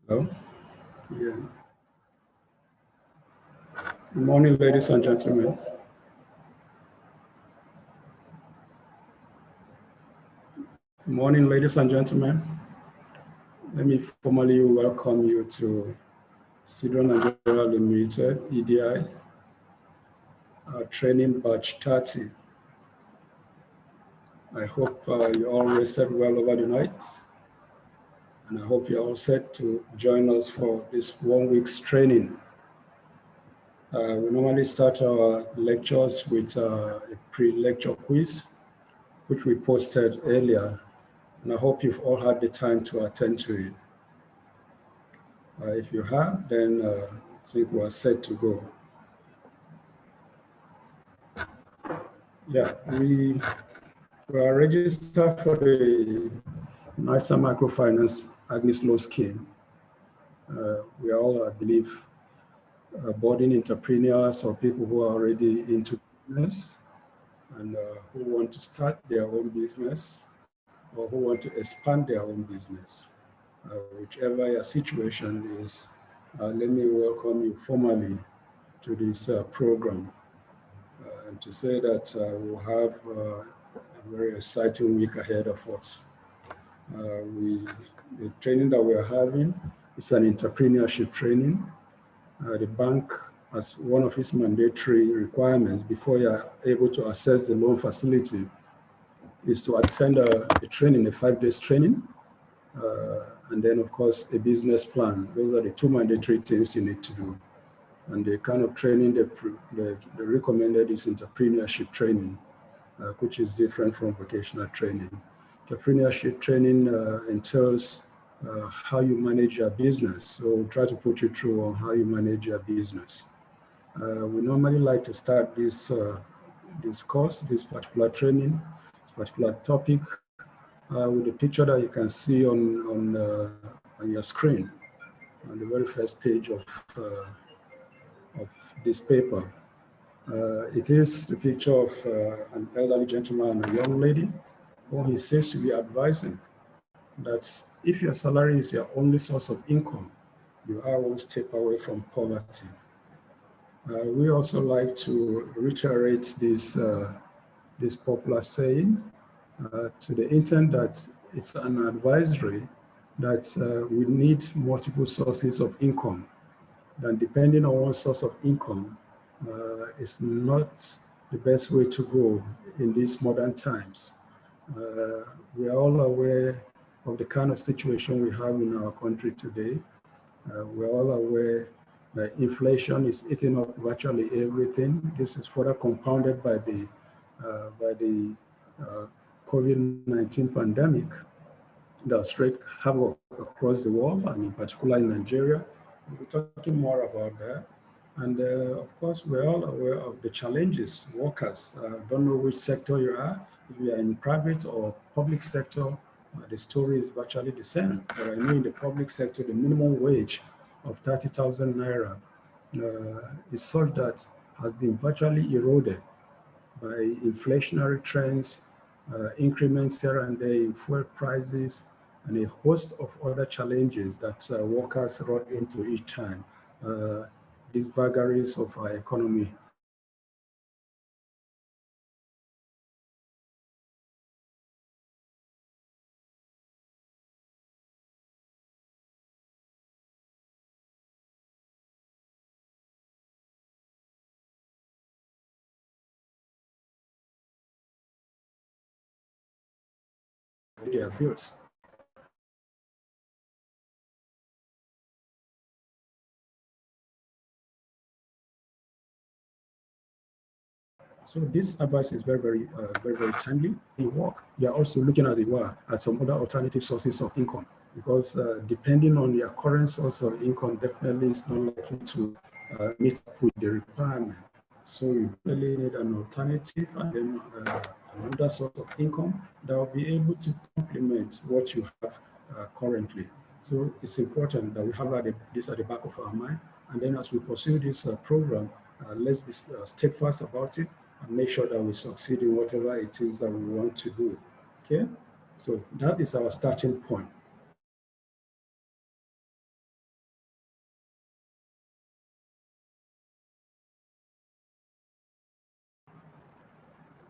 Hello. Yeah. Good morning, ladies and gentlemen. Good morning, ladies and gentlemen. Let me formally welcome you to Sidron Nigeria Limited-EDI training batch 30. I hope you all rested well over the night, and I hope you're all set to join us for this 1 week's training. We normally start our lectures with a pre-lecture quiz, which we posted earlier, and I hope you've all had the time to attend to it. If you have, then I think we're set to go. Yeah, we are registered for the NISA Microfinance Agsmeis Loan Scheme. We are all, I believe, budding entrepreneurs or people who are already into business and who want to start their own business or who want to expand their own business. Whichever your situation is, let me welcome you formally to this program and to say that we'll have a very exciting week ahead of us. The training that we are having is an entrepreneurship training. The bank, as one of its mandatory requirements before you are able to access the loan facility, is to attend a training, a 5-day training, and then, of course, a business plan. Those are the two mandatory things you need to do. And the kind of training they recommended is entrepreneurship training, which is different from vocational training. Entrepreneurship training entails how you manage your business. So we'll try to put you through on how you manage your business. We normally like to start this course, this particular training, this particular topic, with the picture that you can see on your screen, on the very first page of this paper. It is the picture of an elderly gentleman and a young lady who he seems to be advising that if your salary is your only source of income, you are one step away from poverty. We also like to reiterate this popular saying to the intent that it's an advisory that we need multiple sources of income. Then depending on one source of income is not the best way to go in these modern times. We are all aware of the kind of situation we have in our country today. We're all aware that inflation is eating up virtually everything. This is further compounded by the COVID-19 pandemic that wreaked havoc across the world, and in particular in Nigeria. We'll be talking more about that. And of course, we're all aware of the challenges. Workers don't know which sector you are. If you are in private or public sector, the story is virtually the same. But I know in the public sector, the minimum wage of 30,000 naira is such that has been virtually eroded by inflationary trends, increments here and there in fuel prices, and a host of other challenges that workers run into each time. These vagaries of our economy. Their bills. So this advice is very timely. In work, you are also looking at at some other alternative sources of income, because depending on your current source of income, definitely is not likely to meet up with the requirement. So you really need an alternative and then another source of income that will be able to complement what you have currently. So it's important that we have this at the back of our mind. And then as we pursue this program, let's be steadfast about it and make sure that we succeed in whatever it is that we want to do. Okay? So that is our starting point.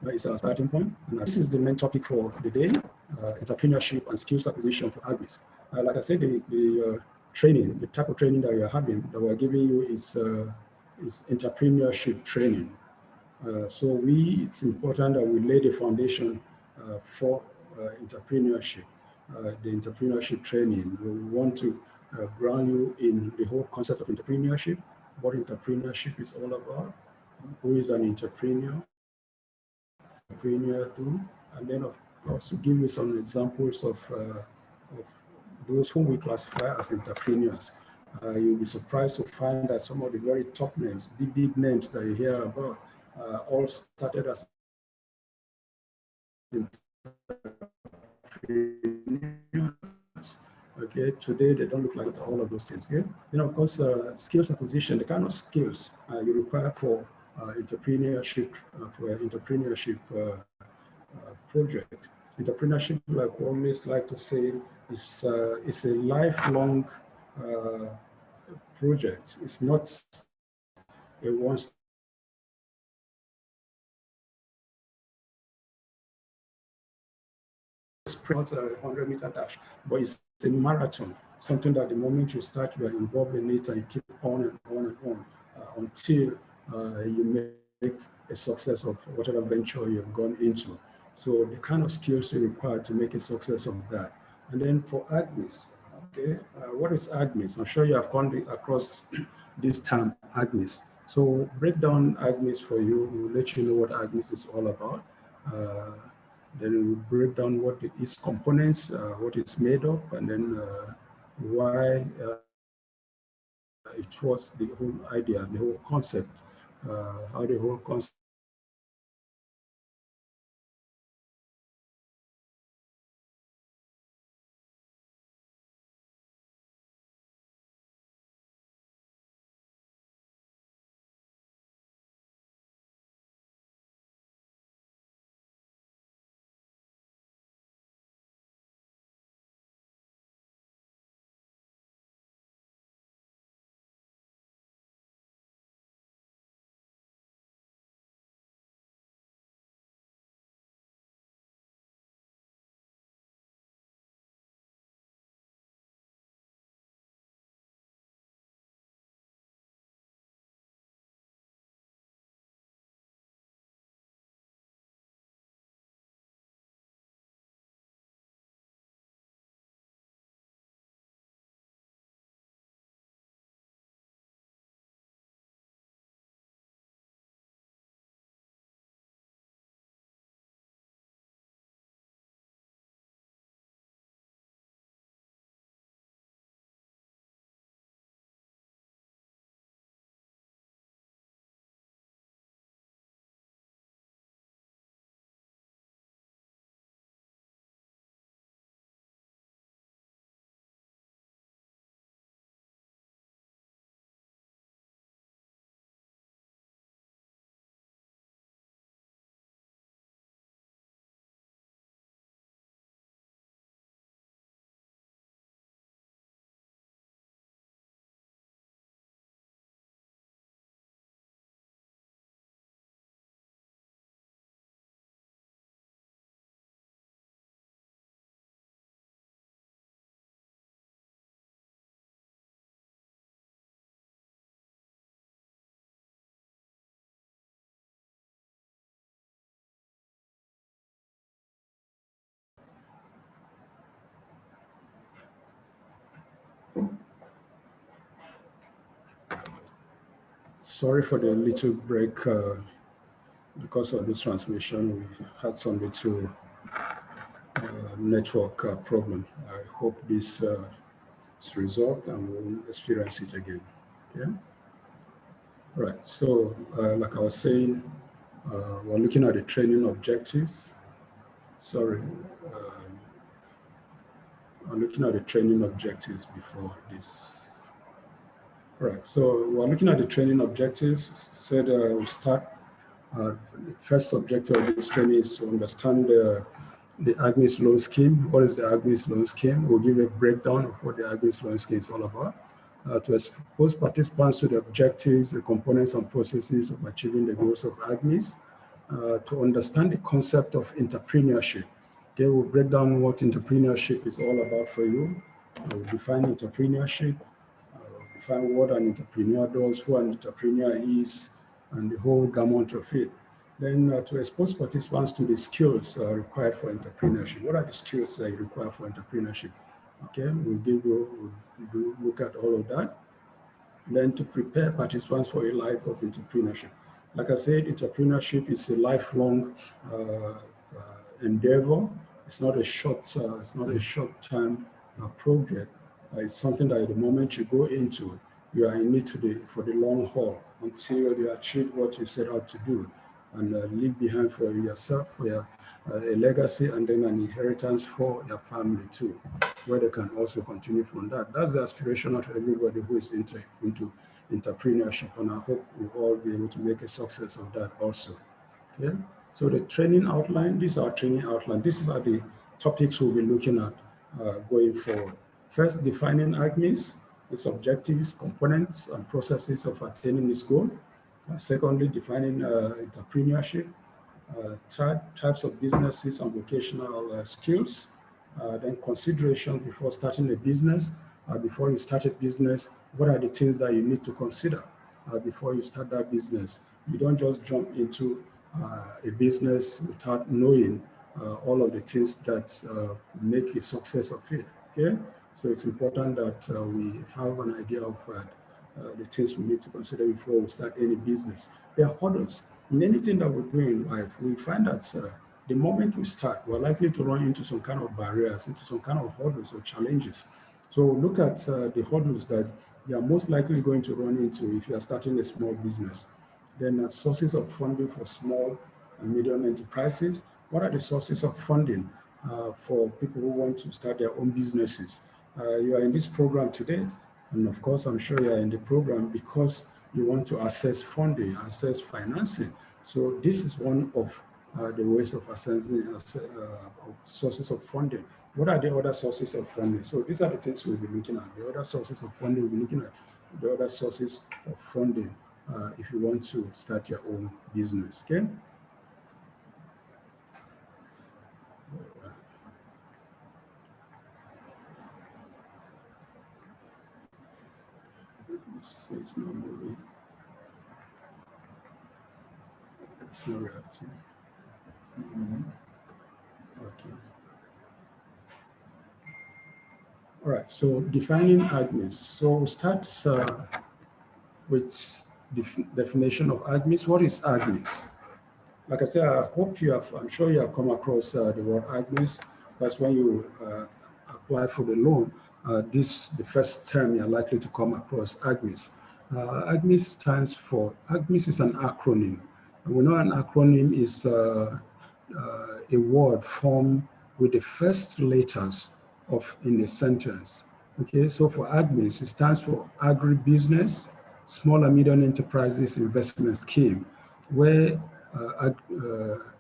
is our starting point. And this is the main topic for the day, entrepreneurship and skills acquisition for Agsmeis. Like I said, the training, the type of training that we are having, that we are giving you is entrepreneurship training. So it's important that we lay the foundation for entrepreneurship, the entrepreneurship training. We want to ground you in the whole concept of entrepreneurship, what entrepreneurship is all about, who is an entrepreneur do, and then of course to give you some examples of those whom we classify as entrepreneurs. You'll be surprised to find that some of the very top names, the big names that you hear about, all started as entrepreneurs. Okay, today they don't look like all of those things. Okay, of course, skills acquisition, the kind of skills you require for entrepreneurship, project. Entrepreneurship, like we always like to say, is a lifelong project. It's not a once. Not a 100-meter dash, but it's a marathon, something that the moment you start, you are involved in it and you keep on and on and on until you make a success of whatever venture you've gone into. So the kind of skills you require to make a success of that. And then for Agsmeis, okay, what is Agsmeis? I'm sure you have gone across this term, Agsmeis. So break down Agsmeis for you. We'll let you know what Agsmeis is all about. Then we break down what its components, what it's made of, and then why it was the whole idea, the whole concept, how the whole concept Sorry for the little break because of this transmission. We had some little network problem. I hope this is resolved and we'll experience it again. Yeah. Right. So, like I was saying, we're looking at the training objectives. Sorry. I'm looking at the training objectives before this. All right, so we're looking at the training objectives. Said we'll start. The first objective of this training is to understand the Agsmeis loan scheme. What is the Agsmeis loan scheme? We'll give a breakdown of what the Agsmeis loan scheme is all about. To expose participants to the objectives, the components and processes of achieving the goals of Agsmeis. to understand the concept of entrepreneurship. Okay, we'll break down what entrepreneurship is all about for you. We'll define entrepreneurship, define what an entrepreneur does, who an entrepreneur is, and the whole gamut of it. Then to expose participants to the skills required for entrepreneurship. What are the skills that you require for entrepreneurship? Okay, we'll look at all of that. Then to prepare participants for a life of entrepreneurship. Like I said, entrepreneurship is a lifelong endeavor. It's not a short-term project. It's something that the moment you go into, you are in it for the long haul until you achieve what you set out to do and leave behind for yourself, for a legacy, and then an inheritance for your family too, where they can also continue from that. That's the aspiration of everybody who is into entrepreneurship, and I hope we'll all be able to make a success of that also. Okay. So the training outline, this is our training outline. These are the topics we'll be looking at going forward. First, defining Agsmeis, its objectives, components, and processes of attaining this goal. Secondly, defining entrepreneurship. Third, types of businesses and vocational skills. Then consideration before starting a business. Before you start a business, what are the things that you need to consider before you start that business? You don't just jump into a business without knowing all of the things that make a success of it. Okay, so it's important that we have an idea of the things we need to consider before we start any business. There are hurdles in anything that we do in life. We find that the moment we start, we're likely to run into some kind of barriers, into some kind of hurdles or challenges. So look at the hurdles that you are most likely going to run into if you are starting a small business. Then sources of funding for small and medium enterprises. What are the sources of funding for people who want to start their own businesses? You are in this program today, and of course, I'm sure you are in the program because you want to access funding, access financing. So this is one of the ways of accessing sources of funding. What are the other sources of funding? So these are the things we'll be looking at. The other sources of funding, we'll be looking at the other sources of funding if you want to start your own business, okay? It's not moving. It's not reacting. Okay. All right, so defining Agsmeis. So we'll start with the definition of Agsmeis. What is Agsmeis? Like I said, I'm sure you have come across the word Agsmeis, because when you apply for the loan, the first term you're likely to come across, Agsmeis. Agsmeis stands for, Agsmeis is an acronym. And we know an acronym is a word formed with the first letters in a sentence. Okay, so for Agsmeis, it stands for Agribusiness, Small and Medium Enterprises Investment Scheme, where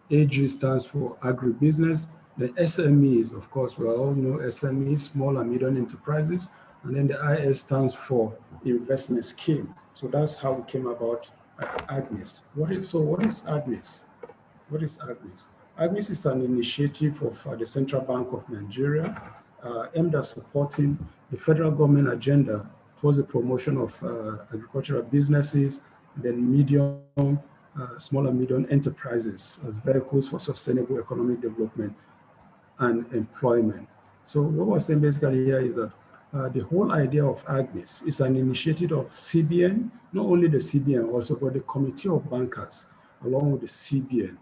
AG stands for agribusiness. The SMEs, of course, we all know SMEs, small and medium enterprises, and then the IS stands for investment scheme. So that's how we came about Agsmeis. What is Agsmeis? What is Agsmeis? Agsmeis is an initiative of the Central Bank of Nigeria aimed at supporting the federal government agenda towards the promotion of agricultural businesses, then small and medium enterprises as vehicles for sustainable economic development and employment. So what we're saying basically here is that the whole idea of Agsmeis is an initiative of CBN, not only the CBN also, but the Committee of Bankers, along with the CBN.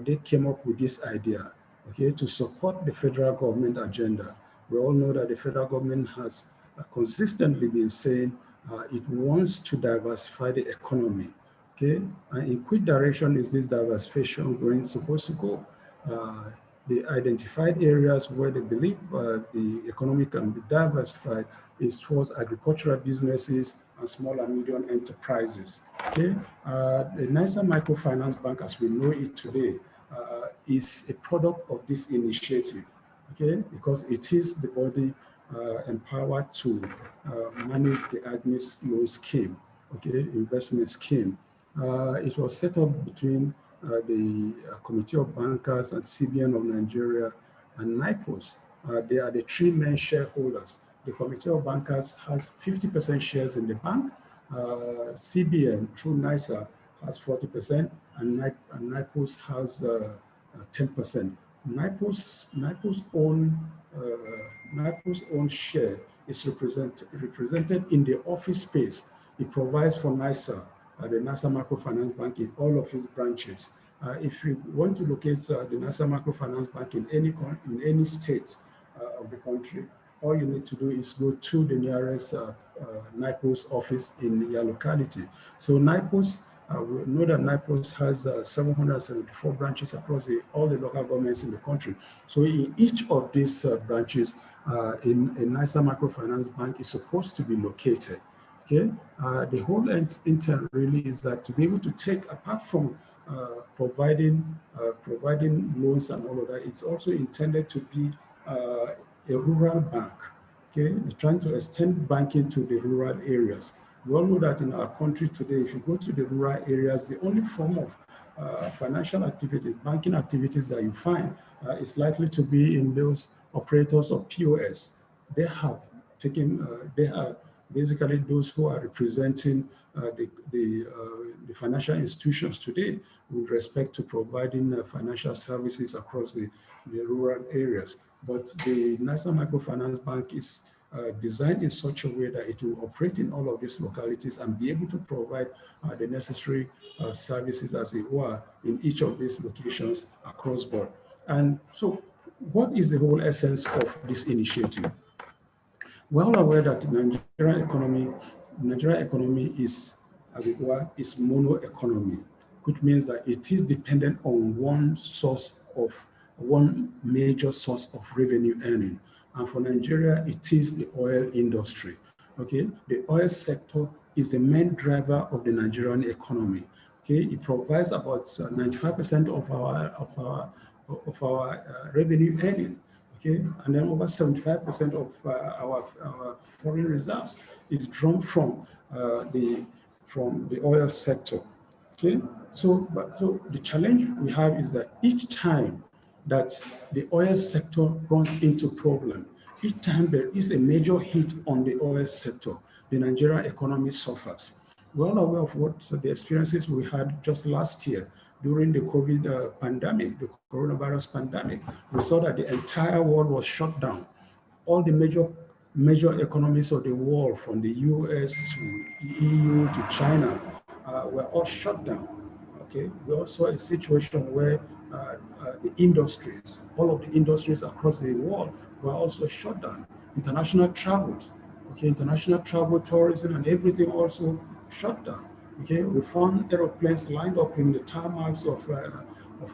They came up with this idea, okay, to support the federal government agenda. We all know that the federal government has consistently been saying it wants to diversify the economy. Okay, and in which direction is this diversification supposed to go? The identified areas where they believe the economy can be diversified is towards agricultural businesses and small and medium enterprises. Okay, the NISA Microfinance Bank, as we know it today, is a product of this initiative. Okay, because it is the body empowered to manage the Agsmeis loan scheme. Okay, investment scheme. It was set up between the Committee of Bankers and CBN of Nigeria, and NIPOS. They are the three main shareholders. The Committee of Bankers has 50% shares in the bank. CBN through NISA has 40%, and NIPOS has 10%. NIPOS own share is represented in the office space it provides for NISA, the NISA Microfinance Bank, in all of its branches. If you want to locate the NISA Microfinance Bank in any state of the country, all you need to do is go to the nearest NIPOS office in your locality. So NIPOS, we know that NIPOS has 774 branches across all the local governments in the country. So in each of these branches, a NISA Microfinance Bank is supposed to be located. Okay, the whole intent really is that to be able to take, apart from providing loans and all of that, it's also intended to be a rural bank. Okay, they're trying to extend banking to the rural areas. We all know that in our country today, if you go to the rural areas, the only form of financial activity, banking activities that you find is likely to be in those operators of POS. They are basically those who are representing the financial institutions today with respect to providing financial services across the rural areas. But the NISA Microfinance Bank is designed in such a way that it will operate in all of these localities and be able to provide the necessary services, as it were, in each of these locations across board. And so what is the whole essence of this initiative? We're all aware that the Nigerian economy is, as it were, is mono economy, which means that it is dependent on one major source of revenue earning. And for Nigeria, it is the oil industry. Okay, the oil sector is the main driver of the Nigerian economy. Okay, it provides about 95% of our revenue earning. Okay, and then over 75% of our foreign reserves is drawn from the oil sector. Okay, so the challenge we have is that each time that the oil sector runs into problem, each time there is a major hit on the oil sector, the Nigerian economy suffers. We're all aware of what the experiences we had just last year during the COVID pandemic, the coronavirus pandemic. We saw that the entire world was shut down. All the major economies of the world, from the US to EU to China, were all shut down. Okay, we also saw a situation where the industries, all of the industries across the world were also shut down. International travel, tourism and everything also shut down. Okay, we found aeroplanes lined up in the tarmacs of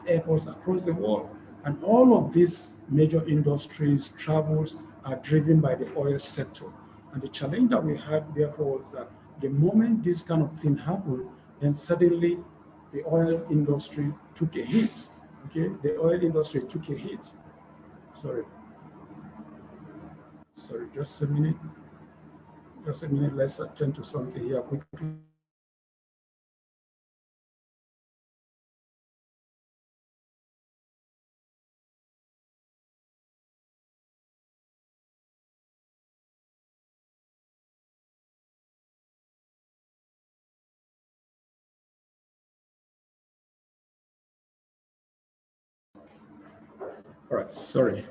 airports across the world. And all of these major industries, travels, are driven by the oil sector. And the challenge that we had, therefore, was that the moment this kind of thing happened, then suddenly the oil industry took a hit. Okay, the oil industry took a hit. Sorry, just a minute. Let's attend to something here quickly. All right, sorry.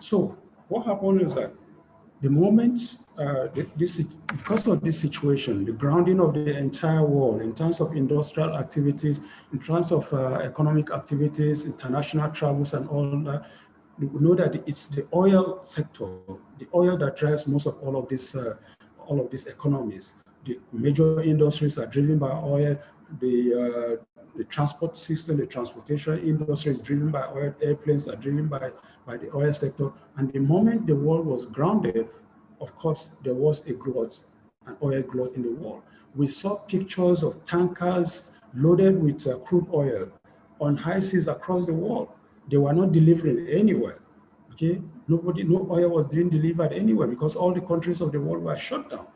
So what happened is that the moment, because of this situation, the grounding of the entire world in terms of industrial activities, in terms of economic activities, international travels and all that, we know that it's the oil sector, the oil that drives most of all of these economies. The major industries are driven by oil. The transport system, the transportation industry is driven by oil. Airplanes are driven by the oil sector. And the moment the world was grounded, of course, there was an oil glut in the world. We saw pictures of tankers loaded with crude oil on high seas across the world. They were not delivering anywhere. Okay, no oil was being delivered anywhere because all the countries of the world were shut down.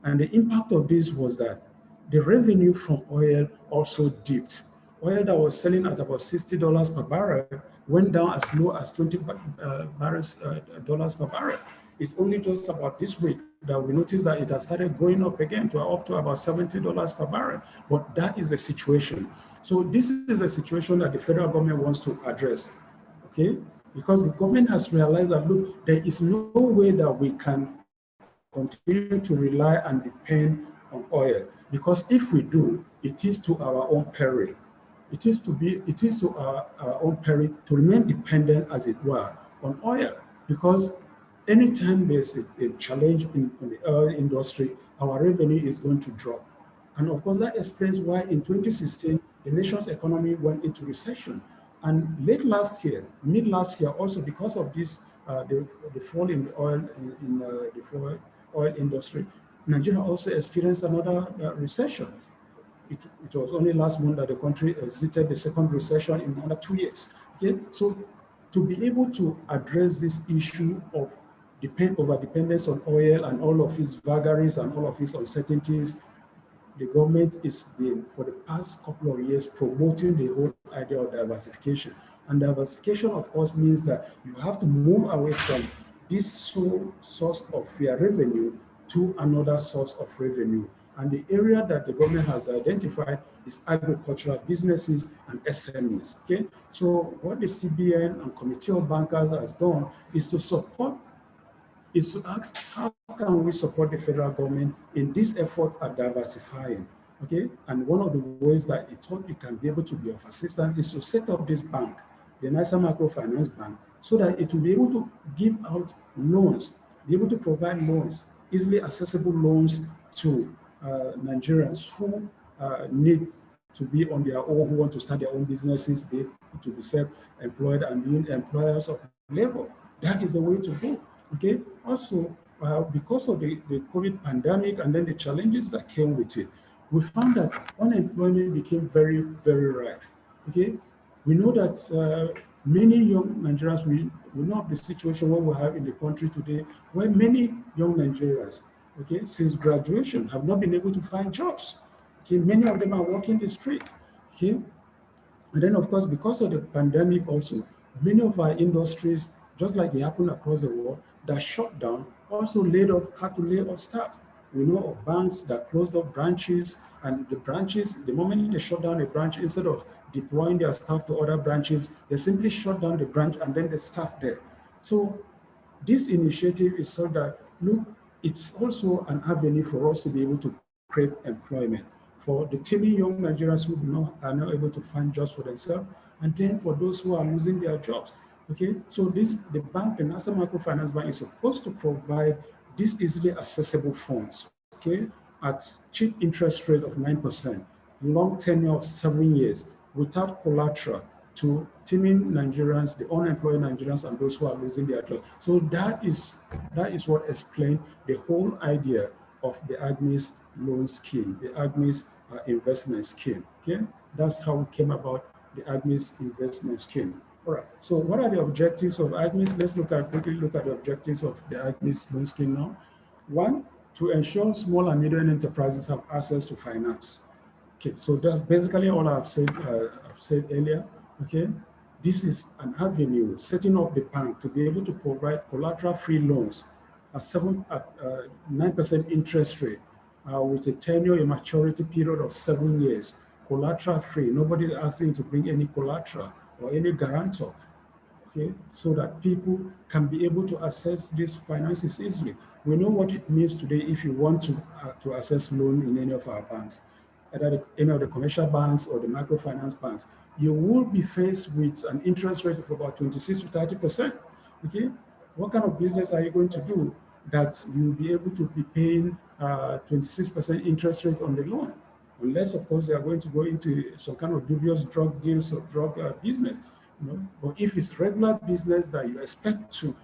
And the impact of this was that the revenue from oil also dipped. Oil that was selling at about $60 per barrel went down as low as $20 per barrel. It's only just about this week that we noticed that it has started going up again to up to about $70 per barrel. But that is the situation. So this is a situation that the federal government wants to address, okay? Because the government has realized that, look, there is no way that we can continue to rely and depend on oil. Because if we do, it is to our own peril. It is to our own peril to remain dependent, as it were, on oil. Because anytime there's a challenge in the oil industry, our revenue is going to drop. And of course, that explains why in 2016, the nation's economy went into recession. And late last year, mid last year, also because of this, the fall in the oil industry, Nigeria also experienced another recession. It was only last month that the country exited the second recession in under 2 years. Okay, so to be able to address this issue of over dependence on oil and all of its vagaries and all of its uncertainties, the government is been, for the past couple of years, promoting the whole idea of diversification. And diversification, of course, means that you have to move away from this sole source of your revenue to another source of revenue. And the area that the government has identified is agricultural businesses and SMEs. Okay, so what the CBN and Committee of Bankers has done is to ask, how can we support the federal government in this effort at diversifying? Okay, and one of the ways that it thought it can be able to be of assistance is to set up this bank, the NISA Microfinance Bank, so that it will be able to give out loans, be able to provide loans, easily accessible loans to Nigerians who need to be on their own, who want to start their own businesses, to be self-employed and being employers of labor. That is the way to go. Okay. Also, because of the COVID pandemic and then the challenges that came with it, we found that unemployment became very, very rife. Okay. We know that many young Nigerians, we know of the situation what we have in the country today, where many young Nigerians, okay, since graduation have not been able to find jobs. Okay, many of them are working the street. Okay, and then of course, because of the pandemic also, many of our industries, just like it happened across the world, that shut down, also had to lay off staff. We know of banks that closed up branches, and the branches, the moment they shut down a branch, instead of deploying their staff to other branches, they simply shut down the branch and then the staff there. So this initiative is so that, look, it's also an avenue for us to be able to create employment for the teeming young Nigerians who are not able to find jobs for themselves, and then for those who are losing their jobs. Okay, so the bank, the National Microfinance Bank, is supposed to provide these easily accessible funds, okay, at cheap interest rate of 9%, long tenure of 7 years, without collateral, to teeming Nigerians, the unemployed Nigerians, and those who are losing their jobs. So that is what explains the whole idea of the Agsmeis loan scheme, the Agsmeis investment scheme. Okay, that's how we came about the Agsmeis investment scheme. All right. So what are the objectives of Agsmeis? Let's quickly look at the objectives of the Agsmeis loan scheme now. One, to ensure small and medium enterprises have access to finance. Okay, so that's basically all I've said earlier. Okay, this is an avenue, setting up the bank to be able to provide collateral-free loans at 9% interest rate, with a tenure, a maturity period of 7 years, collateral-free. Nobody is asking to bring any collateral or any guarantor. Okay, so that people can be able to access these finances easily. We know what it means today if you want to access loan in any of our banks, either any of the commercial banks or the microfinance banks. You will be faced with an interest rate of about 26 to 30%. Okay, what kind of business are you going to do that you'll be able to be paying 26% interest rate on the loan? Unless, of course, they are going to go into some kind of dubious drug deals or drug business. But if it's regular business that you expect to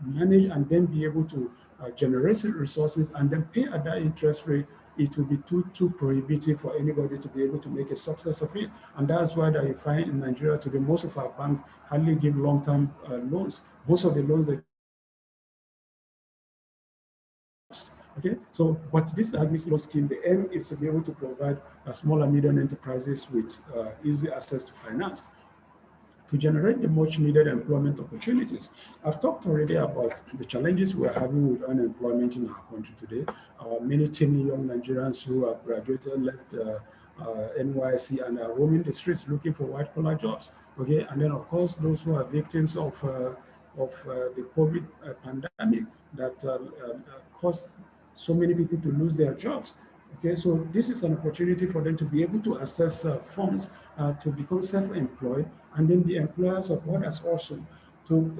manage and then be able to generate resources and then pay at that interest rate, it will be too prohibitive for anybody to be able to make a success of it. And that's why that you find in Nigeria today, most of our banks hardly give long-term loans. Most of the loans that Okay, so but this Agsmeis law scheme, the aim is to be able to provide small and medium enterprises with easy access to finance to generate the much needed employment opportunities. I've talked already about the challenges we're having with unemployment in our country today. Our many teeny young Nigerians who have graduated, left NYC and are roaming the streets looking for white collar jobs. Okay, and then of course those who are victims of the COVID pandemic that caused so many people to lose their jobs. Okay, so this is an opportunity for them to be able to access funds to become self-employed, and then the employers of others also to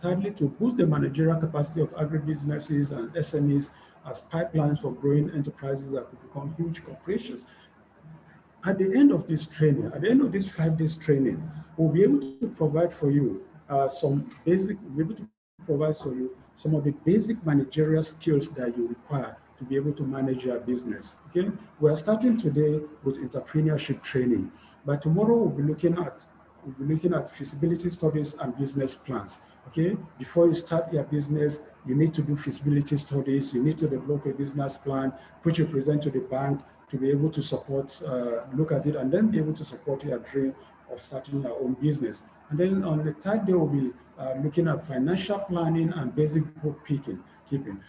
thirdly to boost the managerial capacity of agribusinesses and SMEs as pipelines for growing enterprises that could become huge corporations. At the end of this training, at the end of this 5 days training, we'll be able to provide for you we'll be able to provide for you some of the basic managerial skills that you require to be able to manage your business. Okay, we are starting today with entrepreneurship training, but tomorrow we'll be looking at feasibility studies and business plans. Okay, before you start your business, you need to do feasibility studies, you need to develop a business plan, which you present to the bank to be able to support, look at it, and then be able to support your dream of starting your own business. And then on the third day, we'll be looking at financial planning and basic bookkeeping.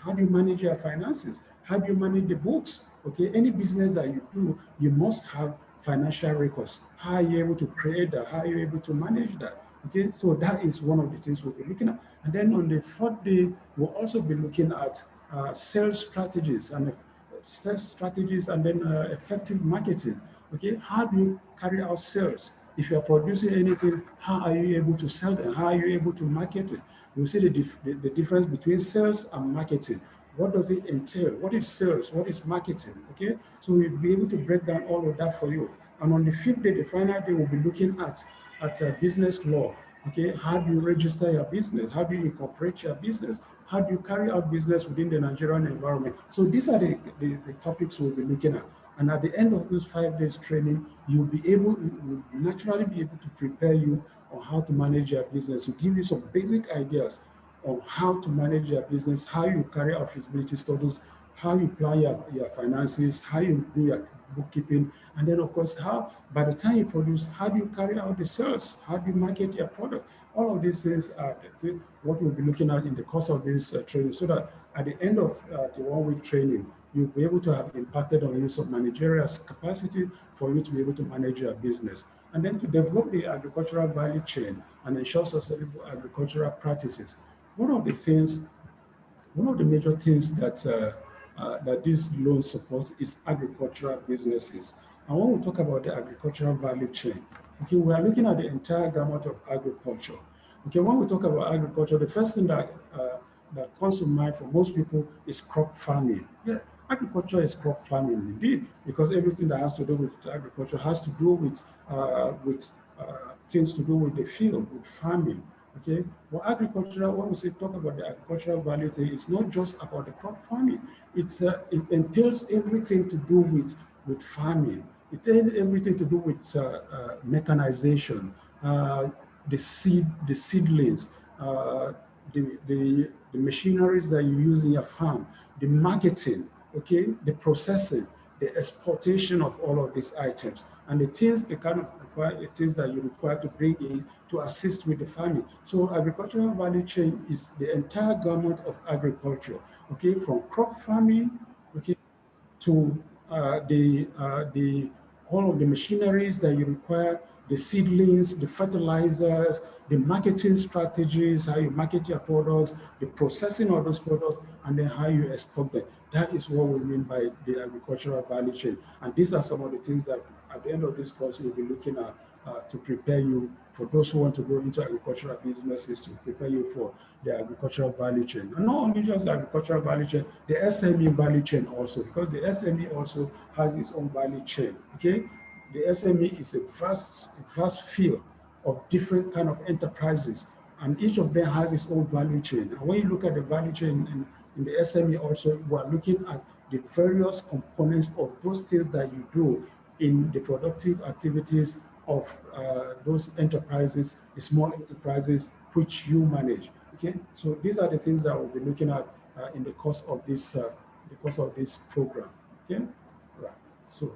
How do you manage your finances? How do you manage the books? Okay, any business that you do, you must have financial records. How are you able to create that? How are you able to manage that? Okay, so that is one of the things we'll be looking at. And then on the fourth day, we'll also be looking at sales strategies and then effective marketing. Okay, how do you carry out sales? If you are producing anything, how are you able to sell them? How are you able to market it? You see the difference between sales and marketing. What does it entail? What is sales? What is marketing? Okay, so we'll be able to break down all of that for you. And on the fifth day, the final day, we'll be looking at business law. Okay, how do you register your business? How do you incorporate your business? How do you carry out business within the Nigerian environment? So these are the topics we'll be looking at. And at the end of this 5 days training, you'll naturally be able to prepare you on how to manage your business, to give you some basic ideas on how to manage your business, how you carry out feasibility studies, how you plan your finances, how you do your bookkeeping, and then of course, how by the time you produce, how do you carry out the sales, how do you market your product? All of these things are what we'll be looking at in the course of this training, so that at the end of the 1 week training, you'll be able to have impacted on use of managerial capacity for you to be able to manage your business. And then to develop the agricultural value chain and ensure sustainable agricultural practices. One of the major things that this loan supports is agricultural businesses. And when we talk about the agricultural value chain, okay, we are looking at the entire gamut of agriculture. Okay, when we talk about agriculture, the first thing that comes to mind for most people is crop farming. Yeah, agriculture is crop farming indeed, because everything that has to do with agriculture has to do with things to do with the field, with farming. Okay, well, agricultural, when we talk about the agricultural value thing, it's not just about the crop farming. It entails everything to do with farming. It entails everything to do with mechanization, the seedlings, the machineries that you use in your farm, the marketing, okay, the processing, the exportation of all of these items, and the things that you require to bring in to assist with the farming. So agricultural value chain is the entire gamut of agriculture, okay, from crop farming, okay, to the all of the machineries that you require, the seedlings, the fertilizers, the marketing strategies, how you market your products, the processing of those products, and then how you export them. That is what we mean by the agricultural value chain. And these are some of the things that at the end of this course we'll be looking at to prepare you for those who want to go into agricultural businesses, to prepare you for the agricultural value chain. And not only just the agricultural value chain, the SME value chain also, because the SME also has its own value chain, okay? The SME is a vast field of different kind of enterprises, and each of them has its own value chain. And when you look at the value chain in the SME also, we are looking at the various components of those things that you do in the productive activities of those enterprises, the small enterprises which you manage. Okay, so these are the things that we'll be looking at in the course of this because of this program. Okay, right. So,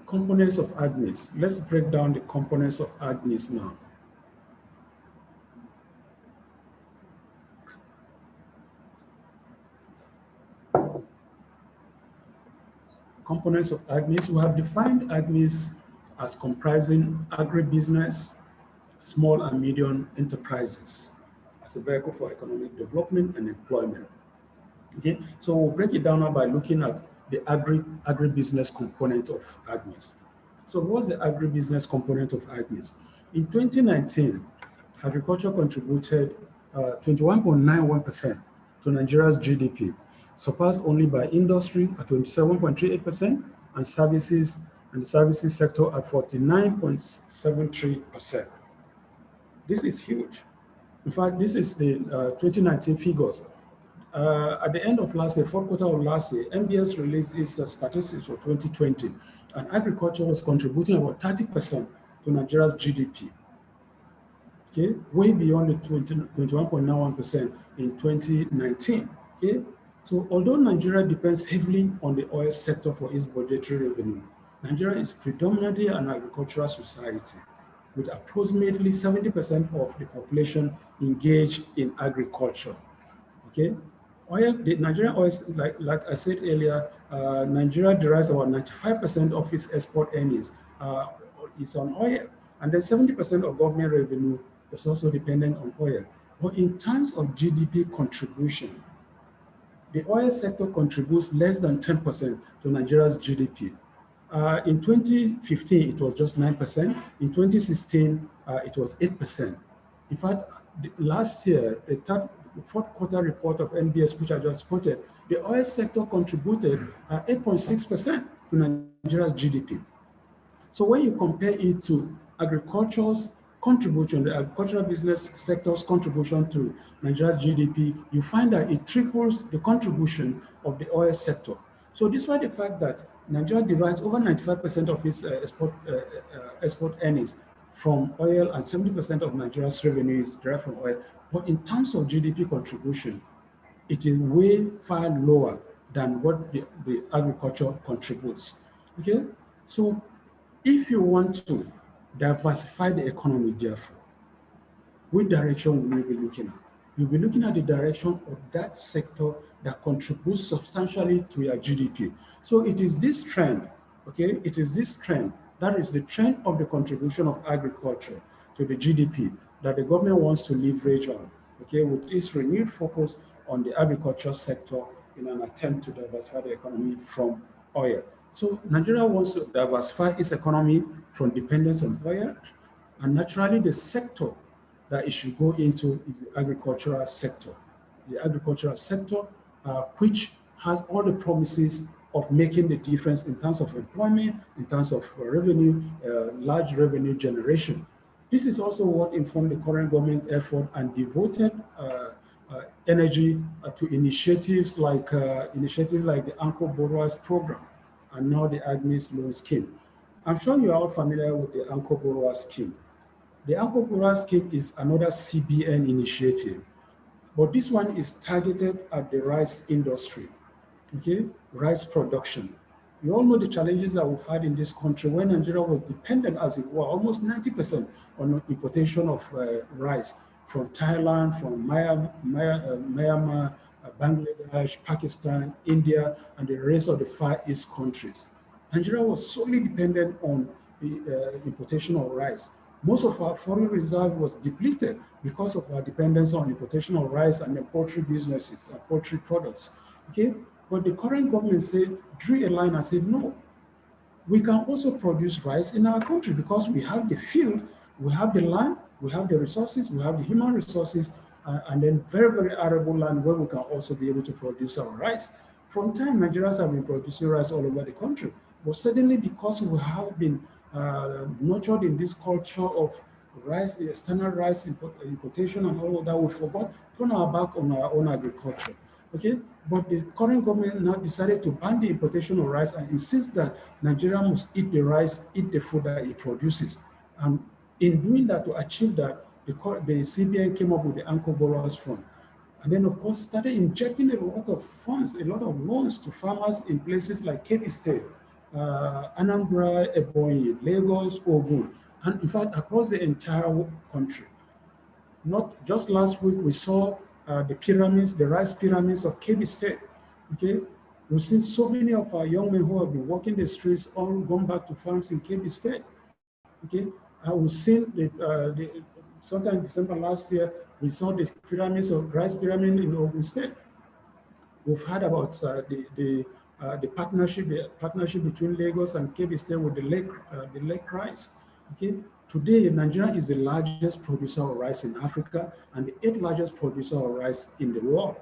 components of Agsmeis. Let's break down the components of Agsmeis now. Components of Agsmeis. We have defined Agsmeis as comprising agribusiness, small and medium enterprises as a vehicle for economic development and employment. Okay, so we'll break it down now by looking at the agribusiness component of Agsmeis. So what's the agribusiness component of Agsmeis? In 2019, agriculture contributed 21.91% to Nigeria's GDP, surpassed only by industry at 27.38% and services and the services sector at 49.73%. This is huge. In fact, this is the 2019 figures. At the end of last year, fourth quarter of last year, MBS released its statistics for 2020, and agriculture was contributing about 30% to Nigeria's GDP. Okay, way beyond the 21.91% in 2019. Okay, so although Nigeria depends heavily on the oil sector for its budgetary revenue, Nigeria is predominantly an agricultural society, with approximately 70% of the population engaged in agriculture. Okay, oil, the Nigerian oil, like I said earlier, Nigeria derives about 95% of its export earnings is on oil, and then 70% of government revenue is also dependent on oil. But in terms of GDP contribution, the oil sector contributes less than 10% to Nigeria's GDP. In 2015, it was just 9%. In 2016, it was 8%. In fact, last year, the fourth quarter report of NBS, which I just quoted, the oil sector contributed 8.6% to Nigeria's GDP. So when you compare it to agriculture's contribution, the agricultural business sector's contribution to Nigeria's GDP, you find that it triples the contribution of the oil sector. So despite the fact that Nigeria derives over 95% of its export earnings from oil and 70% of Nigeria's revenue is derived from oil, but in terms of GDP contribution, it is way far lower than what the agriculture contributes. Okay, so if you want to diversify the economy, therefore, which direction will you be looking at? You'll be looking at the direction of that sector that contributes substantially to your GDP. So it is this trend, okay? It is this trend, that is the trend of the contribution of agriculture to the GDP that the government wants to leverage on, okay, with its renewed focus on the agriculture sector in an attempt to diversify the economy from oil. So Nigeria wants to diversify its economy from dependence on oil, and naturally the sector that it should go into is the agricultural sector. The agricultural sector, which has all the promises of making the difference in terms of employment, in terms of revenue, large revenue generation. This is also what informed the current government's effort and devoted energy to initiatives like the Anchor Borrowers Program and now the Agsmeis Loan Scheme. I'm sure you are all familiar with the Anchor Borrowers Scheme. The Anchor Borrowers Scheme is another CBN initiative, but this one is targeted at the rice industry, okay, rice production. You all know the challenges that we've had in this country when Nigeria was dependent, as it were, almost 90% on importation of rice from Thailand, from Myanmar, Bangladesh, Pakistan, India, and the rest of the Far East countries. Nigeria was solely dependent on the importation of rice. Most of our foreign reserve was depleted because of our dependence on importation of rice and the poultry businesses and poultry products. Okay, but the current government drew a line and said, no, we can also produce rice in our country because we have the field, we have the land, we have the resources, we have the human resources, and then very, very arable land where we can also be able to produce our rice. From time, Nigerians have been producing rice all over the country, but suddenly because we have been nurtured in this culture of rice, the external rice importation and all of that, we forgot, turn our back on our own agriculture. Okay, but the current government now decided to ban the importation of rice and insist that Nigeria must eat the rice, eat the food that it produces. And in doing that, to achieve that, the CBN came up with the Anchor Borrowers Fund. And then, of course, started injecting a lot of funds, a lot of loans to farmers in places like Kebbi State, Anambra, Ebonyi, Lagos, Ogun, and in fact, across the entire country. Not just last week, we saw the pyramids, the rice pyramids of Kebbi State. Okay, we've seen so many of our young men who have been walking the streets all gone back to farms in Kebbi State. Okay, we've seen sometime in December last year, we saw the pyramids of rice pyramid in Ogun State. We've heard about the partnership between Lagos and Kebbi State with the lake rice. Okay, today Nigeria is the largest producer of rice in Africa and the 8th largest producer of rice in the world.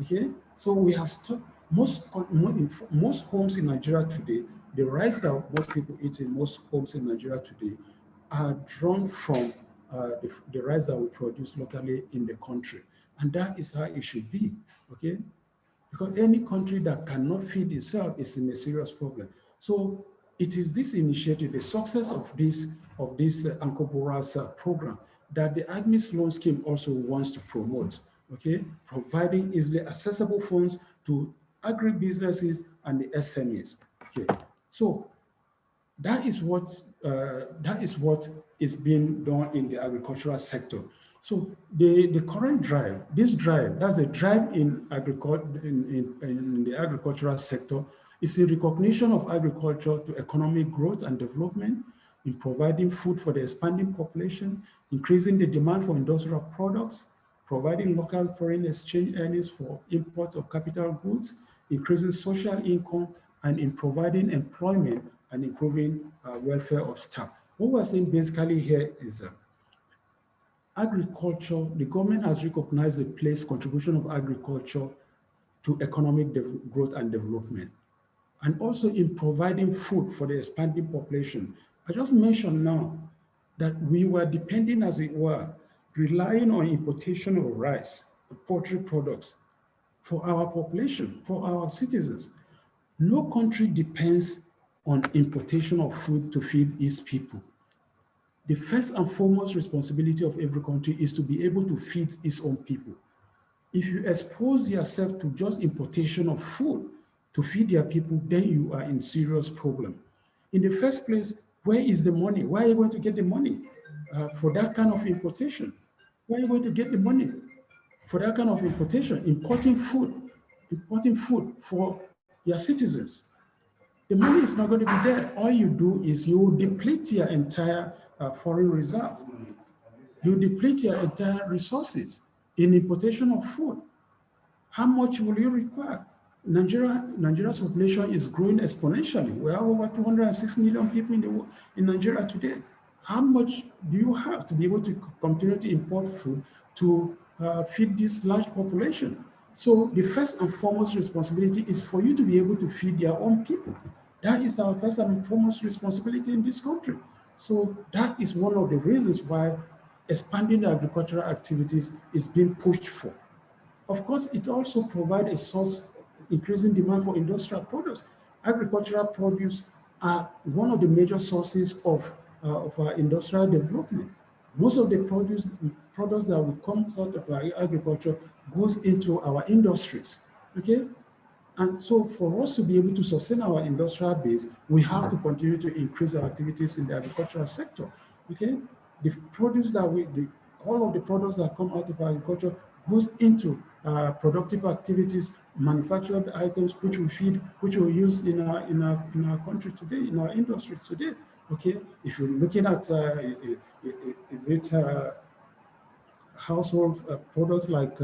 Okay, so we have stopped most homes in Nigeria today. The rice that most people eat in most homes in Nigeria today are drawn from the rice that we produce locally in the country, and that is how it should be. Okay, because any country that cannot feed itself is in a serious problem. So it is this initiative, the success of this Anko Bora's program, that the Agsmeis loan scheme also wants to promote. Okay, providing easily accessible funds to agribusinesses and the SMEs. Okay, so that is what is being done in the agricultural sector. So the current drive, that's a drive in the agricultural sector, is a recognition of agriculture to economic growth and development, in providing food for the expanding population, increasing the demand for industrial products, providing local foreign exchange earnings for import of capital goods, increasing social income, and in providing employment and improving welfare of staff. What we're saying basically here is that agriculture, the government has recognized the contribution of agriculture to economic growth and development, and also in providing food for the expanding population. I just mentioned now that we were depending, as it were, relying on importation of rice, poultry products for our population, for our citizens. No country depends on importation of food to feed its people. The first and foremost responsibility of every country is to be able to feed its own people. If you expose yourself to just importation of food to feed their people, then you are in serious problem. In the first place, where is the money? Where are you going to get the money for that kind of importation? Where are you going to get the money for that kind of importation? Importing food for your citizens. The money is not going to be there. All you do is you deplete your entire foreign reserve. You deplete your entire resources in importation of food. How much will you require? Nigeria's population is growing exponentially. We have over 206 million people in Nigeria today. How much do you have to be able to continue to import food to feed this large population? So the first and foremost responsibility is for you to be able to feed your own people. That is our first and foremost responsibility in this country. So that is one of the reasons why expanding the agricultural activities is being pushed for. Of course, it also provides a source increasing demand for industrial products. Agricultural produce are one of the major sources of our industrial development. Most of the products that will come out of our agriculture goes into our industries, okay? And so for us to be able to sustain our industrial base, we have to continue to increase our activities in the agricultural sector, okay? The produce that all of the products that come out of agriculture goes into productive activities, manufactured items, which we use in our country today, in our industries today. Okay, if you're looking at household products like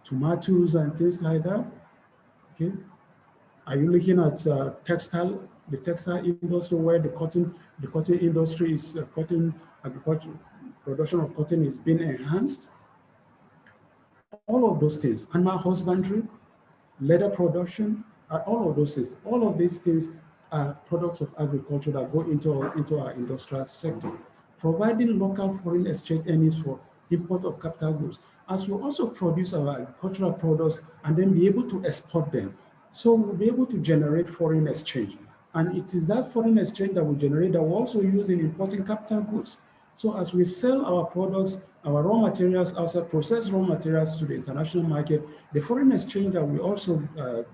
tomatoes and things like that. Okay, are you looking at the textile industry, where the cotton industry is cotton agriculture, production of cotton is being enhanced? All of those things, animal husbandry, leather production, all of those things. All of these things are products of agriculture that go into our industrial sector, providing local foreign exchange earnings for import of capital goods, as we also produce our agricultural products and then be able to export them. So we'll be able to generate foreign exchange. And it is that foreign exchange that we generate that we also use in importing capital goods. So as we sell our products, our raw materials outside, processed raw materials to the international market, the foreign exchange that we also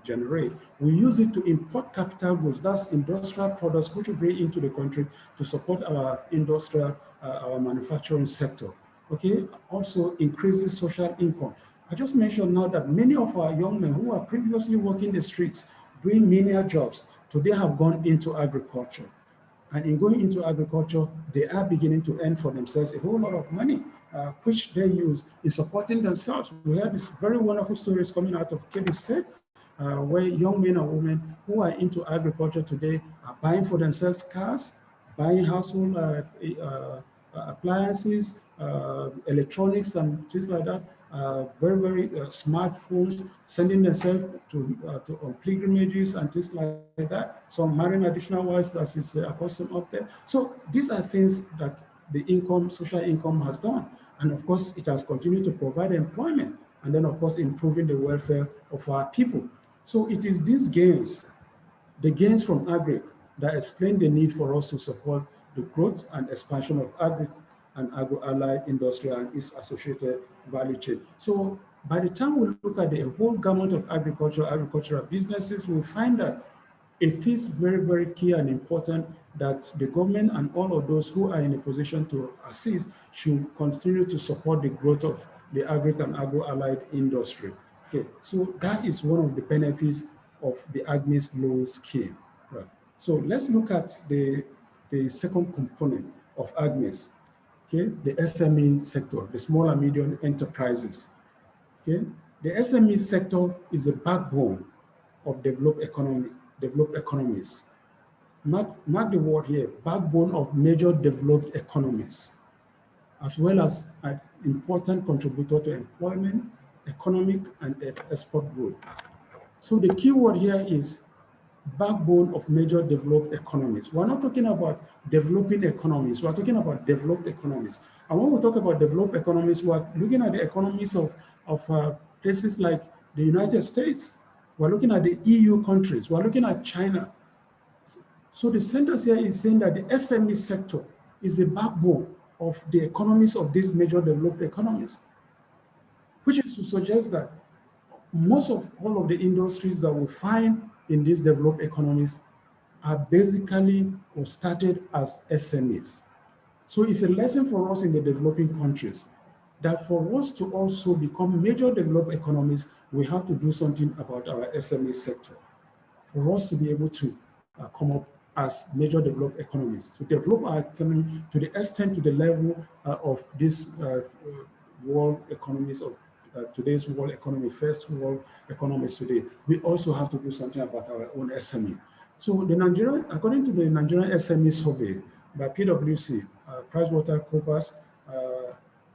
generate, we use it to import capital goods, that's industrial products, which we bring into the country to support our industrial, our manufacturing sector. Okay, also increases social income. I just mentioned now that many of our young men who are previously working the streets, doing menial jobs, today have gone into agriculture. And in going into agriculture, they are beginning to earn for themselves a whole lot of money, which they use in supporting themselves. We have these very wonderful stories coming out of Kebbi State, where young men and women who are into agriculture today are buying for themselves cars, buying household appliances, electronics and things like that, very, very smartphones, sending themselves to on pilgrimages and things like that. Some marrying additional wives, as is accustomed up there. So these are things that the income, social income has done. And of course, it has continued to provide employment and then, of course, improving the welfare of our people. So it is these gains, the gains from agri, that explain the need for us to support the growth and expansion of agri and agro-allied industrial and its associated value chain. So by the time we look at the whole gamut of agricultural businesses, we'll find that it is very, very key and important that the government and all of those who are in a position to assist should continue to support the growth of the agri and agro-allied industry. Okay, so that is one of the benefits of the Agsmeis loan scheme. Right. So let's look at the second component of Agsmeis. Okay, the SME sector, the small and medium enterprises. Okay, the SME sector is the backbone of developed economies. Mark the word here, backbone of major developed economies, as well as an important contributor to employment, economic, and export growth. So the key word here is backbone of major developed economies. We're not talking about developing economies, we're talking about developed economies. And when we talk about developed economies, we're looking at the economies of places like the United States, we're looking at the EU countries, we're looking at China. So the sentence here is saying that the SME sector is the backbone of the economies of these major developed economies, which is to suggest that most of all of the industries that we find in these developed economies are basically or started as SMEs. So it's a lesson for us in the developing countries that for us to also become major developed economies, we have to do something about our SME sector. For us to be able to come up as major developed economies, to develop our economy to the extent, to the level of these world economies of today's world economy, first world economies today, we also have to do something about our own SME. So the Nigerian, according to the Nigerian SME survey by PwC, PricewaterhouseCoopers,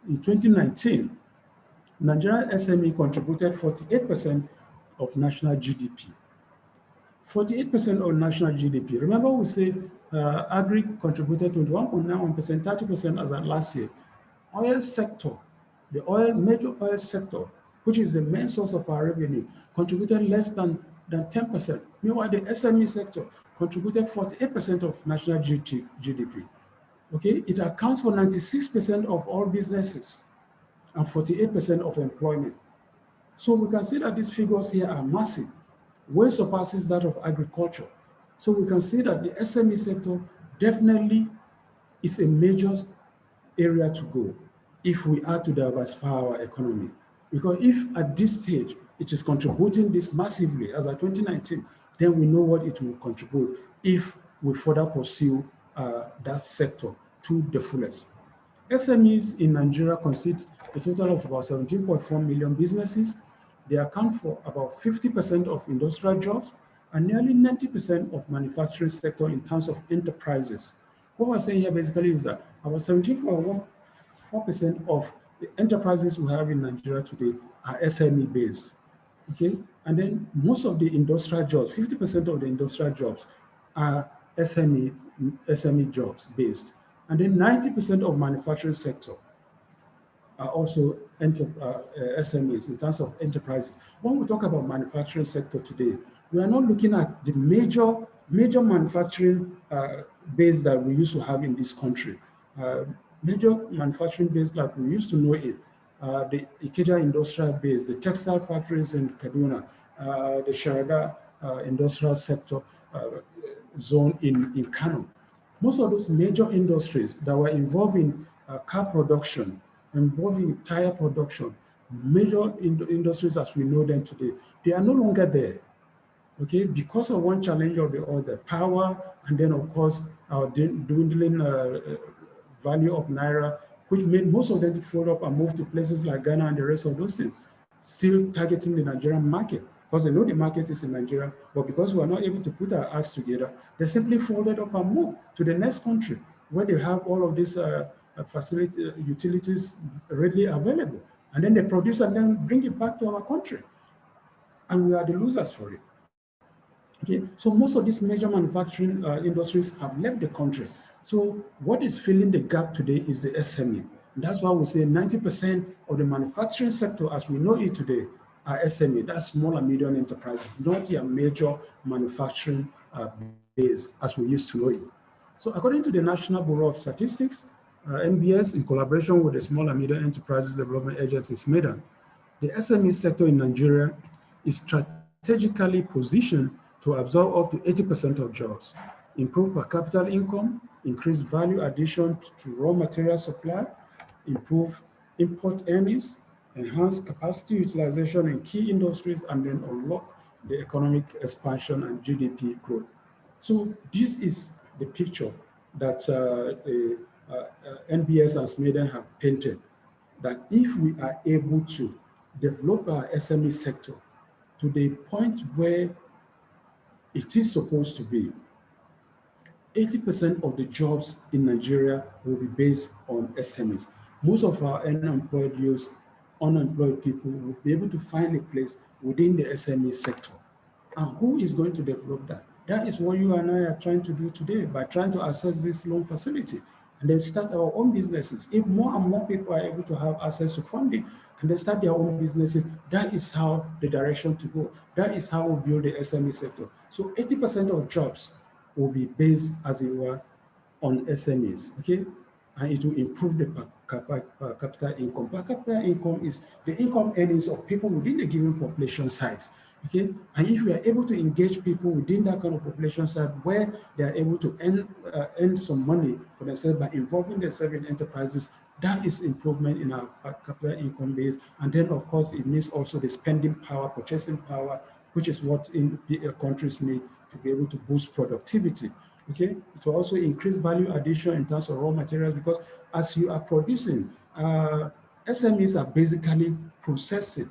in 2019, Nigerian SME contributed 48% of national GDP. 48% of national GDP. Remember we said agri contributed 21.91%, 30% as at last year. Oil sector, the major oil sector, which is the main source of our revenue, contributed less than 10%. Meanwhile, the SME sector contributed 48% of national GDP. Okay, it accounts for 96% of all businesses and 48% of employment. So we can see that these figures here are massive, way surpasses that of agriculture. So we can see that the SME sector definitely is a major area to go if we are to diversify our economy. Because if at this stage it is contributing this massively as at 2019, then we know what it will contribute if we further pursue that sector to the fullest. SMEs in Nigeria consist a total of about 17.4 million businesses. They account for about 50% of industrial jobs and nearly 90% of manufacturing sector in terms of enterprises. What we're saying here basically is that about 17.4% of the enterprises we have in Nigeria today are SME based. Okay, and then most of the industrial jobs, 50% of the industrial jobs are SME jobs based. And then 90% of manufacturing sector are also SMEs in terms of enterprises. When we talk about manufacturing sector today, we are not looking at the major manufacturing base that we used to have in this country. major manufacturing base like we used to know it, the Ikeja industrial base, the textile factories in Kaduna, the Sharada industrial sector zone in Kano. Most of those major industries that were involved in car production, involving tire production, major industries as we know them today, they are no longer there. Okay, because of one challenge or the other, power, and then of course our dwindling value of naira, which made most of them to fold up and move to places like Ghana and the rest of those things, still targeting the Nigerian market because they know the market is in Nigeria, but because we are not able to put our acts together, they simply folded up and moved to the next country where they have all of these facility utilities readily available, and then they produce and then bring it back to our country, and we are the losers for it. Okay, so most of these major manufacturing industries have left the country. So what is filling the gap today is the SME. That's why we say 90% of the manufacturing sector as we know it today are SME, that's small and medium enterprises, not your major manufacturing base as we used to know it. So according to the National Bureau of Statistics, NBS, in collaboration with the Small and Medium Enterprises Development Agency, SMEDA, the SME sector in Nigeria is strategically positioned to absorb up to 80% of jobs, improve per capita income, increase value addition to raw material supply, improve import earnings, enhance capacity utilization in key industries, and then unlock the economic expansion and GDP growth. So this is the picture that the NBS and SMEDA have painted, that if we are able to develop our SME sector to the point where it is supposed to be, 80% of the jobs in Nigeria will be based on SMEs. Most of our unemployed youth, unemployed people will be able to find a place within the SME sector. And who is going to develop that? That is what you and I are trying to do today by trying to access this loan facility and then start our own businesses. If more and more people are able to have access to funding and they start their own businesses, that is how the direction to go. That is how we build the SME sector. So 80% of jobs will be based, as it were, on SMEs, okay? And it will improve the per capita income. Per capita income is the income earnings of people within a given population size, okay? And if we are able to engage people within that kind of population size where they are able to earn some money for themselves by involving themselves in enterprises, that is improvement in our per capita income base. And then, of course, it means also the spending power, purchasing power, which is what countries need to be able to boost productivity. Okay, it will also increase value addition in terms of raw materials, because as you are producing, SMEs are basically processed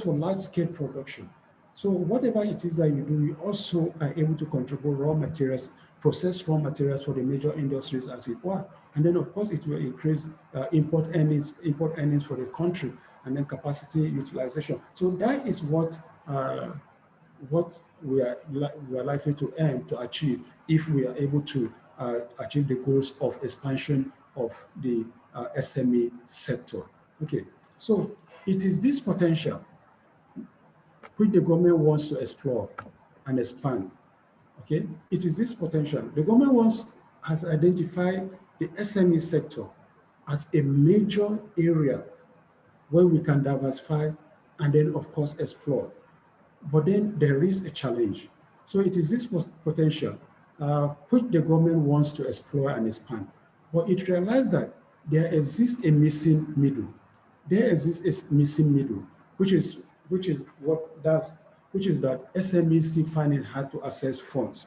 for large scale production. So whatever it is that you do, you also are able to contribute raw materials, process raw materials for the major industries as it were. And then of course it will increase import earnings for the country, and then capacity utilization. So that is what we are likely to aim to achieve if we are able to achieve the goals of expansion of the SME sector. Okay, so it is this potential which the government wants to explore and expand. Okay, it is this potential. The government has identified the SME sector as a major area where we can diversify and then of course explore. But then there is a challenge. So it is this potential which the government wants to explore and expand. But it realized that there exists a missing middle. There exists a missing middle, which is that SMEs still find it hard to access funds.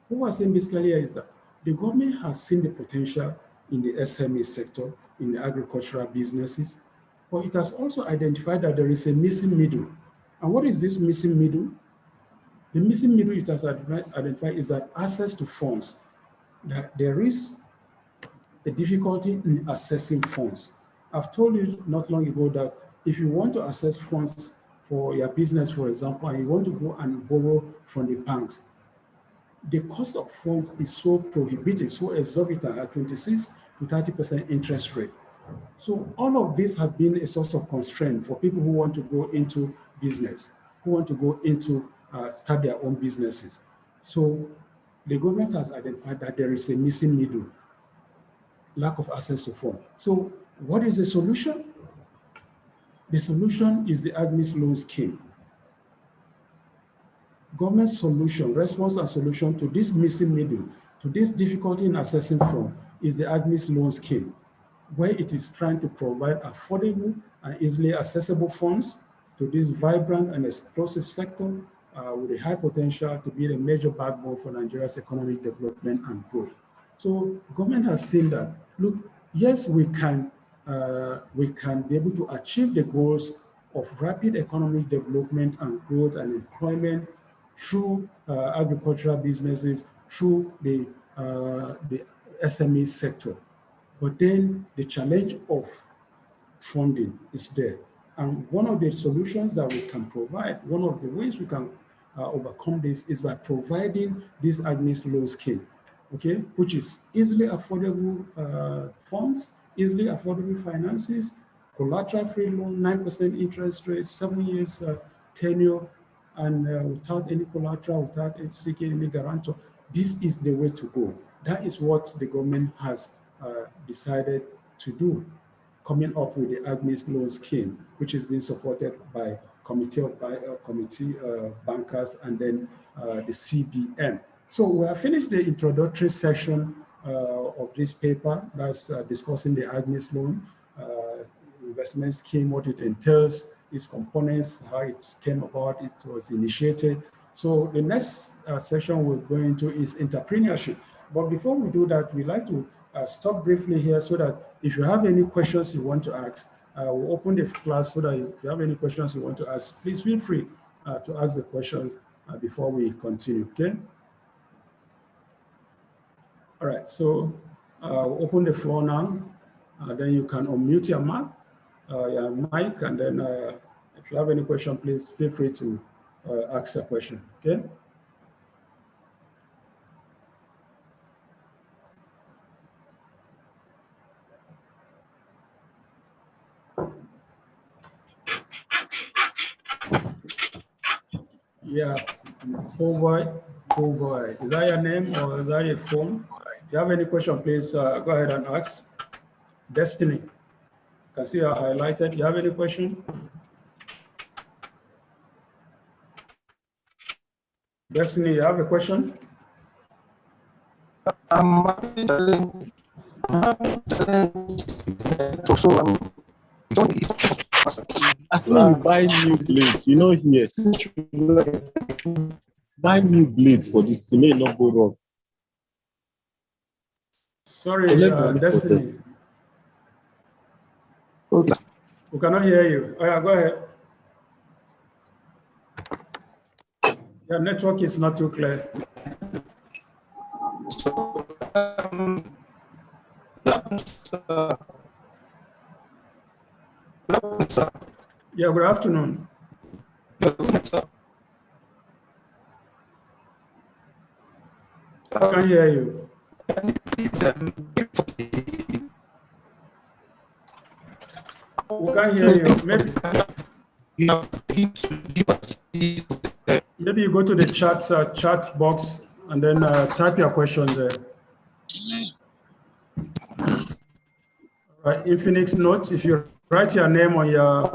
What we're saying basically is that the government has seen the potential in the SME sector, in the agricultural businesses, but it has also identified that there is a missing middle. And what is this missing middle? The missing middle it has identified is that access to funds, that there is a difficulty in accessing funds. I've told you not long ago that if you want to access funds for your business, for example, and you want to go and borrow from the banks, the cost of funds is so prohibitive, so exorbitant at 26 to 30% interest rate. So all of this has been a source of constraint for people who want to go into business, who want to go into start their own businesses. So the government has identified that there is a missing middle. lack of access to funds. So what is the solution? The solution is the Agsmeis loan scheme. Government solution, response and solution to this missing middle, to this difficulty in accessing funds is the Agsmeis loan scheme, where it is trying to provide affordable and easily accessible funds to this vibrant and explosive sector with a high potential to be a major backbone for Nigeria's economic development and growth. So government has seen that, look, yes, we can be able to achieve the goals of rapid economic development and growth and employment through agricultural businesses, through the SME sector. But then the challenge of funding is there. And one of the solutions that we can provide, one of the ways we can overcome this is by providing this Agsmeis loan scheme, okay, which is easily affordable funds, easily affordable finances, collateral-free loan, 9% interest rate, 7 years tenure, and without any collateral, without seeking any guarantor. This is the way to go. That is what the government has decided to do, coming up with the Agsmeis loan scheme, which is being supported by committee bankers and then the CBN. So we have finished the introductory section of this paper that's discussing the Agsmeis loan investment scheme, what it entails, its components, how it came about, it was initiated. So the next session we're going to is entrepreneurship. But before we do that, we'd like to stop briefly here so that if you have any questions you want to ask, we'll open the class so that if you have any questions you want to ask, please feel free to ask the questions before we continue, okay? All right, so we'll open the floor now. Then you can unmute your mic, and then if you have any question, please feel free to ask a question, okay? Yeah, poor boy. Is that your name or is that your phone? If you have any question, please go ahead and ask. Destiny, I can see you are highlighted. You have any question? Destiny, you have a question? As when you buy new blades, you know here, buy new blades for this to may not go wrong. Sorry, Destiny. Okay. We cannot hear you. Oh, yeah, go ahead. Your network is not too clear. Yeah, good afternoon. I can't hear you. We can't hear you. Maybe you go to the chat box and then type your question there. Right, Infinix Notes, if you write your name on your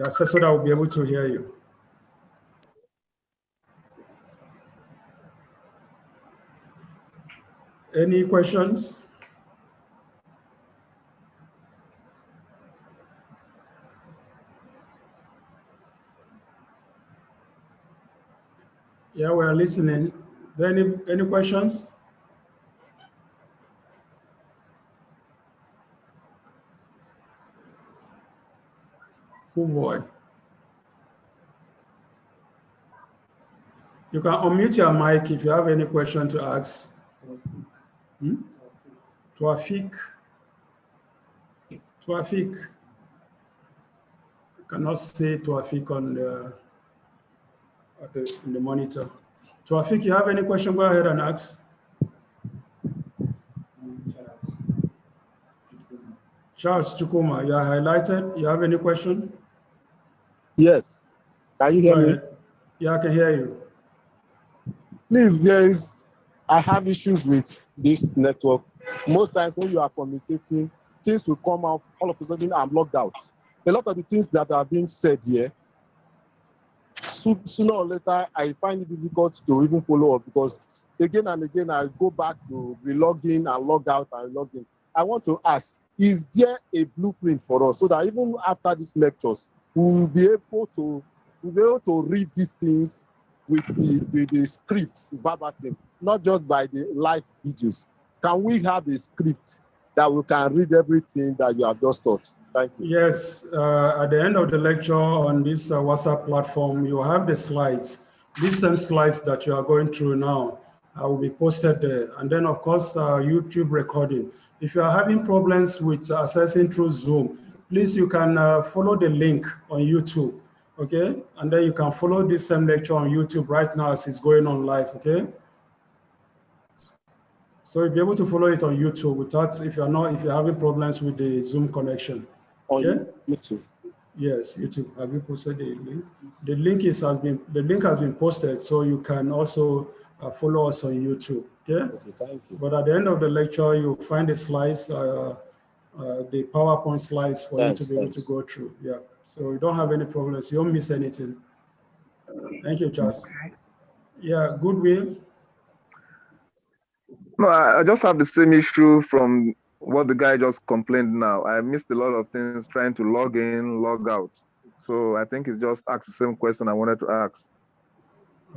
assessor, that will be able to hear you. Any questions? Yeah, we are listening. Is there any questions? Oh boy. You can unmute your mic if you have any question to ask. Tawfiq. I cannot say Tawfiq on the monitor. Tawfiq, you have any question? Go ahead and ask. Charles Chukuma, you are highlighted. You have any question? Yes. Can you hear me? Yeah, I can hear you. Please, I have issues with this network. Most times when you are communicating, things will come out, all of a sudden I'm logged out. A lot of the things that are being said here, sooner or later, I find it difficult to even follow up because again and again, I go back to re-log in and log out and log in. I want to ask, is there a blueprint for us so that even after these lectures, we will be able to read these things with the scripts verbatim, not just by the live videos? Can we have a script that we can read everything that you have just taught? Thank you. Yes, at the end of the lecture on this WhatsApp platform, you have the slides. These same slides that you are going through now will be posted there. And then, of course, YouTube recording. If you are having problems with accessing through Zoom, please, you can follow the link on YouTube, okay? And then you can follow this same lecture on YouTube right now as it's going on live, okay? So you'll be able to follow it on YouTube without, if you're having problems with the Zoom connection. Okay? On YouTube. Yes, YouTube. Have you posted the link? The link has been posted, so you can also follow us on YouTube. Okay? Okay, thank you. But at the end of the lecture, you'll find the slides, the PowerPoint slides for you to be able to go through. Yeah. So you don't have any problems. You don't miss anything. Thank you, Charles. Okay. Yeah, Goodwill. No, I just have the same issue from what the guy just complained now. I missed a lot of things trying to log in, log out. So I think it's just asked the same question I wanted to ask.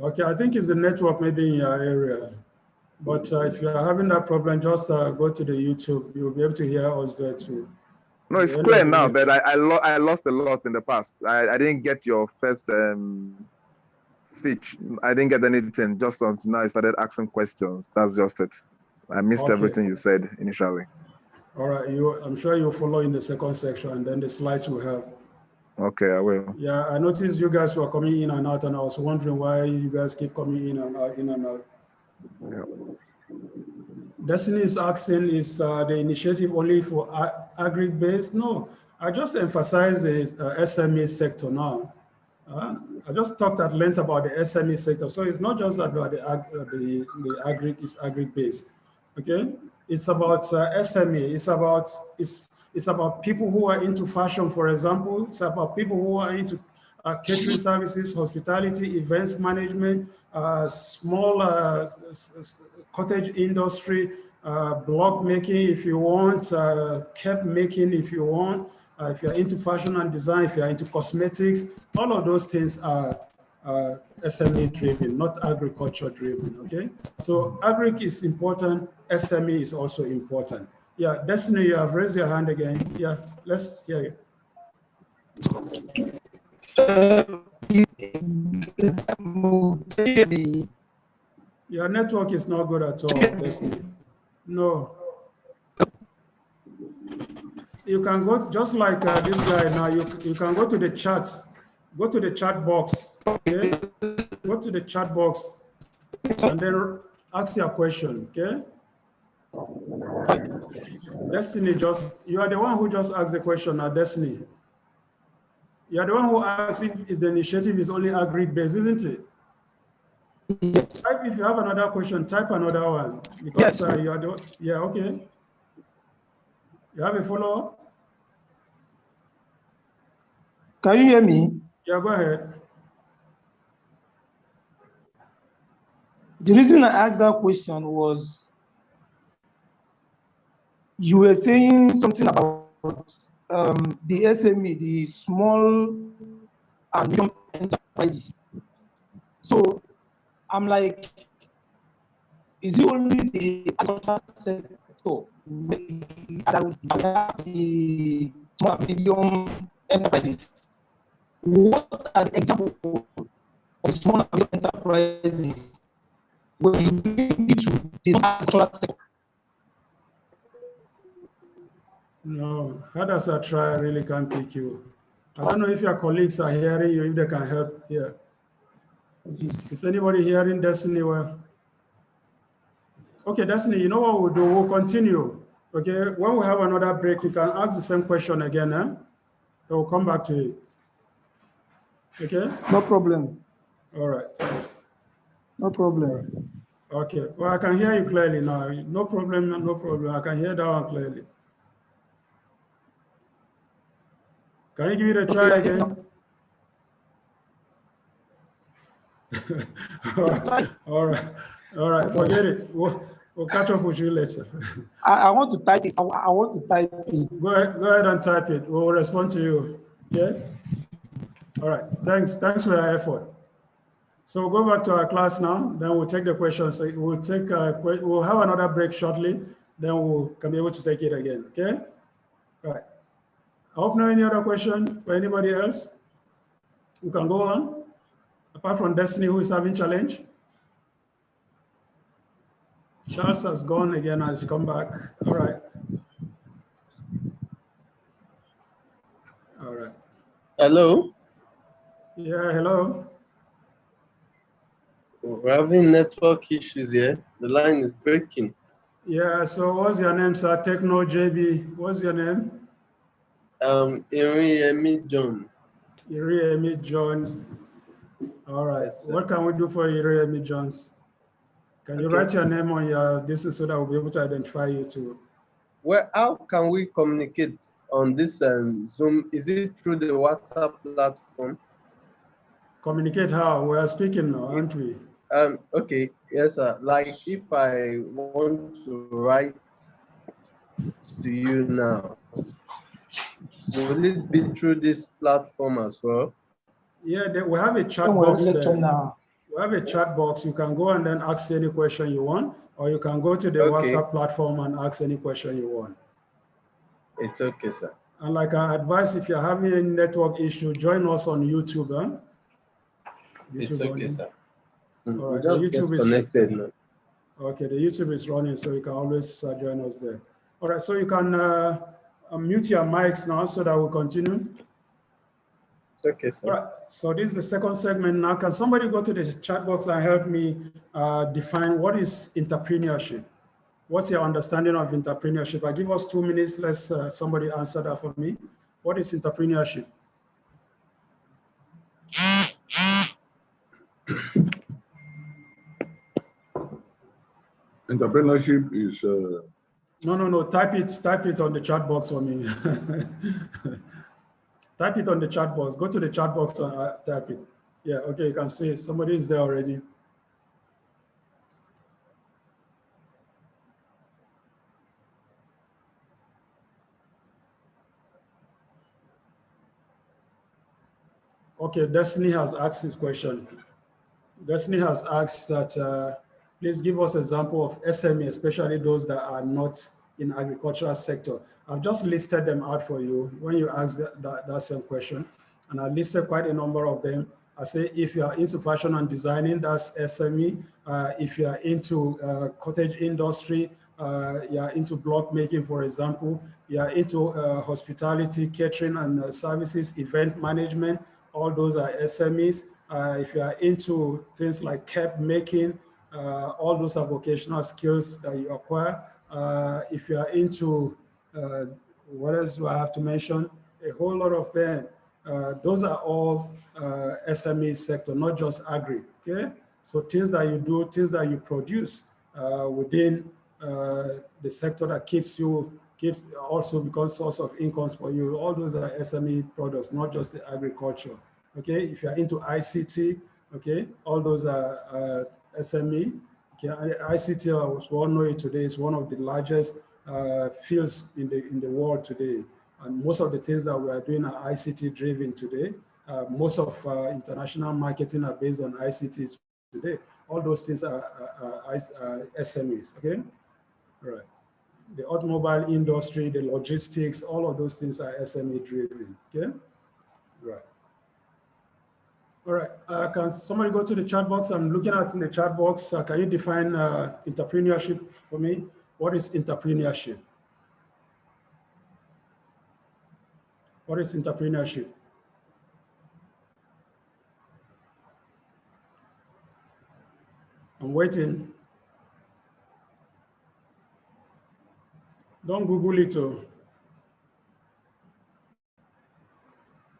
Okay, I think it's the network maybe in your area. But if you're having that problem, just go to the YouTube. You'll be able to hear us there too. No, it's clear now, but I lost a lot in the past. I didn't get your first speech. I didn't get anything just until now I started asking questions. That's just it. I missed everything you said initially. All right, I'm sure you'll follow in the second section and then the slides will help. Okay, I will. Yeah, I noticed you guys were coming in and out and I was wondering why you guys keep coming in and out, Yeah. Destiny is asking, is the initiative only for agri-based? No, I just emphasize the SME sector now. I just talked at length about the SME sector. So it's not just about the agri-based, okay? It's about SME, it's about people who are into fashion, for example. It's about people who are into catering services, hospitality, events management, small cottage industry, block making if you want, cap making if you want, if you're into fashion and design, if you're into cosmetics, all of those things are SME driven, not agriculture driven, okay? So agric is important, SME is also important. Yeah, Destiny, you have raised your hand again. Yeah, let's hear you. Your network is not good at all, Destiny. No. You can go, just like this guy now, you can go to the chat, go to the chat box, okay? Go to the chat box and then ask your question, okay? Destiny, you are the one who just asked the question now, Destiny. You are the one who asked if the initiative is only agri-based, isn't it? Yes. Type, if you have another question, type another one. Because yes. You are the, yeah, okay. You have a follow-up? Can you hear me? Yeah, go ahead. The reason I asked that question was you were saying something about the SME, the small and medium enterprises. So I'm like, is it only the agricultural sector that would have the small and medium enterprises? What are the examples of small and medium enterprises when you bring it to the agricultural sector? No, how does I try? I really can't pick you. I don't know if your colleagues are hearing you, if they can help here. Is anybody hearing Destiny well? Okay, Destiny, you know what we'll do? We'll continue. Okay, when we have another break, you can ask the same question again, eh? So we'll come back to it. Okay? No problem. All right, thanks. No problem. All right. Okay, well, I can hear you clearly now. No problem, no problem. I can hear that one clearly. Can you give it a try again? All right. Forget it. We'll catch up with you later. I want to type it. I want to type it. Go ahead and type it. We'll respond to you. Yeah. All right. Thanks for your effort. So we'll go back to our class now. Then we'll take the questions. We'll have another break shortly. Then we'll be able to take it again. Okay. All right. I hope no any other question for anybody else. We can go on. Apart from Destiny, who is having challenge. Charles has gone again, has come back. All right. All right. Hello. Yeah, hello. We're having network issues here. The line is breaking. Yeah, so what's your name, sir? Techno JB. What's your name? Emi John. Emi Jones. All right. Yes, what can we do for Emi Jones? Can you write your name on your distance so that we'll be able to identify you too? Well, how can we communicate on this Zoom? Is it through the WhatsApp platform? Communicate how? We are speaking now, aren't we? Okay, yes, sir. Like if I want to write to you now, will it be through this platform as well? Yeah, we have a chat box there. Now. We have a chat box. You can go and then ask any question you want, or you can go to the WhatsApp platform and ask any question you want. It's okay, sir. And like I advise, if you're having a network issue, join us on YouTube. Huh? YouTube it's okay, sir. All right, the YouTube is connected now. Okay, the YouTube is running, so you can always join us there. All right, so you can mute your mics now so that we'll continue. It's okay, sir. All right, so this is the second segment now. Can somebody go to the chat box and help me define what is entrepreneurship? What's your understanding of entrepreneurship? I give us 2 minutes. Let's somebody answer that for me. What is entrepreneurship? Entrepreneurship is No. Type it on the chat box for me. Type it on the chat box. Go to the chat box and type it. Yeah, okay, you can see it. Somebody is there already. Okay, Destiny has asked this question. Destiny has asked that please give us an example of SME, especially those that are not in agricultural sector. I've just listed them out for you when you ask that same question. And I listed quite a number of them. I say, if you are into fashion and designing, that's SME. If you are into cottage industry, you are into block making, for example, you are into hospitality, catering and services, event management, all those are SMEs. If you are into things like cap making, all those are vocational skills that you acquire. If you are into, what else do I have to mention? A whole lot of them. Those are all SME sector, not just agri, okay? So things that you do, things that you produce within the sector that keeps also becomes source of income for you. All those are SME products, not just the agriculture. Okay, if you're into ICT, okay, all those are SME. Okay, ICT, as we all know it today, is one of the largest fields in the world today. And most of the things that we are doing are ICT driven today. Most of international marketing are based on ICT today. All those things are SMEs, okay? All right. The automobile industry, the logistics, all of those things are SME driven, okay? Right. All right, can somebody go to the chat box? I'm looking at in the chat box. Can you define entrepreneurship for me? What is entrepreneurship? What is entrepreneurship? I'm waiting. Don't Google it.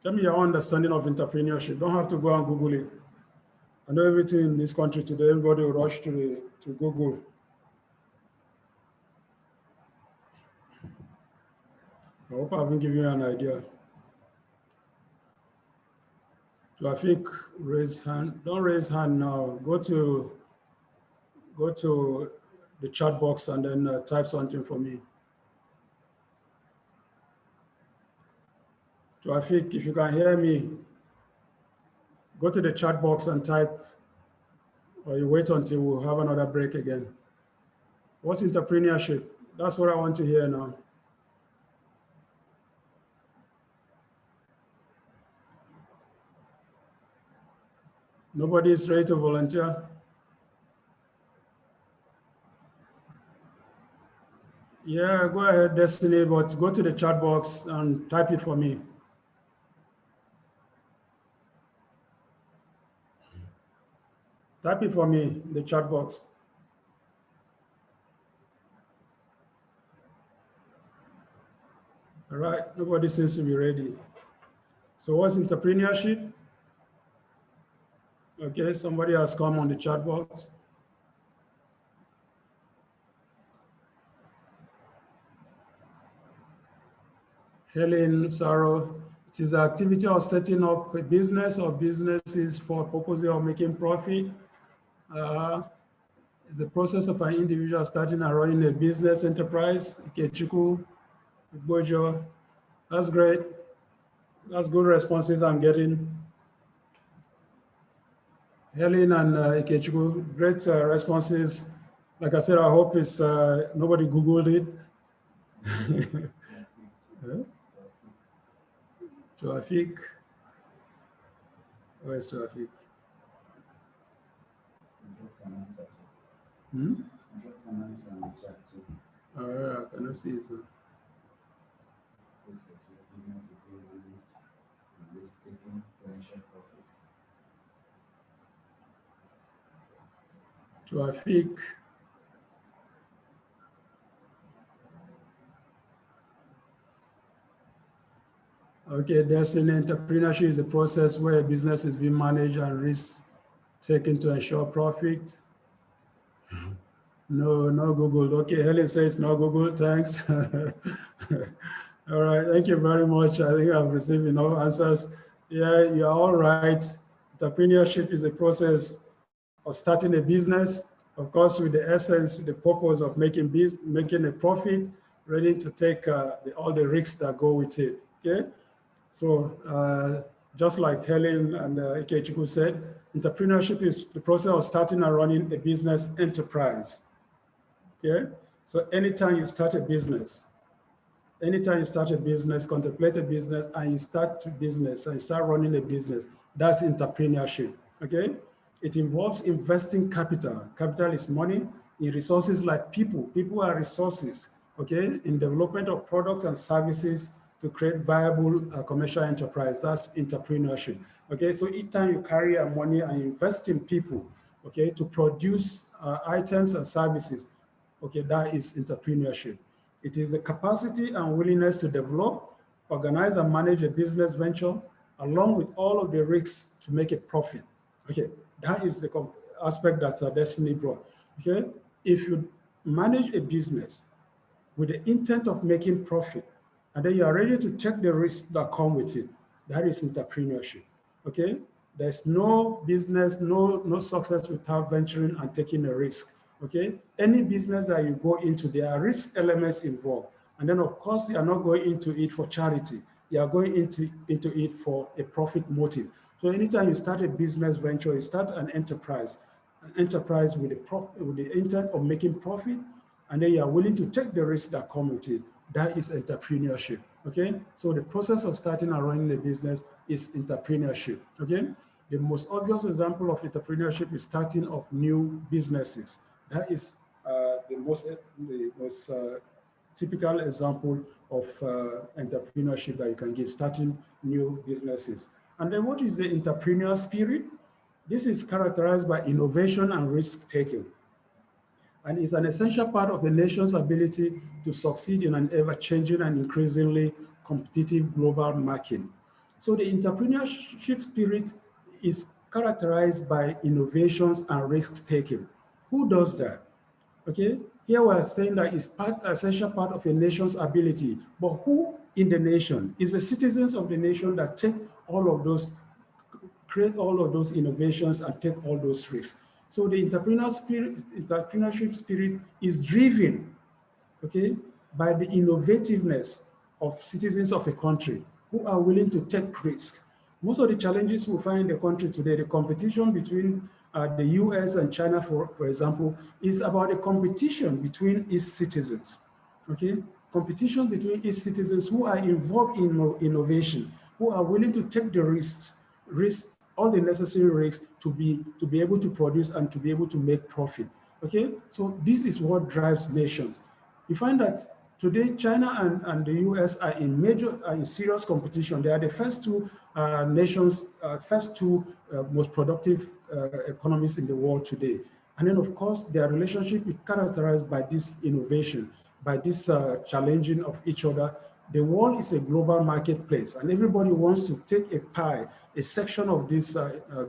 Tell me your understanding of entrepreneurship. Don't have to go and Google it. I know everything in this country today, everybody will rush to Google. I hope I haven't given you an idea. Rafik, raise hand. Don't raise hand now. Go to the chat box and then type something for me. Rafik, if you can hear me, go to the chat box and type, or you wait until we'll have another break again. What's entrepreneurship? That's what I want to hear now. Nobody is ready to volunteer? Yeah, go ahead, Destiny, but go to the chat box and type it for me. Type it for me, the chat box. All right, nobody seems to be ready. So what's entrepreneurship? Okay, somebody has come on the chat box. Helen Saro, it is the activity of setting up a business or businesses for purposes of making profit. It's the process of an individual starting and running a business enterprise. Ikechukwu, Bojo, that's great. That's good responses I'm getting. Helen and Ikechukwu, great responses. Like I said, I hope it's nobody Googled it. Traffic. Where's traffic? Hmm? I cannot see it. Traffic. Okay, there's an entrepreneurship is a process where a business is being managed and risks taken to ensure profit. No, no Google. Okay, Helen says no Google, thanks. All right, thank you very much. I think I've received enough answers. Yeah, you're all right. Entrepreneurship is a process of starting a business, of course, with the essence, the purpose of making a profit, ready to take all the risks that go with it, okay? So just like Helen and Ikechukwu said, entrepreneurship is the process of starting and running a business enterprise. Okay, so anytime you start a business, contemplate a business, and you start a business and you start running a business, that's entrepreneurship. Okay, it involves investing capital. Capital is money in resources like people. People are resources. Okay, in development of products and services to create viable commercial enterprise. That's entrepreneurship. Okay, so each time you carry your money and invest in people, okay, to produce items and services, okay, that is entrepreneurship. It is a capacity and willingness to develop, organize and manage a business venture along with all of the risks to make a profit. Okay, that is the aspect that Destiny brought. Okay, if you manage a business with the intent of making profit, and then you are ready to take the risks that come with it, that is entrepreneurship. Okay, there's no business, no success without venturing and taking a risk. Okay, any business that you go into, there are risk elements involved. And then of course, you are not going into it for charity. You are going into it for a profit motive. So anytime you start a business venture, you start an enterprise with the intent of making profit, and then you are willing to take the risks that come with it. That is entrepreneurship. Okay, so the process of starting and running a business is entrepreneurship. Okay, the most obvious example of entrepreneurship is starting of new businesses. That is the most typical example of entrepreneurship that you can give, starting new businesses. And then what is the entrepreneurial spirit? This is characterized by innovation and risk-taking, and is an essential part of a nation's ability to succeed in an ever-changing and increasingly competitive global market. So the entrepreneurship spirit is characterized by innovations and risk-taking. Who does that? Okay, here we are saying that it's essential part of a nation's ability, but who in the nation? Is the citizens of the nation that take all of those, create all of those innovations and take all those risks. So the entrepreneurship spirit is driven, okay, by the innovativeness of citizens of a country who are willing to take risks. Most of the challenges we find in the country today, the competition between the US and China, for example, is about a competition between its citizens, okay? Competition between its citizens who are involved in innovation, who are willing to take the risks, all the necessary risks to be able to produce and to be able to make profit, okay? So this is what drives nations. You find that today, China and the US are in serious competition. They are the first two nations, first two most productive economies in the world today. And then, of course, their relationship is characterized by this innovation, by this challenging of each other. The world is a global marketplace, and everybody wants to take a pie, a section of this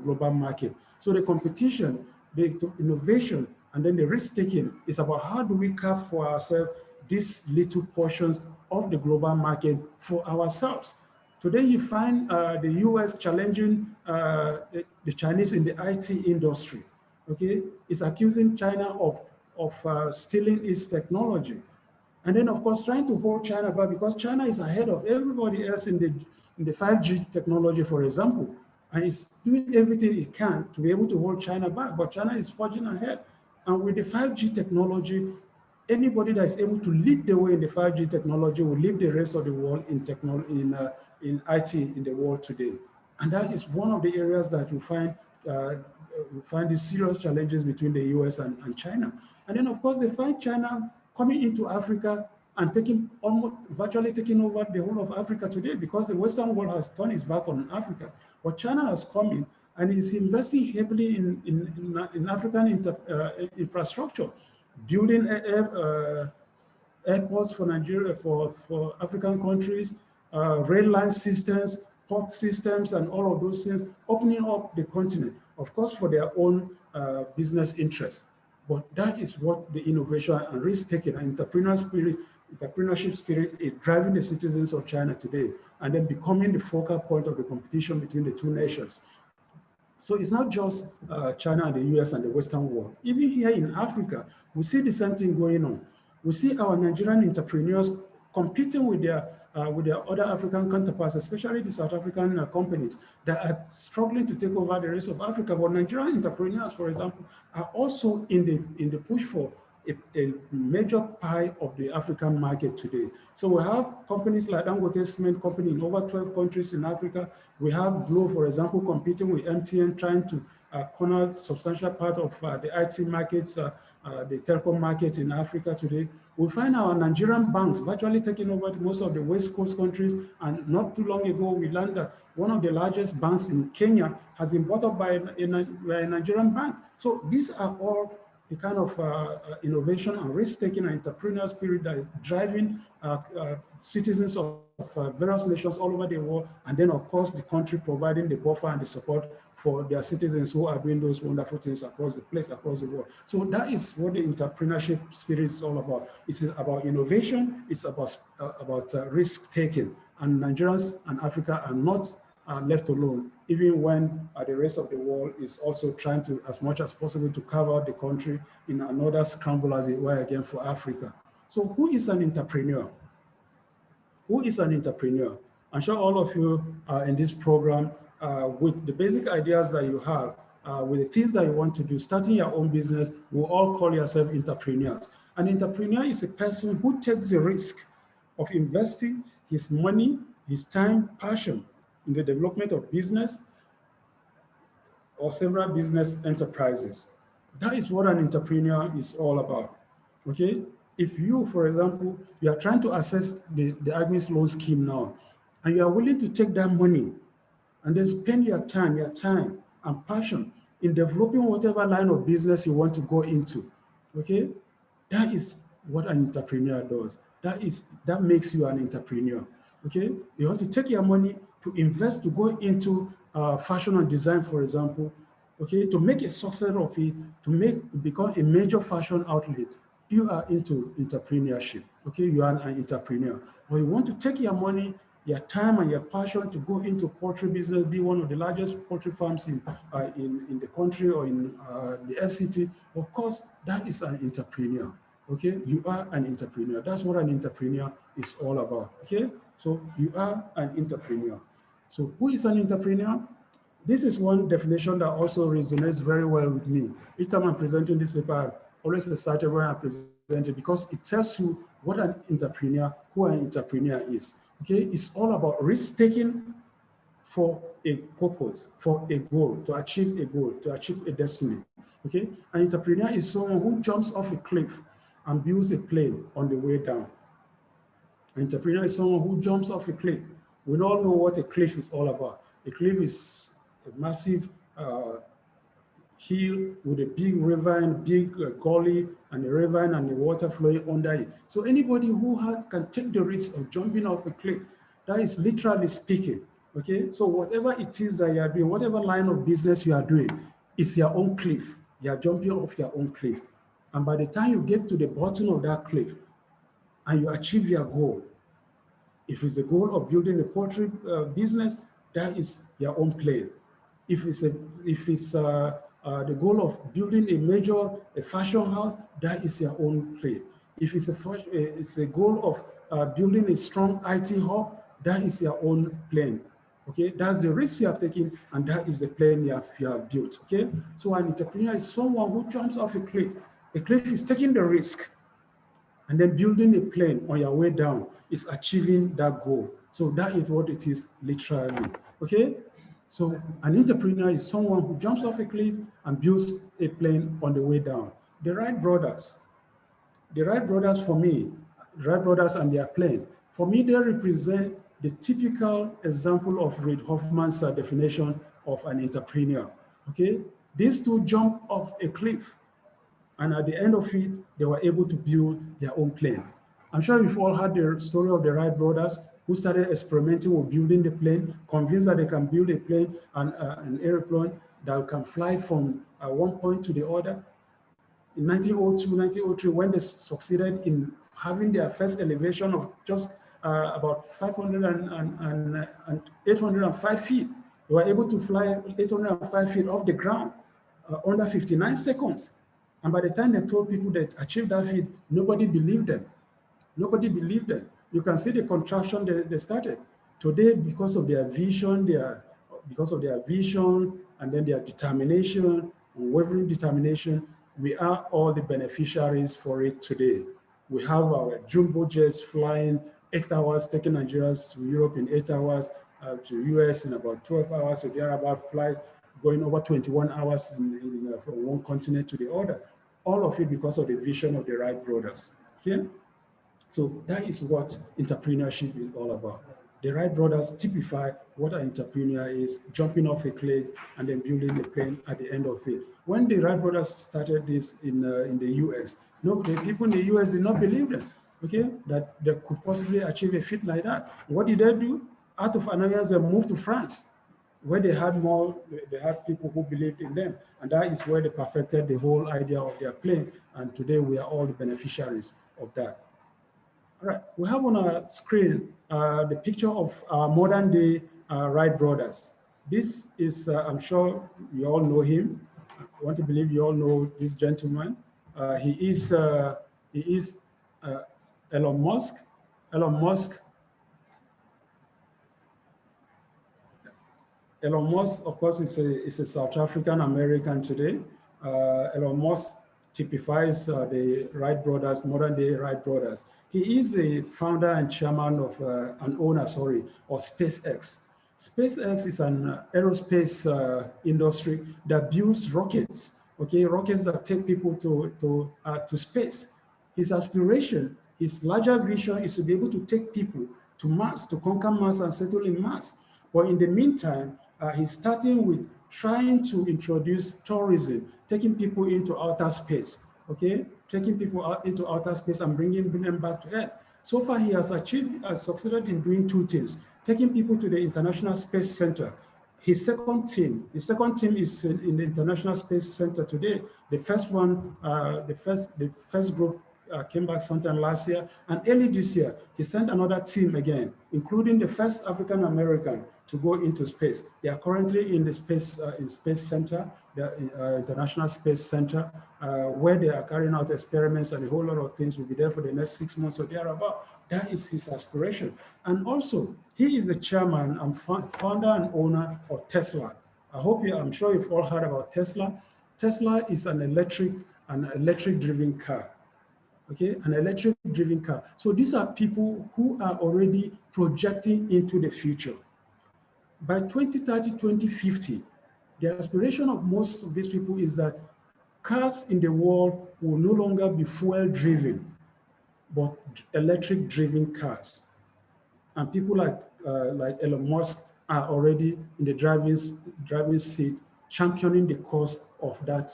global market. So the competition, the innovation, and then the risk-taking is about how do we carve for ourselves these little portions of the global market for ourselves. Today, you find the US challenging the Chinese in the IT industry, okay? It's accusing China of stealing its technology. And then, of course, trying to hold China back because China is ahead of everybody else in the 5G technology, for example, and it's doing everything it can to be able to hold China back, but China is forging ahead. And with the 5G technology, anybody that is able to lead the way in the 5G technology will lead the rest of the world in IT in the world today. And that is one of the areas that we find these serious challenges between the US and China. And then, of course, they find China coming into Africa and virtually taking over the whole of Africa today because the Western world has turned its back on Africa. But China has come in and is investing heavily in African infrastructure, building airports for Nigeria, for African countries, rail line systems, port systems, and all of those things, opening up the continent, of course, for their own business interests. But that is what the innovation and risk-taking and entrepreneurship spirit is driving the citizens of China today, and then becoming the focal point of the competition between the two nations. So it's not just China and the US and the Western world. Even here in Africa, we see the same thing going on. We see our Nigerian entrepreneurs competing with their other African counterparts, especially the South African companies that are struggling to take over the rest of Africa. But Nigerian entrepreneurs, for example, are also in the push for a major pie of the African market today. So we have companies like Dangote Cement Company in over 12 countries in Africa. We have Glo, for example, competing with MTN, trying to corner substantial part of the IT markets, the telecom market in Africa today. We find our Nigerian banks virtually taking over most of the West Coast countries. And not too long ago, we learned that one of the largest banks in Kenya has been bought up by a Nigerian bank. So these are all the kind of innovation and risk-taking and entrepreneurial spirit that is driving citizens of various nations all over the world, and then of course the country providing the buffer and the support for their citizens who are doing those wonderful things across the place, across the world. So that is what the entrepreneurship spirit is all about. It's about innovation, it's about risk-taking, and Nigerians and Africa are not left alone, even when the rest of the world is also trying to, as much as possible, to carve out the country in another scramble, as it were, again for Africa. So who is an entrepreneur? Who is an entrepreneur? I'm sure all of you in this program, with the basic ideas that you have, with the things that you want to do, starting your own business, will all call yourself entrepreneurs. An entrepreneur is a person who takes the risk of investing his money, his time, passion in the development of business or several business enterprises. That is what an entrepreneur is all about, okay? If you, for example, you are trying to access the Agsmeis loan scheme now, and you are willing to take that money and then spend your time and passion in developing whatever line of business you want to go into, okay? That is what an entrepreneur does. That makes you an entrepreneur, okay? You want to take your money to invest, to go into fashion and design, for example, okay, to make a success of it, to become a major fashion outlet, you are into entrepreneurship, okay? You are an entrepreneur. Or you want to take your money, your time and your passion to go into poultry business, be one of the largest poultry farms in the country or in the FCT, of course, that is an entrepreneur, okay? You are an entrepreneur. That's what an entrepreneur is all about, okay? So you are an entrepreneur. So who is an entrepreneur? This is one definition that also resonates very well with me. Each time I'm presenting this paper, I'm always excited when I present it because it tells you what an entrepreneur, who an entrepreneur is. Okay, it's all about risk-taking for a purpose, for a goal, to achieve a destiny. Okay, an entrepreneur is someone who jumps off a cliff and builds a plane on the way down. An entrepreneur is someone who jumps off a cliff. We all know what a cliff is all about. A cliff is a massive hill with a big river and big gully and a river and the water flowing under it. So anybody who can take the risk of jumping off a cliff, that is literally speaking, okay? So whatever it is that you are doing, whatever line of business you are doing, it's your own cliff. You are jumping off your own cliff. And by the time you get to the bottom of that cliff and you achieve your goal, if it's the goal of building a poultry business, that is your own plane. If it's the goal of building a fashion house, that is your own plane. If it's the goal of building a strong IT hub, that is your own plane. Okay, that's the risk you have taken, and that is the plane you have built. Okay, so an entrepreneur is someone who jumps off a cliff. A cliff is taking the risk, and then building a plane on your way down is achieving that goal. So that is what it is literally. Okay. So an entrepreneur is someone who jumps off a cliff and builds a plane on the way down. The Wright brothers for me, the Wright brothers and their plane, for me, they represent the typical example of Reid Hoffman's definition of an entrepreneur. Okay, these two jumped off a cliff, and at the end of it, they were able to build their own plane. I'm sure you've all heard the story of the Wright brothers who started experimenting with building the plane, convinced that they can build a plane and an airplane that can fly from one point to the other. In 1902, 1903, when they succeeded in having their first elevation of just about 500 and 805 feet, they were able to fly 805 feet off the ground under 59 seconds. And by the time they told people they achieved that feat, nobody believed them. Nobody believed them. You can see the contraction they started. Today, because of their vision, and then their determination, unwavering determination, we are all the beneficiaries for it today. We have our jumbo jets flying 8 hours, taking Nigerians to Europe in 8 hours, to US in about 12 hours, so there are about flights going over 21 hours from one continent to the other. All of it because of the vision of the Wright brothers. Okay? So that is what entrepreneurship is all about. The Wright brothers typify what an entrepreneur is, jumping off a cliff and then building a plane at the end of it. When the Wright brothers started this in the US, the people in the US did not believe them, okay, that they could possibly achieve a feat like that. What did they do? Out of annoyance, they moved to France, where they had people who believed in them. And that is where they perfected the whole idea of their plane. And today we are all the beneficiaries of that. All right, we have on our screen the picture of our modern day Wright brothers. This is, I'm sure you all know him. I want to believe you all know this gentleman. He is Elon Musk. Elon Musk, of course, is a South African American today. Elon Musk typifies the Wright brothers, modern day Wright brothers. He is the founder and chairman of, of SpaceX. SpaceX is an aerospace industry that builds rockets, okay, rockets that take people to space. His aspiration, his larger vision is to be able to take people to Mars, to conquer Mars and settle in Mars. But in the meantime, he's starting with trying to introduce tourism, taking people into outer space, okay? Taking people out into outer space and bringing them back to Earth. So far, he has succeeded in doing two things: taking people to the International Space Center. his second team is in the International Space Center today. The first one, the first group came back sometime last year, and early this year, he sent another team again, including the first African American to go into space. They are currently in the Space Center, the International Space Center, where they are carrying out experiments, and a whole lot of things will be there for the next 6 months or thereabout. That is his aspiration. And also, he is the chairman and founder and owner of Tesla. I'm sure you've all heard about Tesla. Tesla is an electric-driven car. Okay, an electric-driven car. So these are people who are already projecting into the future. By 2030, 2050, the aspiration of most of these people is that cars in the world will no longer be fuel-driven, but electric-driven cars. And people like Elon Musk are already in the driving seat, championing the cause of that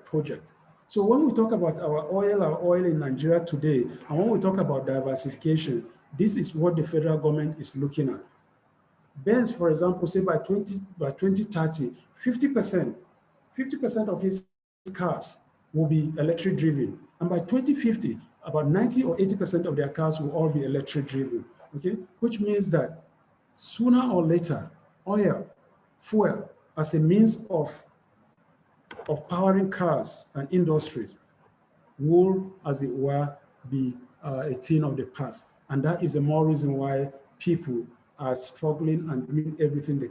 project. So when we talk about our oil in Nigeria today, and when we talk about diversification, this is what the federal government is looking at. Benz, for example, say by 2030, 50% of his cars will be electric driven. And by 2050, about 90 or 80% of their cars will all be electric driven. Okay, which means that sooner or later, oil, fuel, as a means of powering cars and industries will, as it were, be a thing of the past. And that is the more reason why people are struggling and doing everything the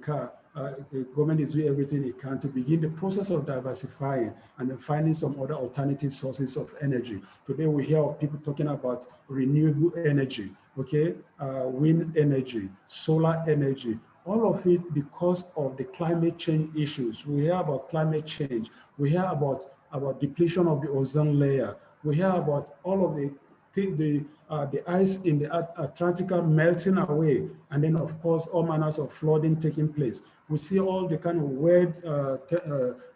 government is doing everything it can to begin the process of diversifying and then finding some other alternative sources of energy. Today we hear of people talking about renewable energy, okay, wind energy, solar energy, all of it because of the climate change issues. We hear about climate change. We hear about depletion of the ozone layer. We hear about all of the ice in the Atlantic melting away, and then of course all manners of flooding taking place. We see all the kind of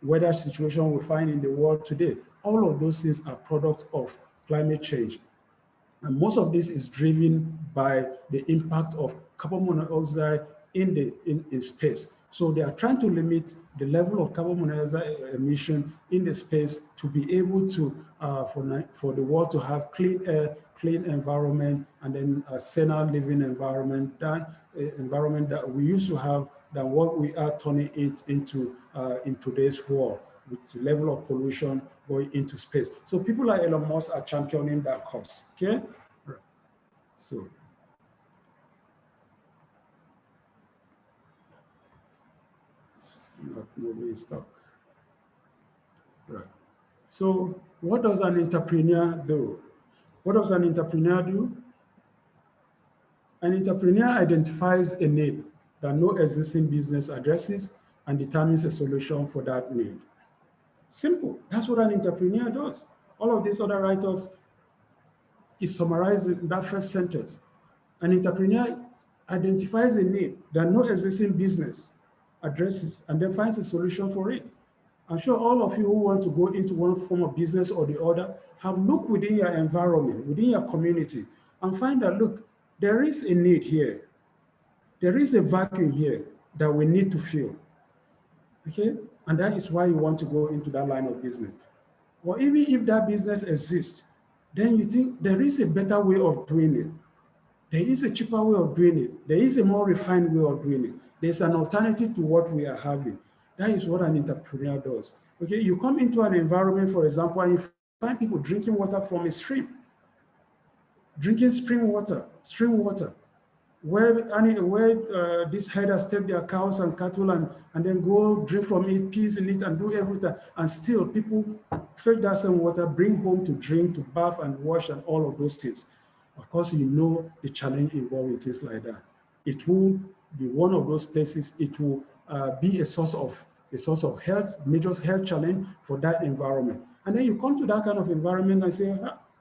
weather situation we find in the world today. All of those things are products of climate change. And most of this is driven by the impact of carbon monoxide in space. So they are trying to limit the level of carbon monoxide emission in the space to be able to, for the world to have clean air, clean environment, and then a saner living environment that we used to have than what we are turning it into in today's world, with the level of pollution going into space. So people like Elon Musk are championing that cause, okay? Right. So. Not moving stock. Right. So what does an entrepreneur do? What does an entrepreneur do? An entrepreneur identifies a need that no existing business addresses and determines a solution for that need. Simple. That's what an entrepreneur does. All of these other write-ups is summarized in that first sentence. An entrepreneur identifies a need that no existing business addresses and then finds a solution for it. I'm sure all of you who want to go into one form of business or the other have looked within your environment, within your community, and find that, look, there is a need here. There is a vacuum here that we need to fill, okay? And that is why you want to go into that line of business. Or even if that business exists, then you think there is a better way of doing it. There is a cheaper way of doing it. There is a more refined way of doing it. There's an alternative to what we are having. That is what an entrepreneur does. Okay, you come into an environment, for example, and you find people drinking water from a stream, drinking stream water, where these herders take their cows and cattle and then go drink from it, peas in it, and do everything. And still people fetch that same water, bring home to drink, to bath and wash and all of those things. Of course, you know the challenge involved in things like that. It will be one of those places. It will be a source of health, major health challenge for that environment. And then you come to that kind of environment and say,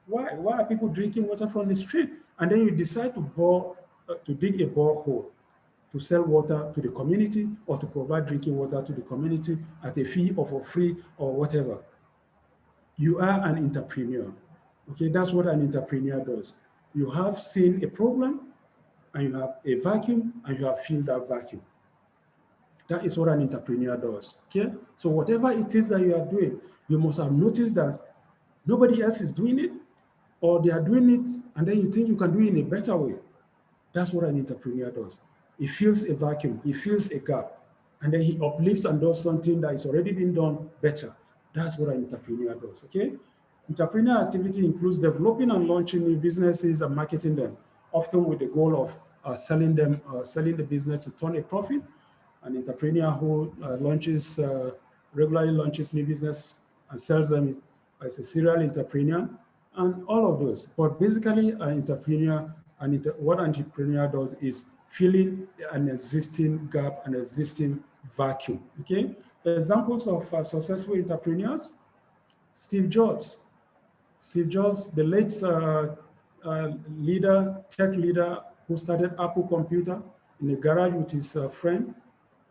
why are people drinking water from the street? And then you decide to dig a borehole to sell water to the community or to provide drinking water to the community at a fee or for free or whatever. You are an entrepreneur. Okay, that's what an entrepreneur does. You have seen a problem and you have a vacuum and you have filled that vacuum. That is what an entrepreneur does. Okay, so whatever it is that you are doing, you must have noticed that nobody else is doing it, or they are doing it, and then you think you can do it in a better way. That's what an entrepreneur does. He fills a vacuum, he fills a gap, and then he uplifts and does something that is already been done better. That's what an entrepreneur does, okay? Entrepreneur activity includes developing and launching new businesses and marketing them, often with the goal of selling the business to turn a profit. An entrepreneur who regularly launches new business and sells them as a serial entrepreneur, and all of those. But basically, an entrepreneur, what an entrepreneur does is filling an existing gap, an existing vacuum. Okay, examples of successful entrepreneurs: Steve Jobs. Steve Jobs, the late tech leader who started Apple Computer in a garage with his friend.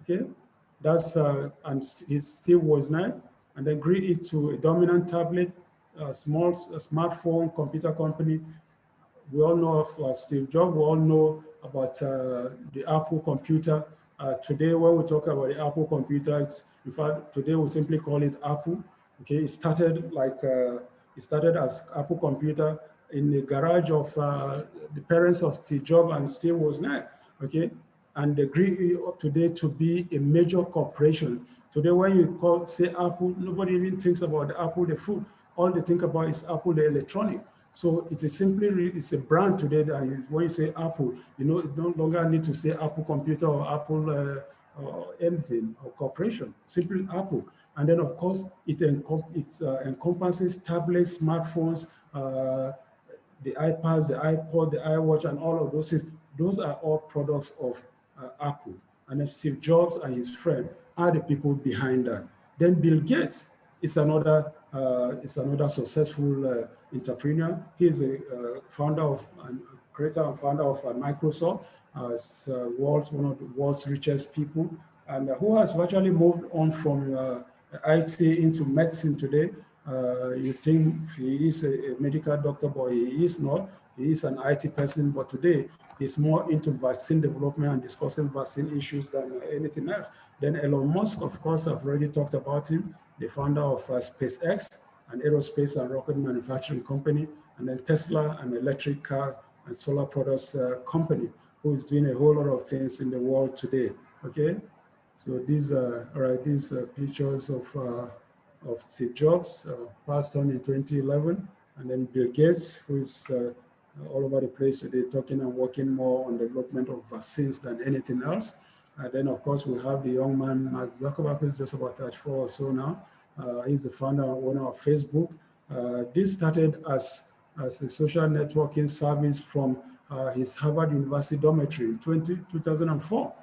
Okay, and Steve Wozniak, and then grew it to a dominant tablet, small smartphone computer company. We all know of Steve Jobs. We all know about the Apple computer. Today, when we talk about the Apple computer, in fact, today we simply call it Apple. Okay, it started as Apple computer in the garage of the parents of Steve Jobs and Steve Wozniak. Okay, and they grew up today to be a major corporation. Today, when you say Apple, nobody even thinks about the Apple, the food. All they think about is Apple, the electronic. So it is simply, it's a brand today that when you say Apple, you no longer need to say Apple computer or Apple or anything or corporation, simply Apple. And then of course, it encompasses tablets, smartphones, the iPads, the iPod, the iWatch, and all of those things. Those are all products of Apple. And then Steve Jobs and his friend are the people behind that. Then Bill Gates is another successful entrepreneur. He is a creator and founder of Microsoft, one of the world's richest people, and who has virtually moved on from IT into medicine today. You think he is a medical doctor, but he is not. He is an IT person, but today he's more into vaccine development and discussing vaccine issues than anything else. Then Elon Musk, of course, I've already talked about him, the founder of SpaceX, an aerospace and rocket manufacturing company, and then Tesla, an electric car and solar products company, who is doing a whole lot of things in the world today. Okay, so these are pictures of Steve Jobs, passed on in 2011, and then Bill Gates, who is all over the place today, talking and working more on development of vaccines than anything else. And then, of course, we have the young man, Mark Zuckerberg, who's just about 34 or so now. He's the founder and owner of Facebook. This started as a social networking service from his Harvard University dormitory in 2004.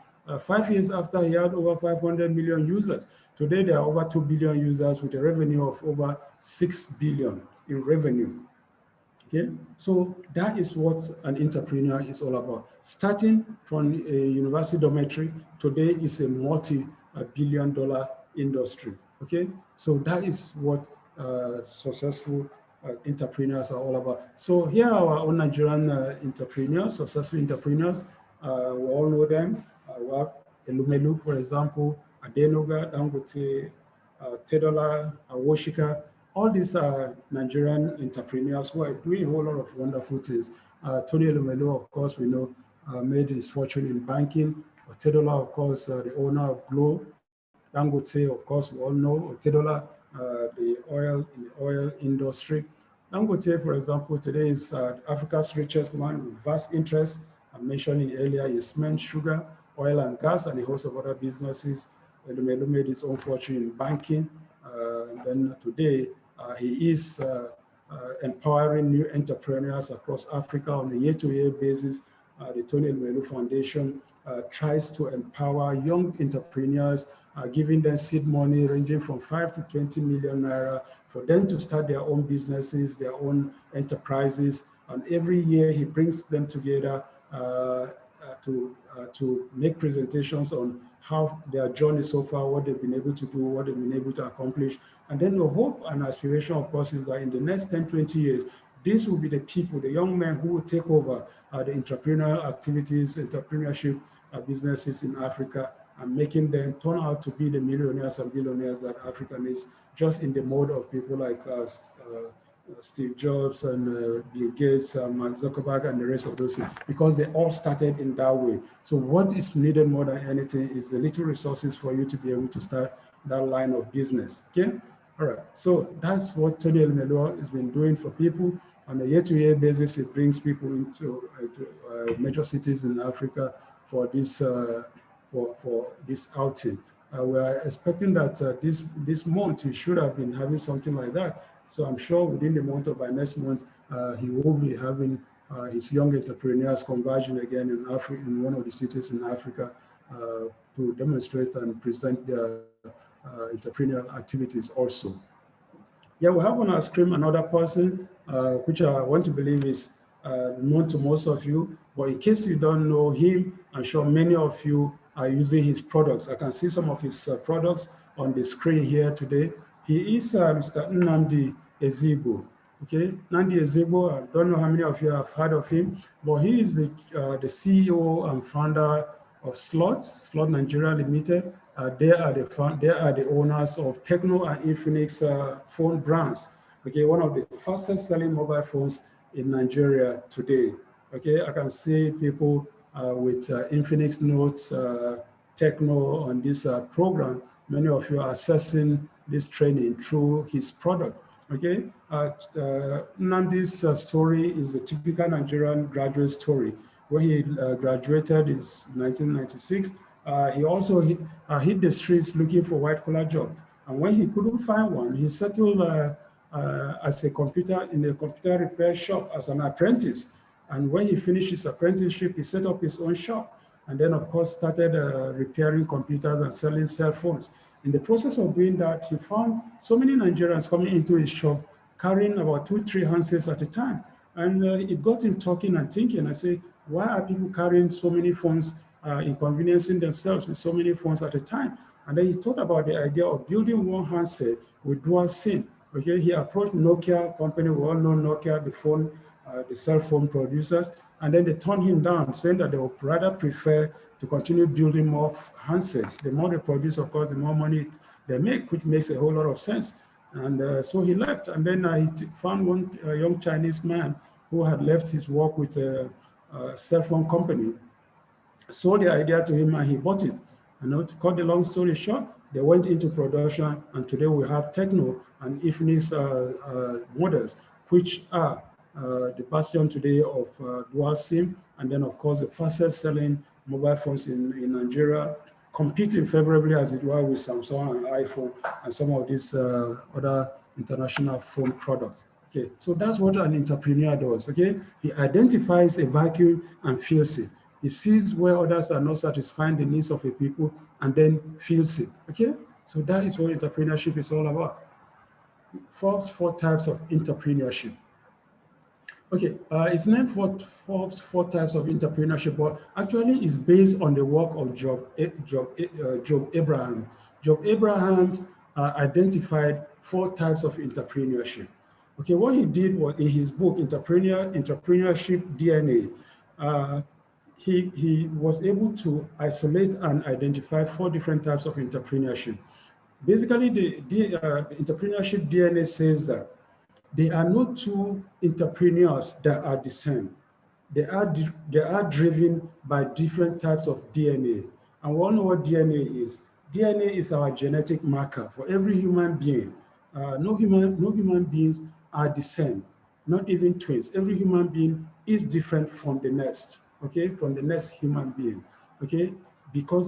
5 years after, he had over 500 million users. Today, there are over 2 billion users with a revenue of over 6 billion in revenue. Okay, so that is what an entrepreneur is all about. Starting from a university dormitory, today is a multi-billion-dollar industry. Okay, so that is what successful entrepreneurs are all about. So here are our own Nigerian entrepreneurs, successful entrepreneurs. We all know them. We have Elumelu, for example, Adenoga, Dangote, Tedola, Awoshika. All these are Nigerian entrepreneurs who are doing a whole lot of wonderful things. Tony Elumelu, of course, we know, made his fortune in banking. Tedola, of course, the owner of Glow. Dangote, of course, we all know. Tedola, the oil industry. Dangote, for example, today is Africa's richest man with vast interests. I mentioned it earlier, is cement, sugar, oil and gas, and a host of other businesses. Elumelu made his own fortune in banking. Then today, he is empowering new entrepreneurs across Africa on a year-to-year basis. The Tony Elumelu Foundation tries to empower young entrepreneurs, giving them seed money ranging from 5 to 20 million naira for them to start their own businesses, their own enterprises. And every year he brings them together to make presentations on how their journey so far, what they've been able to do, what they've been able to accomplish. And then the hope and aspiration, of course, is that in the next 10, 20 years, this will be the people, the young men who will take over the entrepreneurial activities, entrepreneurship businesses in Africa. and making them turn out to be the millionaires and billionaires that Africa needs, just in the mode of people like Steve Jobs and Bill Gates, Mark Zuckerberg, and the rest of those things, because they all started in that way. So what is needed more than anything is the little resources for you to be able to start that line of business. Okay, all right. So that's what Tony Elmelo has been doing for people on a year-to-year basis. It brings people into major cities in Africa for this outing. We are expecting that this month he should have been having something like that. So I'm sure within the month or by next month, he will be having his young entrepreneurs converging again in Africa, in one of the cities in Africa, to demonstrate and present their entrepreneurial activities also. Yeah, we have on our screen another person, which I want to believe is known to most of you, but in case you don't know him, I'm sure many of you are using his products. I can see some of his products on the screen here today. He is Mr. Nnamdi Ezigbo. Okay, Nnamdi Ezigbo, I don't know how many of you have heard of him, but he is the CEO and founder of Slot Nigeria Limited. They are the owners of Tecno and Infinix phone brands. Okay, one of the fastest selling mobile phones in Nigeria today. Okay, I can see people with Infinix Notes, Tecno on this program. Many of you are accessing this training through his product. Okay, Nnamdi's story is a typical Nigerian graduate story, where he graduated in 1996. He also hit the streets looking for white-collar jobs. And when he couldn't find one, he settled as a computer repair shop as an apprentice. And when he finished his apprenticeship, he set up his own shop. And then, of course, started repairing computers and selling cell phones. In the process of doing that, he found so many Nigerians coming into his shop carrying about 2-3 handsets at a time. And it got him talking and thinking. I say, why are people carrying so many phones, inconveniencing themselves with so many phones at a time? And then he thought about the idea of building one handset with dual SIM. Okay, he approached Nokia company, we all know Nokia, the cell phone producers, and then they turned him down, saying that they would rather prefer to continue building more handsets. The more they produce, of course, the more money they make, which makes a whole lot of sense. And so he left, and then he found one young Chinese man who had left his work with a cell phone company, sold the idea to him, and he bought it. And to cut the long story short, they went into production, and today we have Tecno and Infinix models, which are the bastion today of dual SIM, and then of course the fastest selling mobile phones in Nigeria, competing favorably as it were with Samsung and iPhone and some of these other international phone products. Okay, so that's what an entrepreneur does. Okay, he identifies a vacuum and fills it. He sees where others are not satisfying the needs of the people and then fills it. Okay, so that is what entrepreneurship is all about. Forbes 4 types of entrepreneurship. Okay, it's named for Forbes 4 types of entrepreneurship, but actually it's based on the work of Job Abraham. Job Abraham identified 4 types of entrepreneurship. Okay, what he did was in his book, Entrepreneurship DNA, he was able to isolate and identify 4 different types of entrepreneurship. Basically, the entrepreneurship DNA says that there are no 2 entrepreneurs that are the same. They are driven by different types of DNA. And we all know what DNA is. DNA is our genetic marker for every human being. No human beings are the same, not even twins. Every human being is different from the next, okay, from the next human being, okay?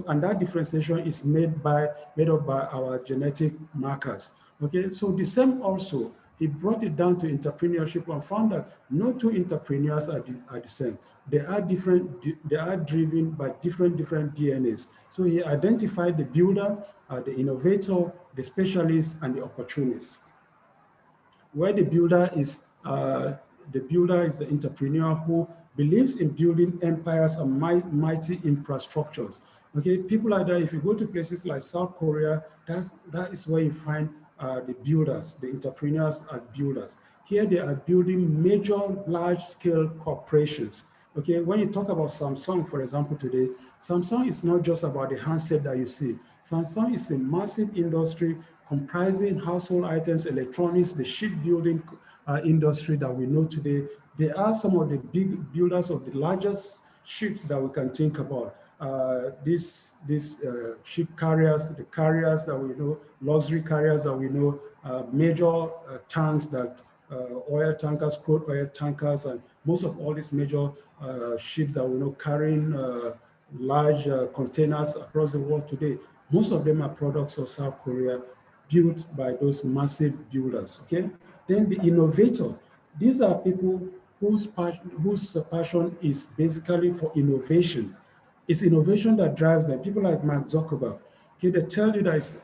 And that differentiation is made up by our genetic markers, okay? So the same also, he brought it down to entrepreneurship and found that no 2 entrepreneurs are the same. They are different, they are driven by different DNAs. So he identified the builder, the innovator, the specialist, and the opportunist. Where the builder is the entrepreneur who believes in building empires and mighty infrastructures. Okay, people like that, if you go to places like South Korea, that is where you find the builders, the entrepreneurs as builders. Here they are building major large-scale corporations. Okay, when you talk about Samsung, for example, today, Samsung is not just about the handset that you see. Samsung is a massive industry comprising household items, electronics, the shipbuilding industry that we know today. They are some of the big builders of the largest ships that we can think about. These ship carriers, the carriers that we know, luxury carriers that we know, major tanks that oil tankers, crude oil tankers, and most of all these major ships that we know carrying large containers across the world today, most of them are products of South Korea, built by those massive builders, okay? Then the innovator, these are people whose passion is basically for innovation. It's innovation that drives them. People like Mark Zuckerberg, okay, they tell you that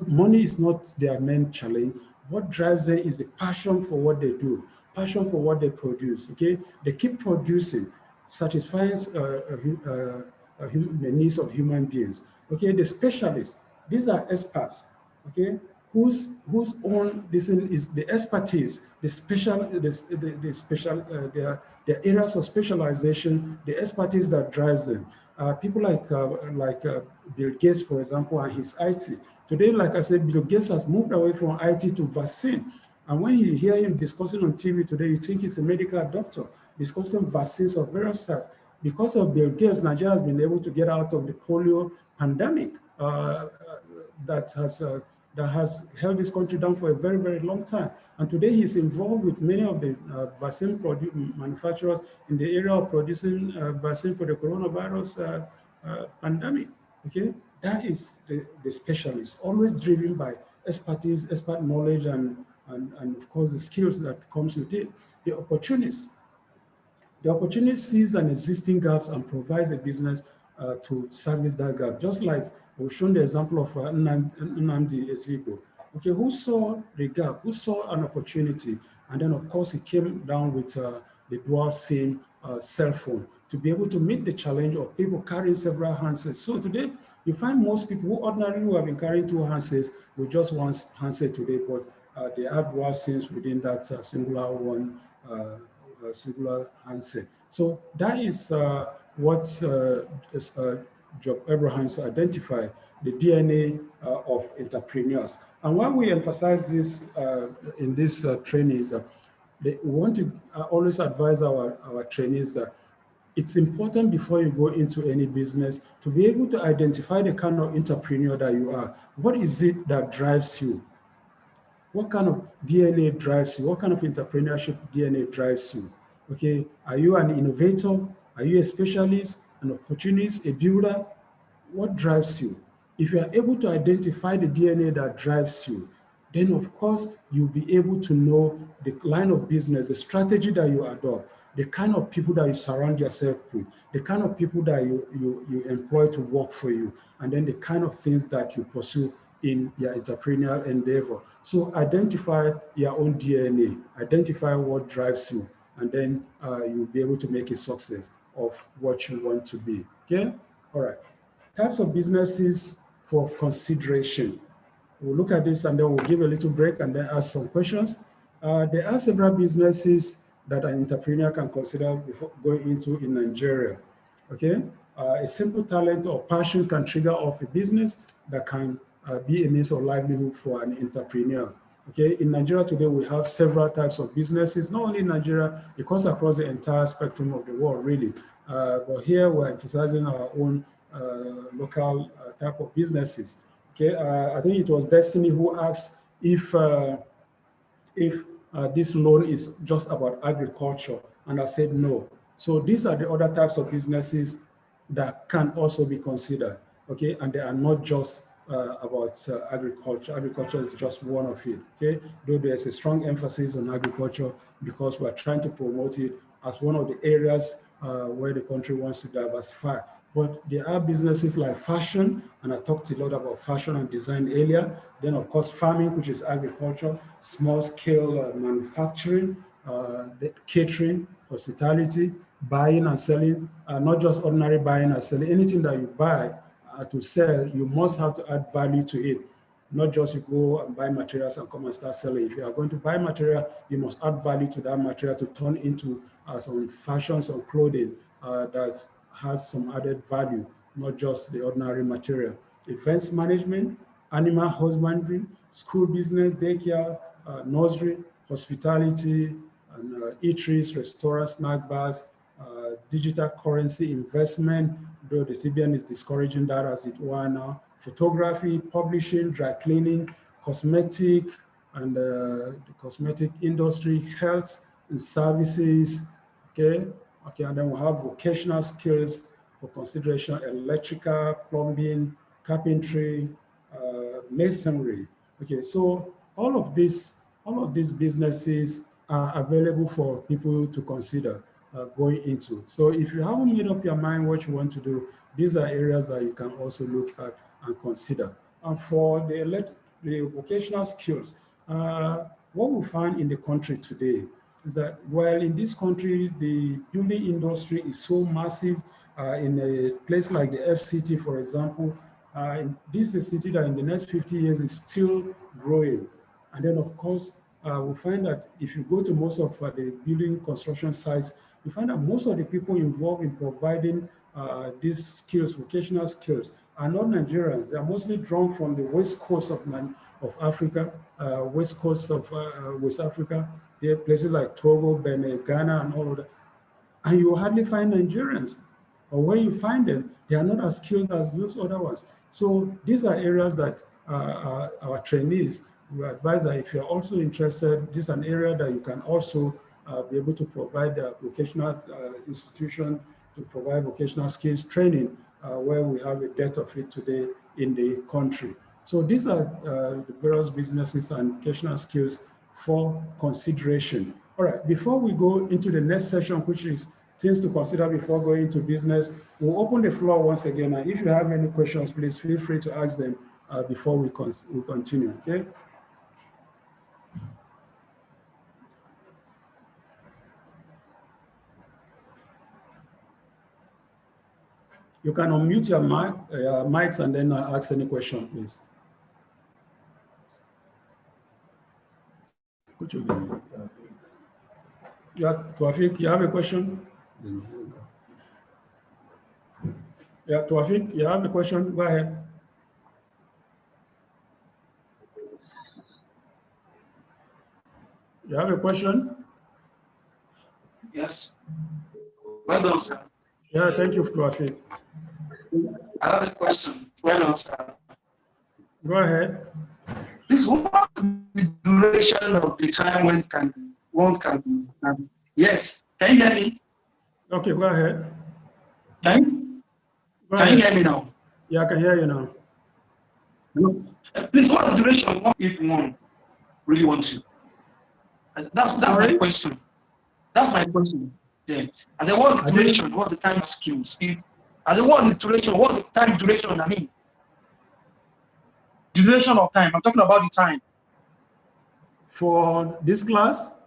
money is not their main challenge. What drives them is the passion for what they do, passion for what they produce, okay? They keep producing, satisfying the needs of human beings, okay? The specialists, these are experts, okay? Whose own this is the expertise, the the areas of specialization, the expertise that drives them. People like Bill Gates, for example, and his IT. Today, like I said, Bill Gates has moved away from IT to vaccine. And when you hear him discussing on TV today, you think he's a medical doctor discussing vaccines of various types. Because of Bill Gates, Nigeria has been able to get out of the polio pandemic that has held this country down for a very, very long time. And today he's involved with many of the vaccine manufacturers in the area of producing vaccine for the coronavirus pandemic, okay? That is the specialist, always driven by expertise, expert knowledge, and of course the skills that comes with it. The opportunist sees an existing gaps and provides a business to service that gap. Just like we've shown the example of Nnamdi Ezigbo, okay, who saw the gap, who saw an opportunity, and then of course he came down with the dual SIM cell phone to be able to meet the challenge of people carrying several handsets. So today, you find most people who ordinarily have been carrying two handsets with just one handset today, but they have dual SIMs within that singular one singular handset. So that is what Job Abrahams identified, the DNA of entrepreneurs. And why we emphasize this in this training is that we want to always advise our trainees that it's important before you go into any business to be able to identify the kind of entrepreneur that you are. What is it that drives you? What kind of DNA drives you? What kind of entrepreneurship DNA drives you? Okay, are you an innovator? Are you a specialist, an opportunist, a builder? What drives you? If you are able to identify the DNA that drives you, then of course you'll be able to know the line of business, the strategy that you adopt, the kind of people that you surround yourself with, the kind of people that you employ to work for you, and then the kind of things that you pursue in your entrepreneurial endeavor. So identify your own DNA, identify what drives you, and then you'll be able to make a success of what you want to be, okay? All right, types of businesses for consideration. We'll look at this and then we'll give a little break and then ask some questions. There are several businesses that an entrepreneur can consider before going into in Nigeria, okay? A simple talent or passion can trigger off a business that can be a means of livelihood for an entrepreneur. Okay, in Nigeria today, we have several types of businesses, not only in Nigeria, it goes across the entire spectrum of the world, really. But here we're emphasizing our own local type of businesses. Okay, I think it was Destiny who asked if this loan is just about agriculture, and I said no. So these are the other types of businesses that can also be considered, okay? And they are not just about agriculture. Agriculture is just one of it, okay? Though there's a strong emphasis on agriculture because we're trying to promote it as one of the areas where the country wants to diversify. But there are businesses like fashion, and I talked a lot about fashion and design earlier. Then of course, farming, which is agriculture, small scale manufacturing, catering, hospitality, buying and selling, not just ordinary buying and selling. Anything that you buy to sell, you must have to add value to it. not just you go and buy materials and come and start selling. If you are going to buy material, you must add value to that material to turn into some fashion, some clothing that has some added value, not just the ordinary material. Events management, animal husbandry, school business, daycare, nursery, hospitality, and eateries, restaurants, snack bars, digital currency investment, though the CBN is discouraging that as it were now, photography, publishing, dry cleaning, cosmetic, and the cosmetic industry, health and services, okay, and then we have vocational skills for consideration, electrical, plumbing, carpentry, masonry. Okay, so all of these businesses are available for people to consider going into. So if you haven't made up your mind what you want to do, these are areas that you can also look at and consider. And for the vocational skills, what we find in the country today is that while in this country, the building industry is so massive, in a place like the FCT, for example, this is a city that in the next 50 years is still growing. And then, of course, we find that if you go to most of the building construction sites, you find that most of the people involved in providing these skills, vocational skills, are not Nigerians. They are mostly drawn from the west coast of Africa, west coast of West Africa. There are places like Togo, Benin, Ghana, and all of that. And you hardly find Nigerians. Or when you find them, they are not as skilled as those other ones. So these are areas that our trainees, we advise that if you're also interested, this is an area that you can also be able to provide a vocational institution to provide vocational skills training, where we have a dearth of it today in the country. So these are the various businesses and vocational skills for consideration. All right, before we go into the next session, which is things to consider before going into business, we'll open the floor once again. And if you have any questions, please feel free to ask them before we continue, okay? You can unmute your mics and then ask any question, please. Yeah, Tawfiq, you have a question? Yeah, Tawfiq, you have a question? Go ahead. You have a question? Yes. Well done, sir. Yeah, thank you, Tawfiq. I have a question. Well done, sir. Go ahead. Please, what is the duration of the time when one can yes, can you hear me? Okay, go ahead. Can you hear me now? Yeah, I can hear you now. Please, what is the duration if one really wants to? That's my question. That's my question. Yeah. As a what's the duration? What's the time skills? As a what's the duration? What's the time duration? I mean, duration of time. I'm talking about the time. For this class?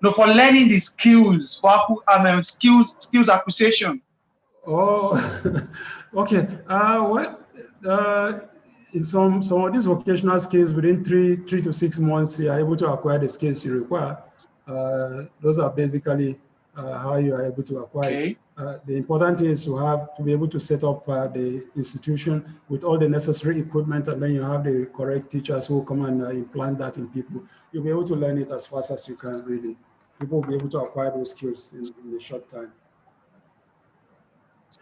No, for learning the skills, for skills acquisition. Oh, okay. In some of these vocational skills, within three to 6 months, you are able to acquire the skills you require. Those are basically how you are able to acquire. Okay. The important thing is to be able to set up the institution with all the necessary equipment, and then you have the correct teachers who will come and implant that in people. You'll be able to learn it as fast as you can, really. People will be able to acquire those skills in a short time.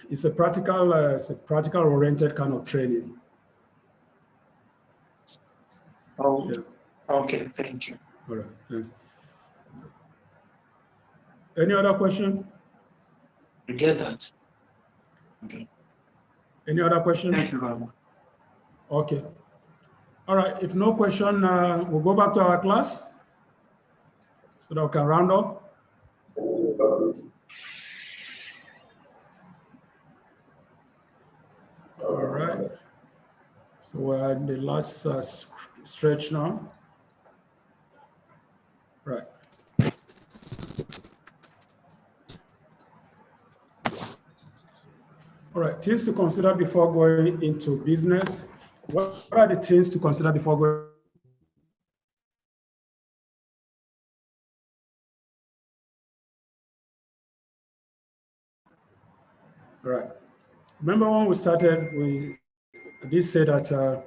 It's a practical oriented kind of training. Oh, yeah. Okay, thank you. All right, thanks. Any other question? You get that? Okay. Any other question? Thank you very much. Okay. All right, if no question, we'll go back to our class so that we can round up. All right. So we're in the last stretch now. Right. All right, things to consider before going into business. What are the things to consider before going? All right. Remember when we started, we did say that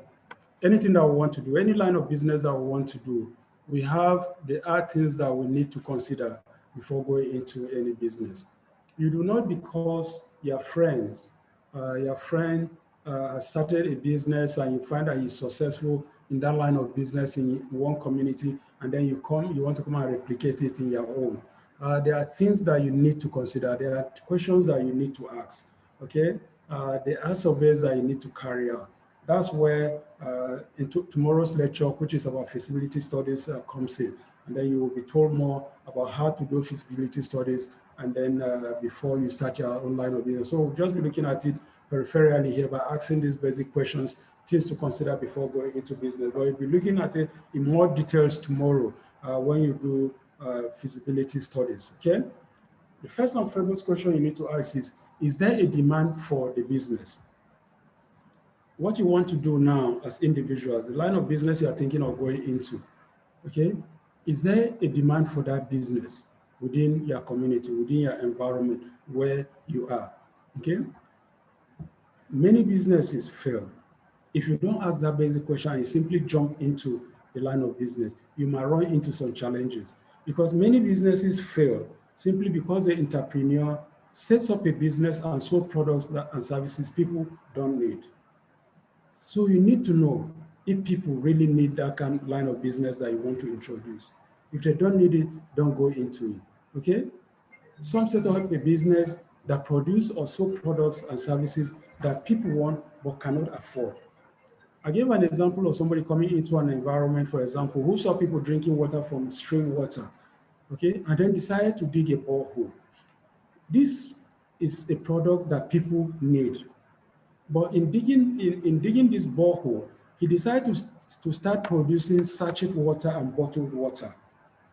anything that we want to do, any line of business that we want to do, there are things that we need to consider before going into any business. You do not, because your friend has started a business and you find that he's successful in that line of business in one community, and then you want to come and replicate it in your own. There are things that you need to consider. There are questions that you need to ask. Okay, there are surveys that you need to carry out. That's where into tomorrow's lecture, which is about feasibility studies, comes in. And then you will be told more about how to do feasibility studies, and then before you start your own line of business. So we'll just be looking at it peripherally here by asking these basic questions, things to consider before going into business. But we'll be looking at it in more details tomorrow when you do feasibility studies, okay? The first and foremost question you need to ask is there a demand for the business? What you want to do now as individuals, the line of business you are thinking of going into, okay? Is there a demand for that business within your community, within your environment where you are, okay? Many businesses fail. If you don't ask that basic question and you simply jump into the line of business, you might run into some challenges, because many businesses fail simply because the entrepreneur sets up a business and sold products and services people don't need. So you need to know if people really need that kind of line of business that you want to introduce. If they don't need it, don't go into it, okay? Some set up a business that produce or sell products and services that people want but cannot afford. I gave an example of somebody coming into an environment, for example, who saw people drinking water from stream water, okay, and then decided to dig a borehole. This is a product that people need. But in digging this borehole, he decided to start producing sachet water and bottled water,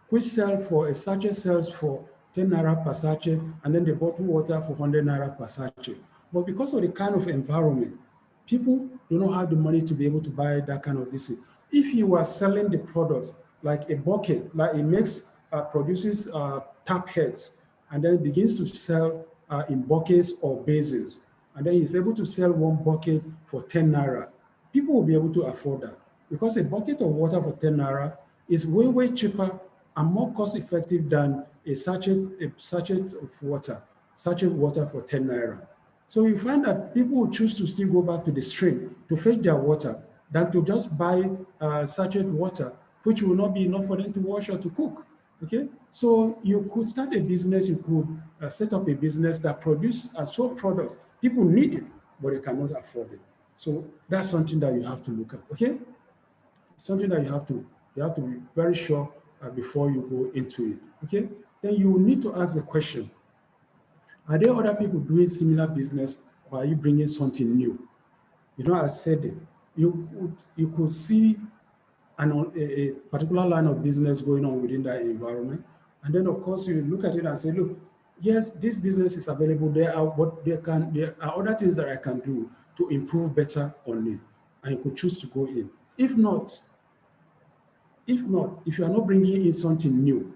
which a sachet sells for 10 naira per sachet, and then the bottled water for 100 naira per sachet. But because of the kind of environment, people do not have the money to be able to buy that kind of this. If you are selling the products like a bucket, like it produces tap heads, and then begins to sell in buckets or basins, and then he's able to sell one bucket for 10 naira, people will be able to afford that, because a bucket of water for 10 naira is way, way cheaper and more cost effective than a sachet of water, sachet water for 10 naira. So you find that people will choose to still go back to the stream to fetch their water than to just buy sachet water, which will not be enough for them to wash or to cook. Okay, so you could start a business, you could set up a business that produces and sold products. People need it, but they cannot afford it. So that's something that you have to look at, okay? Something that you have to be very sure before you go into it, okay? Then you need to ask the question, are there other people doing similar business, or are you bringing something new? You know, I said it, you could see a particular line of business going on within that environment. And then of course you look at it and say, look, yes, this business is available there, but there are other things that I can do to improve better on it. And you could choose to go in. If you are not bringing in something new,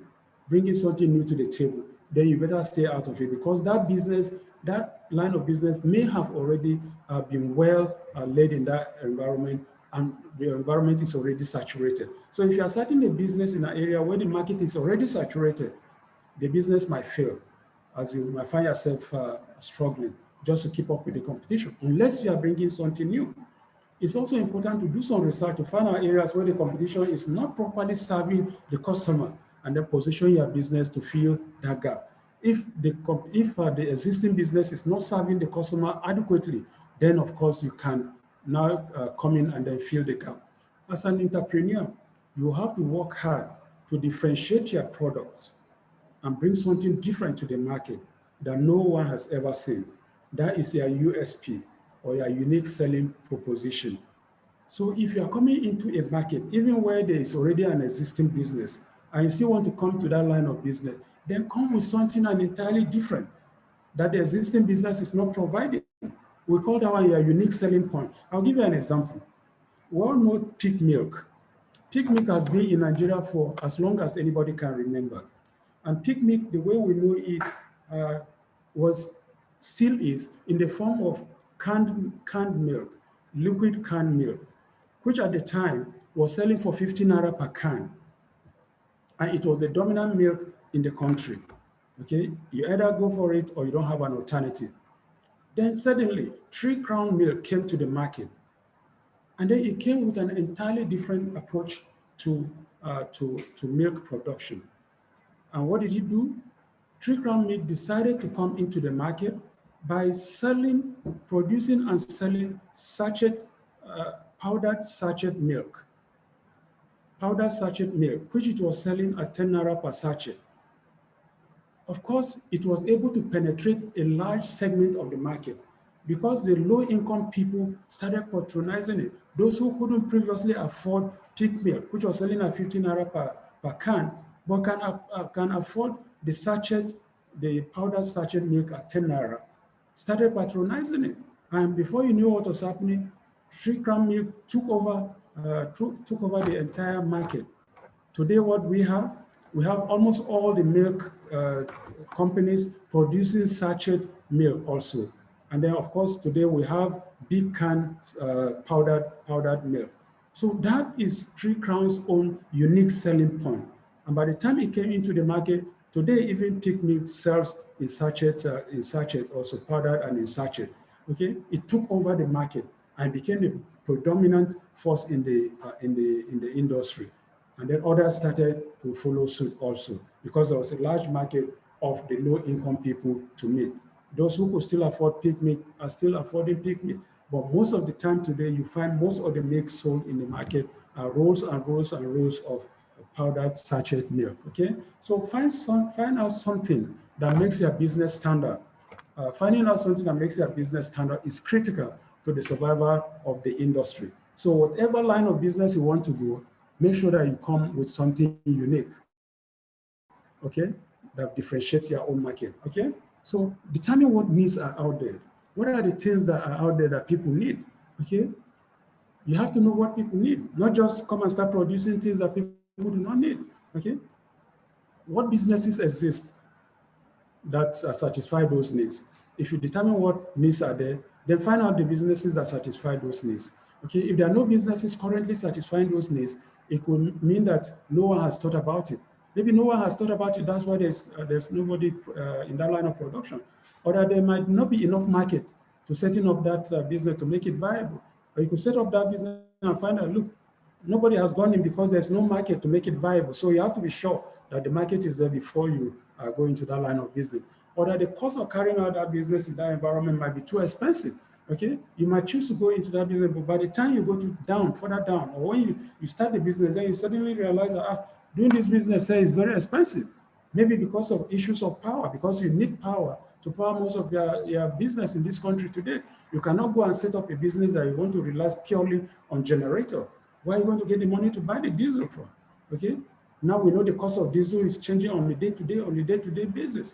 to the table, then you better stay out of it, because that line of business may have already been well led in that environment, and the environment is already saturated. So if you are starting a business in an area where the market is already saturated, the business might fail, as you might find yourself struggling just to keep up with the competition, unless you are bringing something new. It's also important to do some research to find out areas where the competition is not properly serving the customer, and then position your business to fill that gap. If the existing business is not serving the customer adequately, then of course you can now come in and then fill the gap. As an entrepreneur, you have to work hard to differentiate your products and bring something different to the market that no one has ever seen. That is your USP, or your unique selling proposition. So if you are coming into a market, even where there is already an existing business, and you still want to come to that line of business, then come with something entirely different that the existing business is not providing. We call that one your unique selling point. I'll give you an example. We all know pig milk. Pig milk has been in Nigeria for as long as anybody can remember. And pig milk, the way we know it, still is in the form of canned milk, liquid canned milk, which at the time was selling for 15 naira per can. And it was the dominant milk in the country. Okay, you either go for it or you don't have an alternative. Then suddenly, 3 Crown milk came to the market. And then it came with an entirely different approach to milk production. And what did he do? 3 Crown Milk decided to come into the market by producing and selling powdered sachet milk. Powdered sachet milk, which it was selling at 10 naira per sachet. Of course, it was able to penetrate a large segment of the market because the low-income people started patronizing it. Those who couldn't previously afford pig milk, which was selling at 15 naira per can, but can afford the powdered sachet milk at 10 naira, started patronizing it. And before you knew what was happening, 3 Crown milk took over the entire market. Today, what we have almost all the milk companies producing sachet milk also. And then, of course, today we have big can powdered milk. So that is 3 Crown's own unique selling point. And by the time it came into the market, today even pig milk sells in sachets also, powdered and in sachet. Okay, it took over the market and became the predominant force in the industry. And then others started to follow suit also because there was a large market of the low-income people to meet. Those who could still afford pig milk are still affording pig milk. But most of the time today, you find most of the milk sold in the market are rolls and rolls and rolls of powdered sachet milk, okay? So find out something that makes your business standard. Finding out something that makes your business standard is critical to the survival of the industry. So whatever line of business you want to go, make sure that you come with something unique, okay, that differentiates your own market, okay? So determine what needs are out there. What are the things that are out there that people need, okay? You have to know what people need, not just come and start producing things that people do not need, okay? What businesses exist that satisfy those needs? If you determine what needs are there, then find out the businesses that satisfy those needs, okay? If there are no businesses currently satisfying those needs, it could mean that no one has thought about it. Maybe no one has thought about it, that's why there's nobody in that line of production. Or that there might not be enough market to setting up that business to make it viable. Or you could set up that business and find out, look, nobody has gone in because there's no market to make it viable. So you have to be sure that the market is there before you go into that line of business. Or that the cost of carrying out that business in that environment might be too expensive. Okay, you might choose to go into that business, but by the time you go further down, or when you start the business, then you suddenly realize that doing this business is very expensive. Maybe because of issues of power, because you need power to power most of your business in this country today. You cannot go and set up a business that you want to rely purely on generator. Where are you going to get the money to buy the diesel from? Okay, now we know the cost of diesel is changing on a day-to-day basis.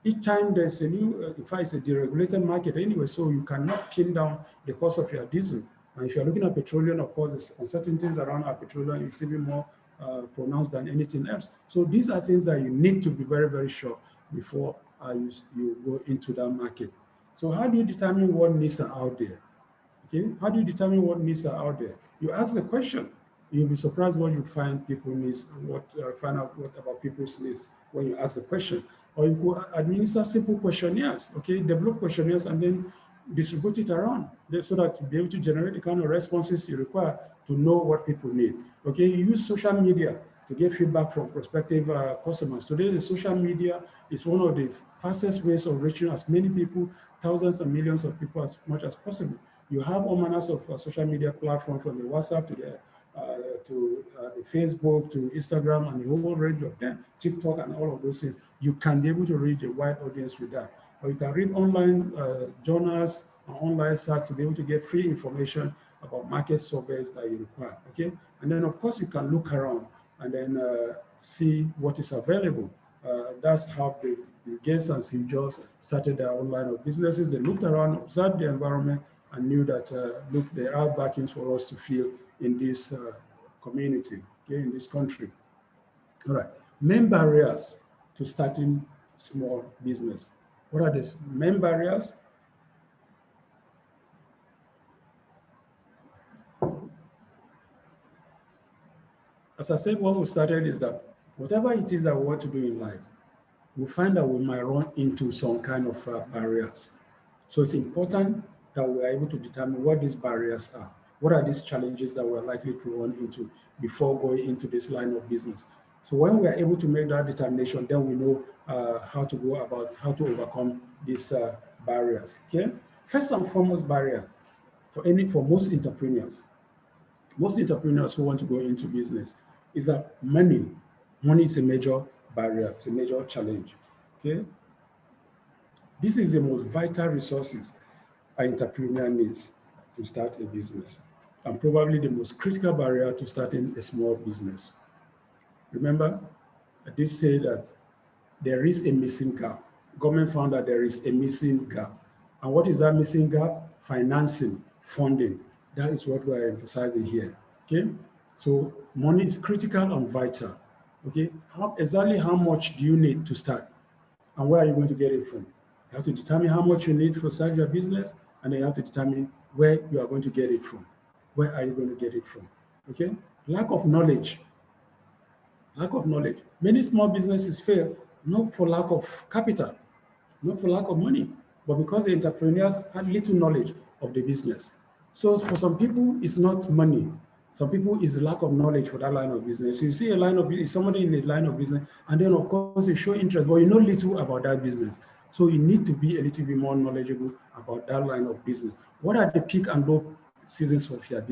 Each time there's a new, in fact, it's a deregulated market anyway, so you cannot pin down the cost of your diesel. And if you're looking at petroleum, of course, there's uncertainties around our petroleum is even more pronounced than anything else. So these are things that you need to be very, very sure before you go into that market. So how do you determine what needs are out there? Okay, how do you determine what needs are out there? You ask the question. You'll be surprised what you find people needs, find out what about people's needs when you ask the question. Or you could administer simple questionnaires, okay? Develop questionnaires and then distribute it around so that to be able to generate the kind of responses you require to know what people need, okay? You use social media to get feedback from prospective customers. Today, the social media is one of the fastest ways of reaching as many people, thousands and millions of people as much as possible. You have all manners of social media platforms from the WhatsApp to the Facebook, to Instagram, and a whole range of them, TikTok and all of those things. You can be able to reach a wide audience with that. Or you can read online journals and online sites to be able to get free information about market surveys that you require, okay? And then of course you can look around and then see what is available. That's how the Gates and Steve Jobs started their own line of businesses. They looked around, observed the environment, and knew that, look, there are backings for us to fill in this community, okay, in this country. All right, main barriers to starting small business. What are the main barriers? As I said, when we started is that whatever it is that we want to do in life, we find that we might run into some kind of barriers. So it's important that we are able to determine what these barriers are. What are these challenges that we're likely to run into before going into this line of business? So when we are able to make that determination, then we know how to go about how to overcome these barriers. Okay. First and foremost barrier for most entrepreneurs who want to go into business is that money. Money is a major barrier, it's a major challenge. Okay. This is the most vital resources an entrepreneur needs to start a business, and probably the most critical barrier to starting a small business. Remember, I did say that there is a missing gap. Government found that there is a missing gap. And what is that missing gap? Financing, funding. That is what we are emphasizing here. Okay? So money is critical and vital. Okay? Exactly how much do you need to start? And where are you going to get it from? You have to determine how much you need for start your business, and then you have to determine where you are going to get it from. Where are you going to get it from? Okay? Lack of knowledge. Lack of knowledge. Many small businesses fail not for lack of capital, not for lack of money, but because the entrepreneurs had little knowledge of the business. So for some people, it's not money. Some people, it's lack of knowledge for that line of business. You see a line of somebody in a line of business, and then of course you show interest, but you know little about that business. So you need to be a little bit more knowledgeable about that line of business. What are the peak and low seasons of your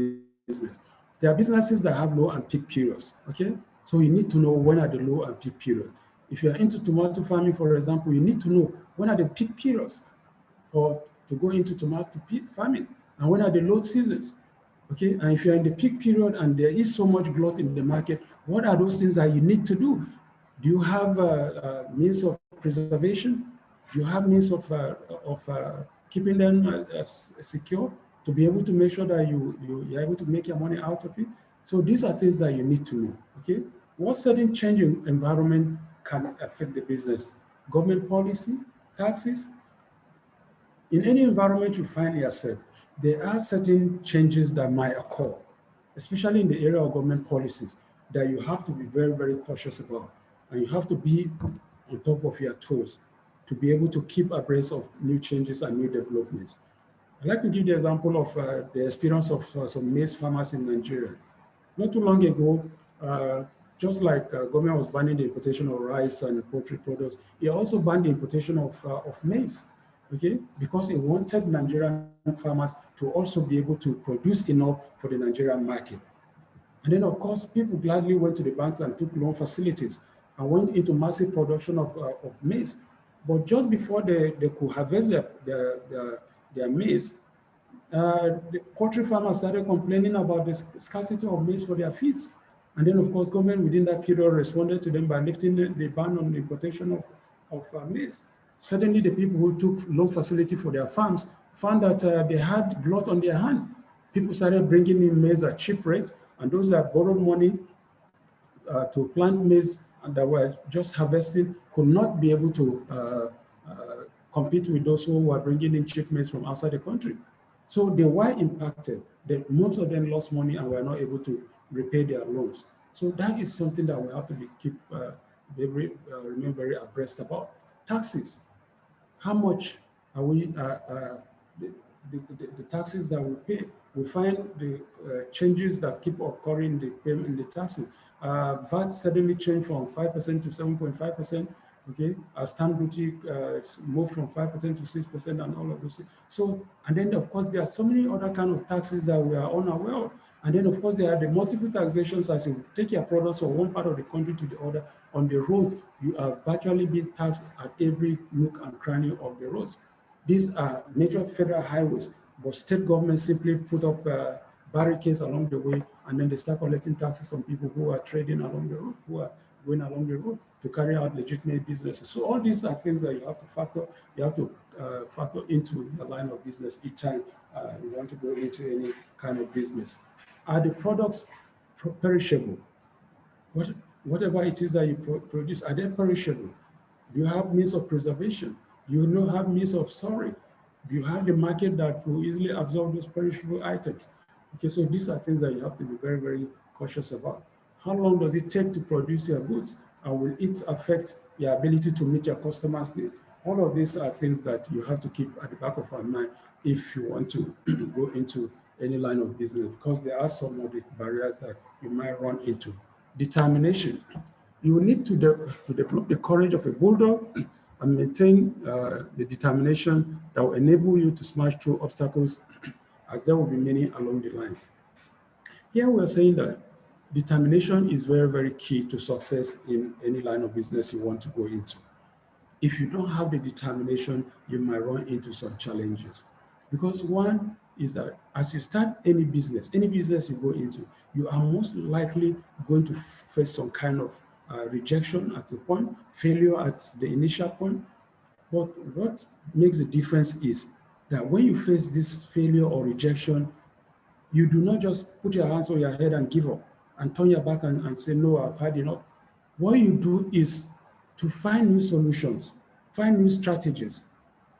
business? There are businesses that have low and peak periods. Okay, so you need to know when are the low and peak periods. If you are into tomato farming, for example, you need to know when are the peak periods for to go into tomato farming, and when are the low seasons. Okay, and if you're in the peak period and there is so much glut in the market, what are those things that you need to do? Do you have means of preservation? Do you have means of keeping them secure to be able to make sure that you're able to make your money out of it? So these are things that you need to know. Okay, what sudden change in environment can affect the business? Government policy, taxes. In any environment you find yourself, there are certain changes that might occur, especially in the area of government policies, that you have to be very, very cautious about. And you have to be on top of your toes to be able to keep abreast of new changes and new developments. I'd like to give the example of the experience of some maize farmers in Nigeria. Not too long ago, just like government was banning the importation of rice and poultry products, it also banned the importation of maize, okay? Because it wanted Nigerian farmers to also be able to produce enough for the Nigerian market. And then, of course, people gladly went to the banks and took loan facilities and went into massive production of maize. But just before they could harvest their maize, the poultry farmers started complaining about the scarcity of maize for their feeds. And then, of course, government within that period responded to them by lifting the ban on the importation of maize. Suddenly, the people who took loan facility for their farms found that they had glut on their hand. People started bringing in maize at cheap rates, and those that borrowed money to plant maize and that were just harvesting could not be able to compete with those who were bringing in cheap maize from outside the country. So they were impacted. Most of them lost money and were not able to repay their loans. So that is something that we have to remain very abreast about. Taxes. How much are we, the taxes that we pay? We find the changes that keep occurring in the payment in the taxes. VAT suddenly changed from 5% to 7.5%. Okay, stamp duty moved from 5% to 6% and all of those things. So, and then of course there are so many other kind of taxes that we are unaware of. And then of course there are the multiple taxations. As you take your products from one part of the country to the other, on the road, you are virtually being taxed at every nook and cranny of the roads. These are major federal highways, but state governments simply put up barricades along the way, and then they start collecting taxes on people who are trading along the road, who are going along the road to carry out legitimate businesses. So all these are things that you have to factor into the line of business each time you want to go into any kind of business. Are the products perishable? Whatever it is that you produce, are they perishable? Do you have means of preservation? Do you not have means of storage? Do you have the market that will easily absorb those perishable items? Okay, so these are things that you have to be very, very cautious about. How long does it take to produce your goods? And will it affect your ability to meet your customers' needs? All of these are things that you have to keep at the back of our mind if you want to go into any line of business, because there are some of the barriers that you might run into. Determination. You need to develop the courage of a bulldog and maintain the determination that will enable you to smash through obstacles, as there will be many along the line. Here we're saying that determination is very, very key to success in any line of business you want to go into. If you don't have the determination, you might run into some challenges. Because one is that as you start any business you go into, you are most likely going to face some kind of rejection at the point, failure at the initial point. But what makes the difference is that when you face this failure or rejection, you do not just put your hands on your head and give up and turn your back and say, no, I've had enough. What you do is to find new solutions, find new strategies,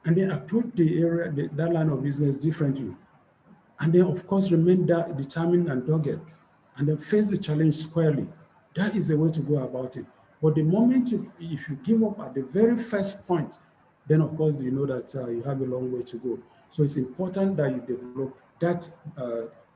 and then approach the area, that line of business differently. And then, of course, remain determined and dogged, and then face the challenge squarely. That is the way to go about it. But the moment if you give up at the very first point, then of course you know that you have a long way to go. So it's important that you develop that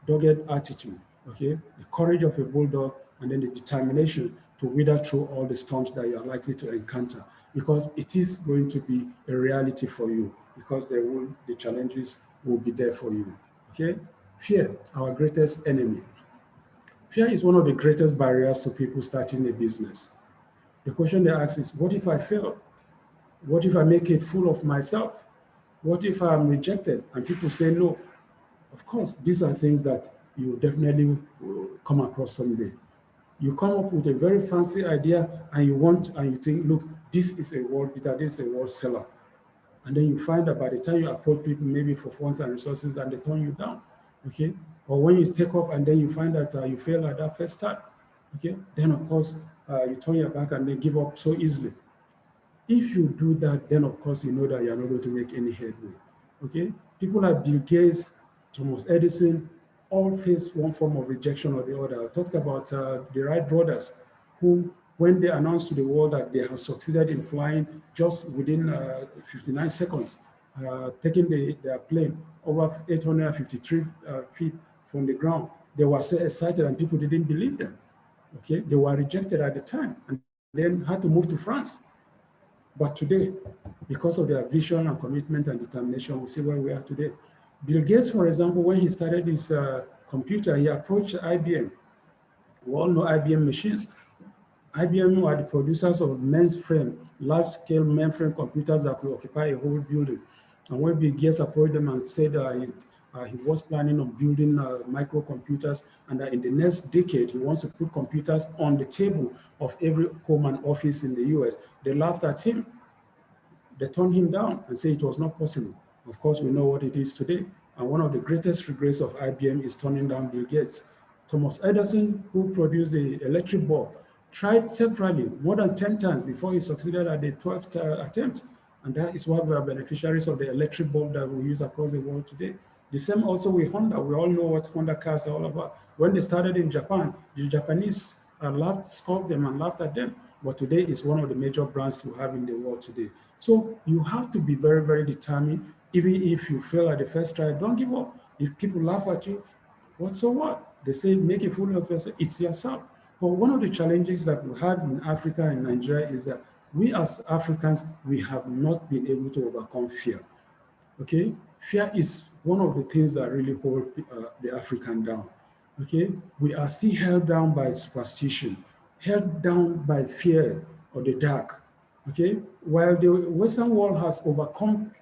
dogged attitude, okay? The courage of a bulldog, and then the determination to weather through all the storms that you are likely to encounter, because it is going to be a reality for you, because the challenges will be there for you, okay? Fear, our greatest enemy. Fear is one of the greatest barriers to people starting a business. The question they ask is, what if I fail? What if I make a fool of myself? What if I'm rejected? And people say no. Of course, these are things that you definitely will come across someday. You come up with a very fancy idea and you think, look, this is a world beater, this is a world seller. And then you find that by the time you approach people, maybe for funds and resources, and they turn you down, okay? Or when you take off and then you find that you fail at that first start, okay? Then of course, you turn your back and then give up so easily. If you do that, then of course you know that you're not going to make any headway, okay? People like Bill Gates, Thomas Edison, all face one form of rejection or the other. I talked about the Wright brothers, who, when they announced to the world that they have succeeded in flying just within 59 seconds, taking their plane over 853 feet from the ground, they were so excited and people didn't believe them, okay? They were rejected at the time and then had to move to France. But today, because of their vision and commitment and determination, we see where we are today. Bill Gates, for example, when he started his computer, he approached IBM. We all know IBM machines. IBM were the producers of mainframe, large-scale mainframe computers that could occupy a whole building. And when Bill Gates approached them and said he was planning on building microcomputers, and that in the next decade, he wants to put computers on the table of every home and office in the US, they laughed at him. They turned him down and said it was not possible. Of course, we know what it is today. And one of the greatest regrets of IBM is turning down Bill Gates. Thomas Edison, who produced the electric bulb, tried separately more than 10 times before he succeeded at the 12th attempt. And that is why we are beneficiaries of the electric bulb that we use across the world today. The same also with Honda. We all know what Honda cars are all about. When they started in Japan, the Japanese scoffed them and laughed at them. But today is one of the major brands we have in the world today. So you have to be very, very determined. Even if you fail at the first try, don't give up. If people laugh at you, so what? They say, make a fool of yourself. It's yourself. But one of the challenges that we have in Africa and Nigeria is that we as Africans, we have not been able to overcome fear. Okay? Fear is one of the things that really hold the African down. Okay? We are still held down by superstition, held down by fear or the dark. Okay? While the Western world has overcome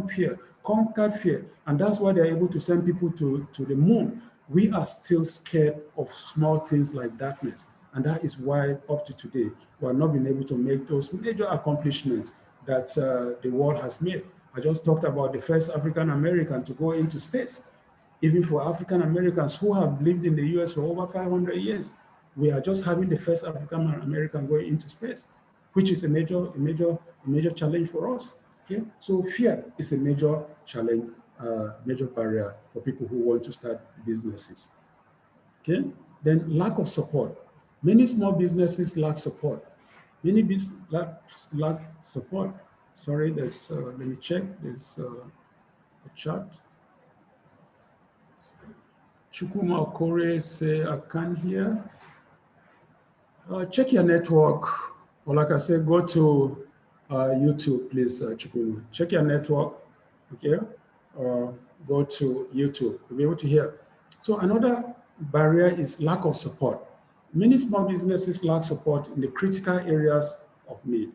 fear, conquered fear, and that's why they're able to send people to the moon, we are still scared of small things like darkness. And that is why up to today, we have not been able to make those major accomplishments that the world has made. I just talked about the first African American to go into space. Even for African Americans who have lived in the US for over 500 years, we are just having the first African American going into space, which is a major challenge for us. Okay, so fear is a major challenge, major barrier for people who want to start businesses. Okay, then lack of support. Many small businesses lack support. Many businesses lack support. Sorry, there's let me check. There's a chart. Chukuma Okore say I can't hear. Check your network, or like I said, go to YouTube, please, Chukuma. Check your network, okay? Or go to YouTube. You'll be able to hear. So another barrier is lack of support. Many small businesses lack support in the critical areas of need.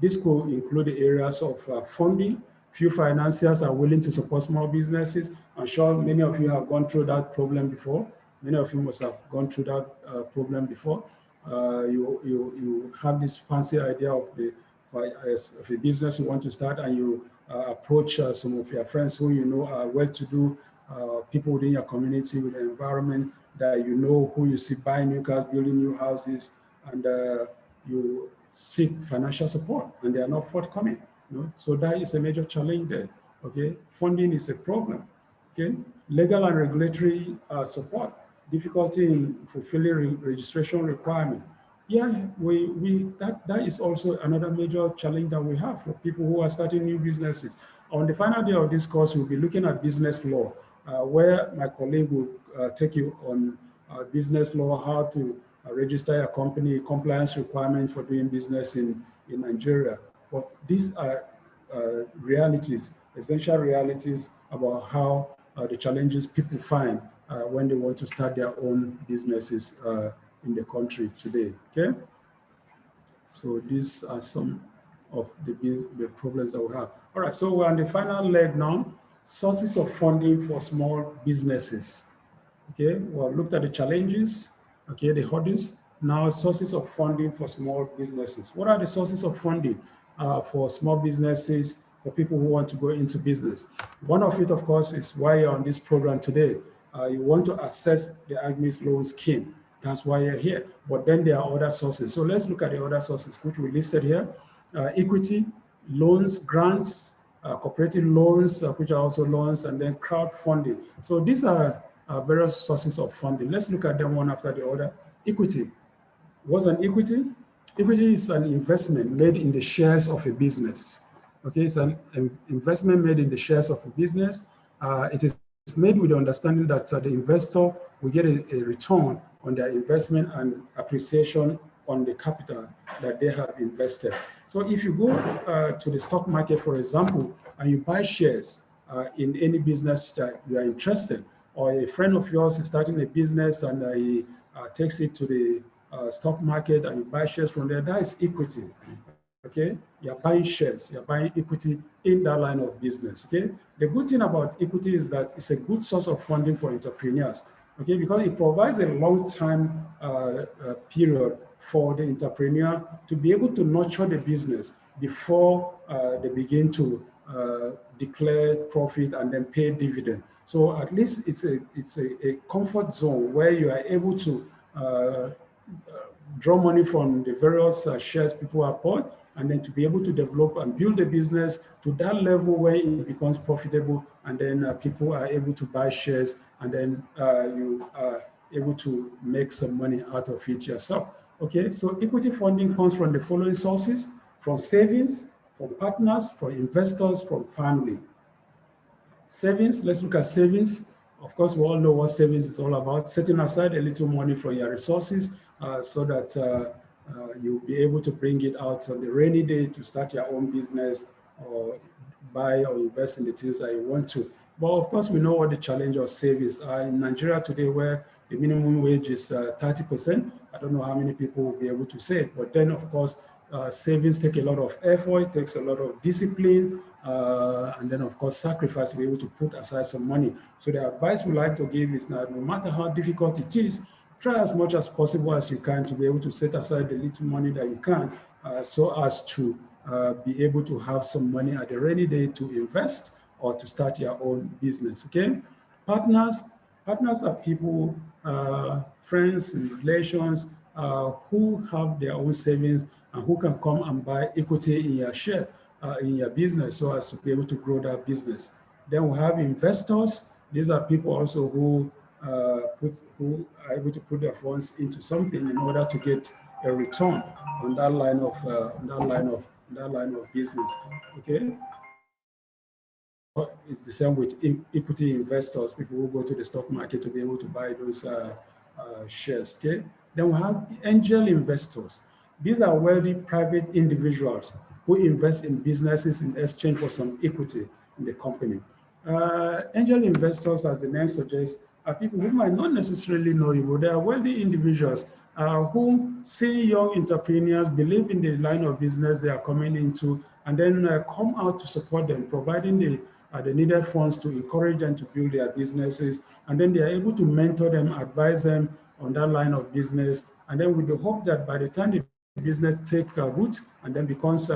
This could include the areas of funding. Few financiers are willing to support small businesses. I'm sure many of you have gone through that problem before. Many of you must have gone through that problem before. You have this fancy idea of a business you want to start, and you approach some of your friends who you know are well-to-do people within your community, with the environment that you know, who you see buying new cars, building new houses, and you seek financial support, and they are not forthcoming. You know? So that is a major challenge there. Okay, funding is a problem. Okay, legal and regulatory support, difficulty in fulfilling registration requirement. Yeah, that is also another major challenge that we have for people who are starting new businesses. On the final day of this course, we'll be looking at business law, where my colleague will take you on business law, how to register a company, compliance requirements for doing business in Nigeria. But these are realities, essential realities about how the challenges people find when they want to start their own businesses in the country today. Okay, so these are some of the problems that we have. All right, so we're on the final leg now. Sources of funding for small businesses. Okay, well, looked at the challenges. Okay, the hurdles. Now, sources of funding for small businesses. What are the sources of funding for small businesses, for people who want to go into business? One of it, of course, is why you're on this program today. You want to access the Agsmeis loan scheme. That's why you're here. But then there are other sources. So let's look at the other sources, which we listed here. Equity, loans, grants, cooperative loans, which are also loans, and then crowdfunding. So these are various sources of funding. Let's look at them one after the other. Equity. What's an equity? Equity is an investment made in the shares of a business. Okay, it's an investment made in the shares of a business. It is made with the understanding that the investor will get a return on their investment and appreciation on the capital that they have invested. So if you go to the stock market, for example, and you buy shares in any business that you are interested, or a friend of yours is starting a business and he takes it to the stock market and you buy shares from there, that is equity. Okay, you're buying shares, you're buying equity in that line of business. Okay, the good thing about equity is that it's a good source of funding for entrepreneurs. Okay, because it provides a long-time period for the entrepreneur to be able to nurture the business before they begin to declare profit and then pay dividend. So at least it's a comfort zone where you are able to draw money from the various shares people have bought, and then to be able to develop and build a business to that level where it becomes profitable, and then people are able to buy shares, and then you are able to make some money out of it yourself. Okay, so equity funding comes from the following sources: from savings, from partners, from investors, from family. Savings, let's look at savings. Of course, we all know what savings is all about: setting aside a little money from your resources so that you'll be able to bring it out on the rainy day to start your own business or buy or invest in the things that you want to. But of course, we know what the challenge of savings are in Nigeria today, where the minimum wage is 30%. I don't know how many people will be able to save, but then of course, savings take a lot of effort, it takes a lot of discipline, and then of course sacrifice to be able to put aside some money. So the advice we like to give is that no matter how difficult it is, try as much as possible as you can to be able to set aside the little money that you can so as to be able to have some money at the rainy day to invest or to start your own business. Okay, Partners are people, friends and relations who have their own savings and who can come and buy equity in your share, in your business, so as to be able to grow that business. Then we have investors. These are people also who are able to put their funds into something in order to get a return on that line of business. Okay. It's the same with equity investors, people who go to the stock market to be able to buy those shares. Okay. Then we have angel investors. These are wealthy private individuals who invest in businesses in exchange for some equity in the company. Angel investors, as the name suggests, are people who might not necessarily know you, but they are wealthy individuals who see young entrepreneurs, believe in the line of business they are coming into, and then come out to support them, providing the needed funds to encourage them to build their businesses. And then they are able to mentor them, advise them on that line of business. And then with the hope that by the time the business takes root and then becomes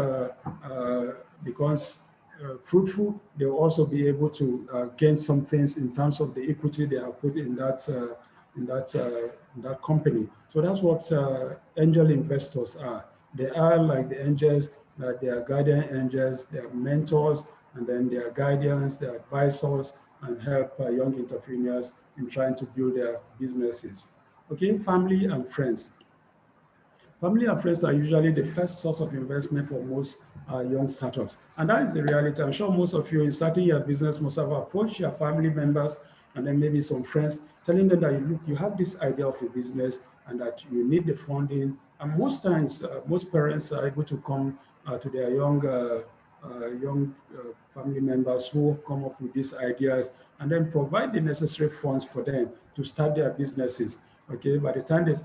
fruitful, they'll also be able to gain some things in terms of the equity they have put in that company. So that's what angel investors are. They are like the angels, that they are guardian angels, they are mentors, and then they are guardians, they are advisors, and help young entrepreneurs in trying to build their businesses. Okay, family and friends. Family and friends are usually the first source of investment for most young startups. And that is the reality. I'm sure most of you in starting your business must have approached your family members and then maybe some friends, telling them that look, you have this idea of a business and that you need the funding. And most times, most parents are able to come to their young family members who come up with these ideas and then provide the necessary funds for them to start their businesses. Okay, by the time they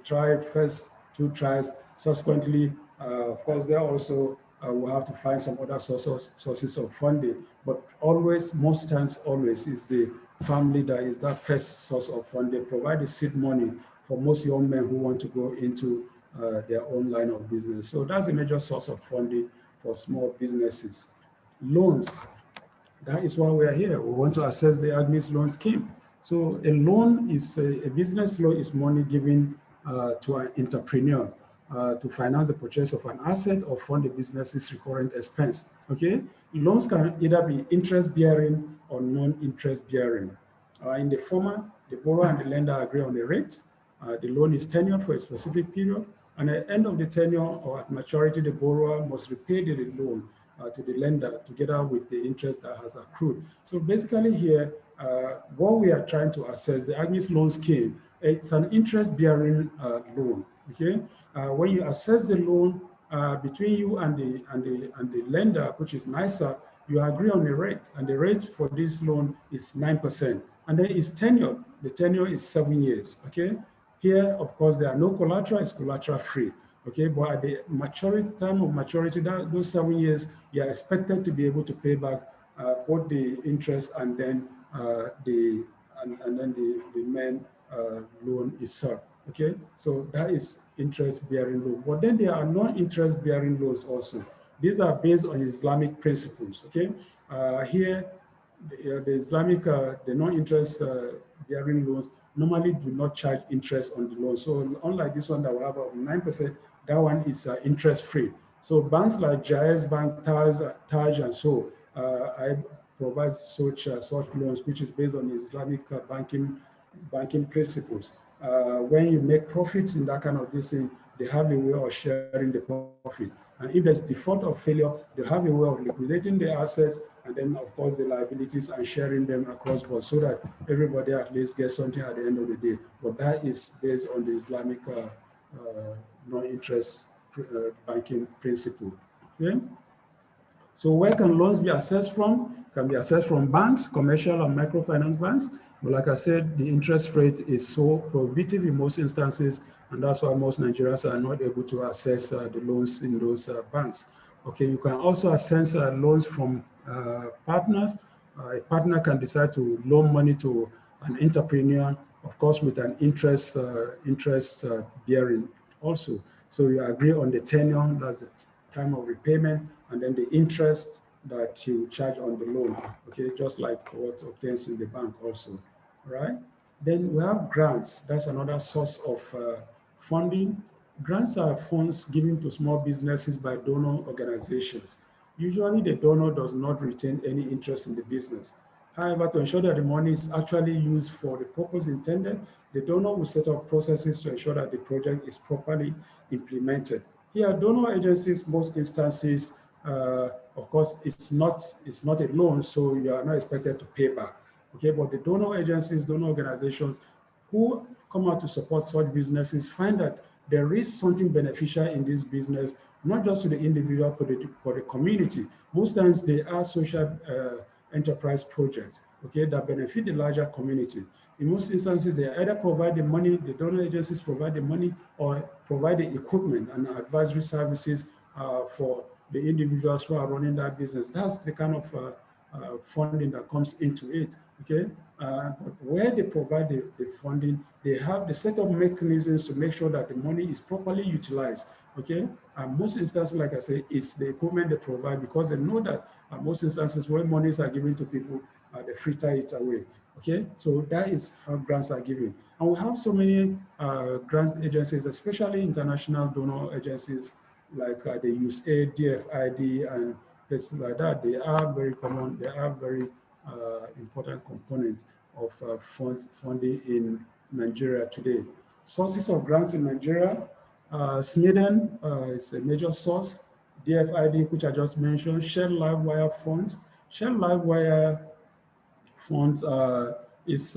try first 2 tries, subsequently, of course, they also will have to find some other sources of funding. But always, most times, always is the family that is that first source of funding. They provide the seed money for most young men who want to go into their own line of business. So that's a major source of funding for small businesses. Loans. That is why we are here. We want to assess the Agsmeis loan scheme. So a loan is a business loan is money given to an entrepreneur to finance the purchase of an asset or fund the business's recurrent expense. Okay, loans can either be interest bearing or non-interest bearing. In the former, the borrower and the lender agree on the rate. The loan is tenured for a specific period, and at the end of the tenure or at maturity, the borrower must repay the loan to the lender together with the interest that has accrued. So basically here, what we are trying to assess, the Agsmeis loan scheme, it's an interest-bearing loan. Okay, when you assess the loan between you and the lender, which is NISA, you agree on the rate, and the rate for this loan is 9%, and then it's tenured. The tenure is 7 years. Okay, here of course there are no collateral; it's collateral free. Okay, but at the time of maturity, those 7 years, you are expected to be able to pay back both the interest and then the main loan itself. Okay, so that is interest-bearing loan. But then there are non-interest-bearing loans also. These are based on Islamic principles. Okay, here the Islamic, the non-interest bearing loans normally do not charge interest on the loan. So unlike this one that will have 9%, that one is interest-free. So banks like Jais Bank, Taj, and so I provide such loans, which is based on Islamic banking principles. When you make profits in that kind of this thing, they have a way of sharing the profit. And if there's default or failure, they have a way of liquidating the assets and then, of course, the liabilities and sharing them across board so that everybody at least gets something at the end of the day. But that is based on the Islamic non-interest banking principle. Okay? So where can loans be assessed from? Can be assessed from banks, commercial and microfinance banks. But like I said, the interest rate is so prohibitive in most instances, and that's why most Nigerians are not able to access the loans in those banks. Okay, you can also access loans from partners. A partner can decide to loan money to an entrepreneur, of course, with an interest bearing also. So you agree on the tenure, that's the time of repayment, and then the interest that he will charge on the loan, okay, just like what obtains in the bank also, all right? Then we have grants. That's another source of funding. Grants are funds given to small businesses by donor organizations. Usually the donor does not retain any interest in the business. However, to ensure that the money is actually used for the purpose intended, the donor will set up processes to ensure that the project is properly implemented. Here, donor agencies, most instances, of course, it's not a loan, so you are not expected to pay back. Okay, but the donor agencies, donor organizations who come out to support such businesses find that there is something beneficial in this business, not just to the individual, but for the community. Most times they are social enterprise projects, okay, that benefit the larger community. In most instances, they either provide the money, the donor agencies provide the money, or provide the equipment and advisory services for the individuals who are running that business. That's the kind of funding that comes into it, okay? But where they provide the funding, they set up mechanisms to make sure that the money is properly utilized, okay? Most instances, like I say, it's the equipment they provide, because they know that most instances when monies are given to people, they fritter it away, okay? So that is how grants are given. And we have so many grant agencies, especially international donor agencies, like the USAID, DFID, and places like that. They are very common. They are very important component of funding in Nigeria today. Sources of grants in Nigeria, SMEDEN is a major source. DFID, which I just mentioned, Shell Livewire funds. Shell Livewire funds is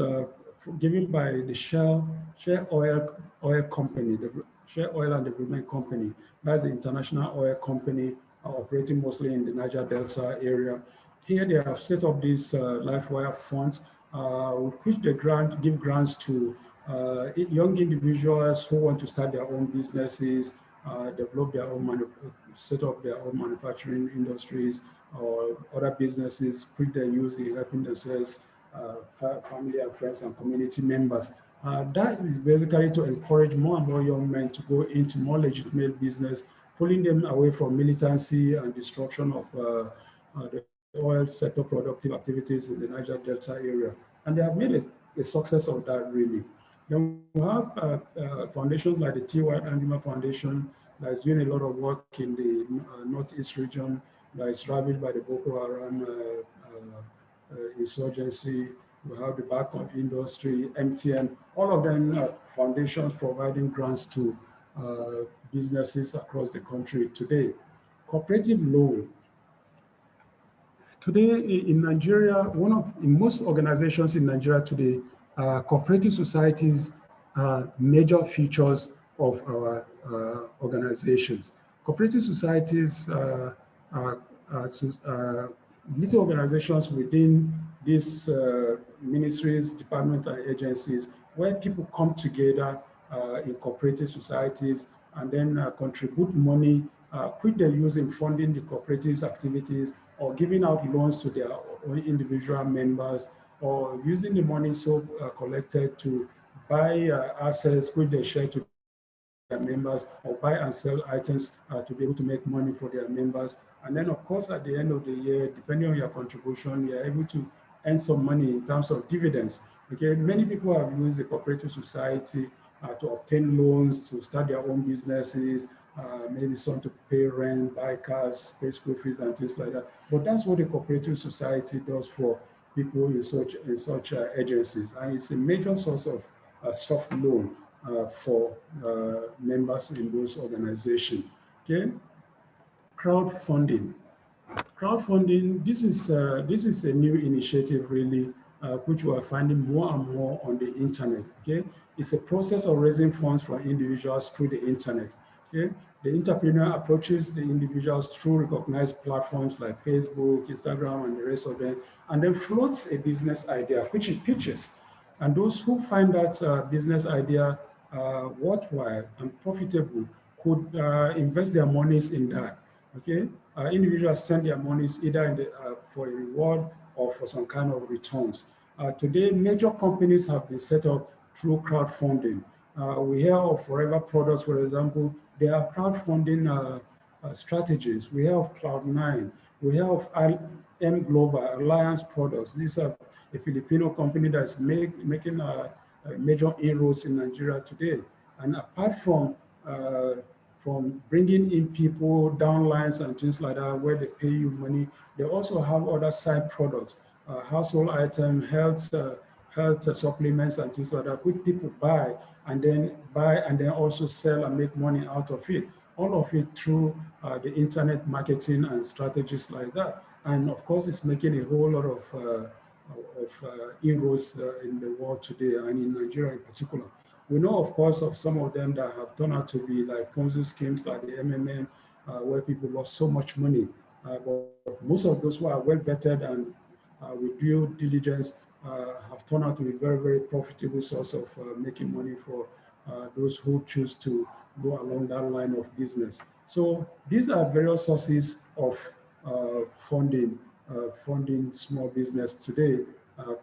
given by the Shell Oil Company, the Shell Oil and Development Company. That's the international oil company operating mostly in the Niger Delta area. Here they have set up these Livewire funds, with which they give grants to young individuals who want to start their own businesses, develop their own, set up their own manufacturing industries or other businesses, which they use in helping themselves, family and friends and community members. That is basically to encourage more and more young men to go into more legitimate business, pulling them away from militancy and destruction of the oil sector productive activities in the Niger Delta area. And they have made a success of that, really. Then we have foundations like the T.Y. Anjuma Foundation that is doing a lot of work in the Northeast region that is ravaged by the Boko Haram insurgency. We have the Backup Industry, MTN, all of them are foundations providing grants to businesses across the country today. Cooperative loan. Today in Nigeria, in most organizations in Nigeria today, cooperative societies are major features of our organizations. Cooperative societies are little organizations within these ministries, departments, and agencies where people come together in cooperative societies and then contribute money, which they use in funding the cooperative's activities or giving out loans to their own individual members, or using the money collected to buy assets which they share to their members, or buy and sell items to be able to make money for their members. And then, of course, at the end of the year, depending on your contribution, you are able to earn some money in terms of dividends. Okay, many people have used the cooperative society to obtain loans, to start their own businesses, maybe some to pay rent, buy cars, pay school fees, and things like that. But that's what the cooperative society does for people in such agencies, and it's a major source of soft loan for members in those organizations. Okay, crowdfunding. Crowdfunding. This is a new initiative, really, which we are finding more and more on the internet. Okay, it's a process of raising funds from individuals through the internet. Okay, the entrepreneur approaches the individuals through recognized platforms like Facebook, Instagram, and the rest of them, and then floats a business idea, which he pitches. And those who find that business idea worthwhile and profitable could invest their monies in that. Okay, individuals send their monies either in for a reward or for some kind of returns. Today, major companies have been set up through crowdfunding. We hear of Forever Products, for example. They are crowdfunding strategies. We have Cloud9. We have M Global, Alliance Products. These are a Filipino company that's making major inroads in Nigeria today. And apart from bringing in people down lines and things like that, where they pay you money, they also have other side products, household items, health supplements and things like that, which people buy and then also sell and make money out of it. All of it through the internet marketing and strategies like that. And of course, it's making a whole lot of inroads in the world today and in Nigeria in particular. We know, of course, of some of them that have turned out to be like Ponzi schemes, like the MMM, where people lost so much money. But most of those who are well vetted and with due diligence have turned out to be very, very profitable source of making money for those who choose to go along that line of business. So these are various sources of funding small business today,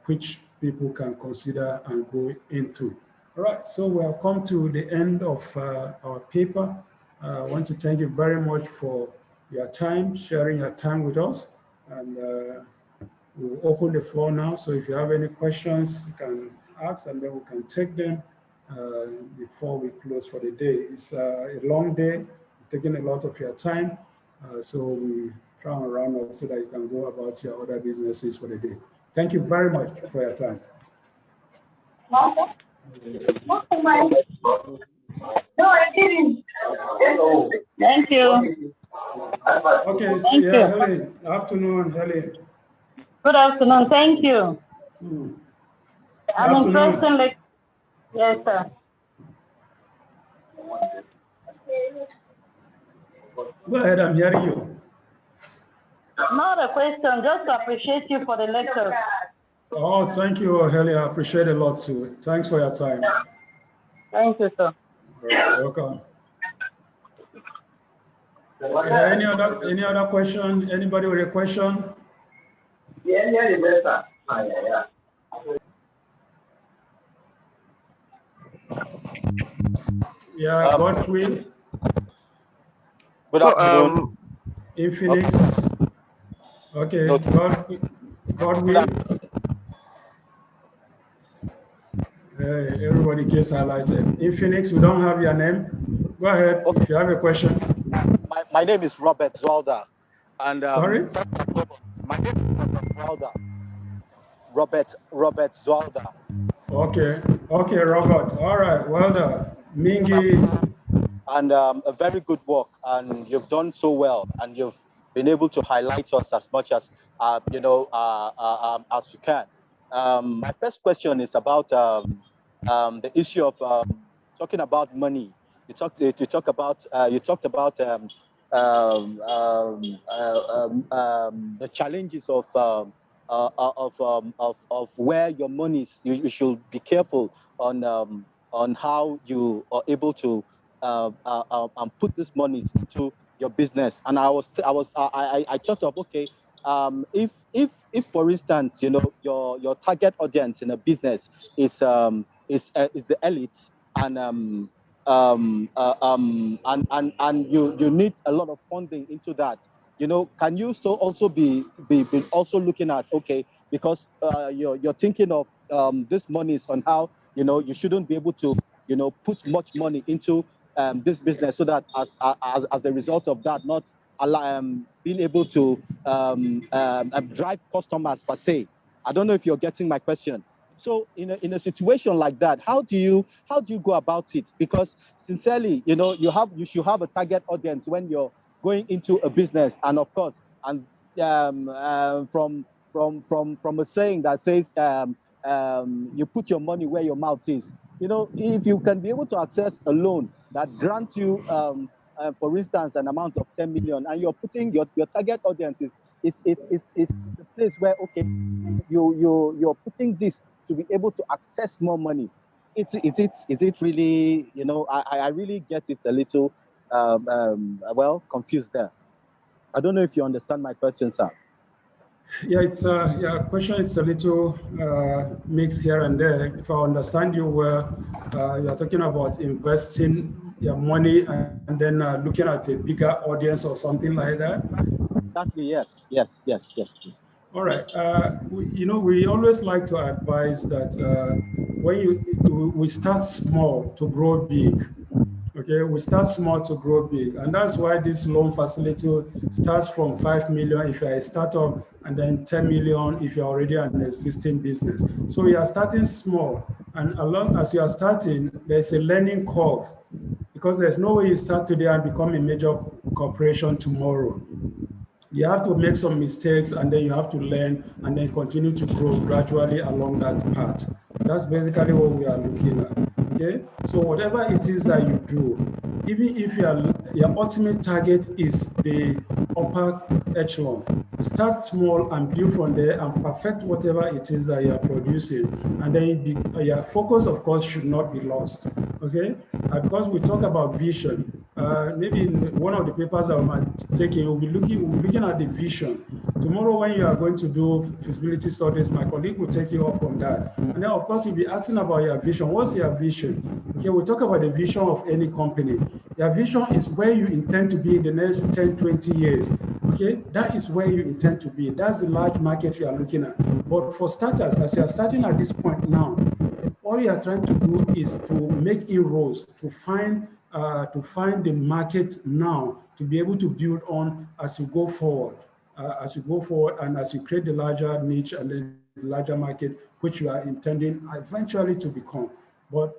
which people can consider and go into. All right, so we have come to the end of our paper. I want to thank you very much for your time, sharing your time with us. And we'll open the floor now. So if you have any questions, you can ask and then we can take them before we close for the day. It's a long day, taking a lot of your time. So we try and round up so that you can go about your other businesses for the day. Thank you very much for your time. No, I didn't. Thank you. Okay, so yeah, Helen. Afternoon, Helen. Good afternoon. Thank you. I'm interested. Like, yes, sir. Go ahead. I'm hearing you. Not a question. Just to appreciate you for the lecture. Oh, thank you, Heli. I appreciate it a lot too. Thanks for your time. Thank you, sir. Welcome. Any other question? Anybody with a question? Yeah, Godfrey. Good afternoon. In Phoenix. Okay, Godwin. Everybody gets highlighted. In Phoenix, we don't have your name. Go ahead if you have a question. My name is Robert Zwalda. And sorry? My name is Robert Zwalda. Robert Zwalda. Okay, Robert. All right, well done. Mingi. And a very good work, and you've done so well, and you've been able to highlight us as much as as you can. My first question is about the issue of talking about money. You talked about the challenges of where your money is. You should be careful on how you are able to put this money into your business. And I thought of, okay, if for instance, you know, your target audience in a business is the elites, and you need a lot of funding into that, you know, can you also be also looking at, okay, because you're thinking of this money is on how, you know, you shouldn't be able to, you know, put much money into this business, so that as a result of that, not being able to drive customers per se. I don't know if you're getting my question. So in a situation like that, how do you go about it? Because sincerely, you know, you should have a target audience when you're going into a business, and of course, and from a saying that says you put your money where your mouth is. You know, if you can be able to access a loan that grants you, for instance, an amount of 10 million, and you're putting your target audience is the place where, okay, you're putting this to be able to access more money. Is it really, you know, I really get it's a little well confused there. I don't know if you understand my question, sir. Yeah, it's question. It's a little mixed here and there. If I understand you well, you're talking about investing your money and then looking at a bigger audience or something like that? Exactly. Yes. All right. We always like to advise that when we start small to grow big. Okay, we start small to grow big, and that's why this loan facility starts from 5 million if you're a startup, and then 10 million if you're already an existing business. So we are starting small, and along as you are starting, there's a learning curve, because there's no way you start today and become a major corporation tomorrow. You have to make some mistakes, and then you have to learn, and then continue to grow gradually along that path. That's basically what we are looking at. Okay, so whatever it is that you do, even if your ultimate target is the upper echelon, start small and build from there and perfect whatever it is that you are producing, and then your focus, of course, should not be lost. Okay, because we talk about vision. Maybe in one of the papers that we might take in, we'll be looking at the vision. Tomorrow, when you are going to do feasibility studies, my colleague will take you up on that. And then, of course, you'll be asking about your vision. What's your vision? Okay, we'll talk about the vision of any company. Your vision is where you intend to be in the next 10, 20 years. Okay, that is where you intend to be. That's the large market you are looking at. But for starters, as you are starting at this point now, all you are trying to do is to make inroads, to find the market now, to be able to build on as you go forward. And as you create the larger niche and then the larger market, which you are intending eventually to become. But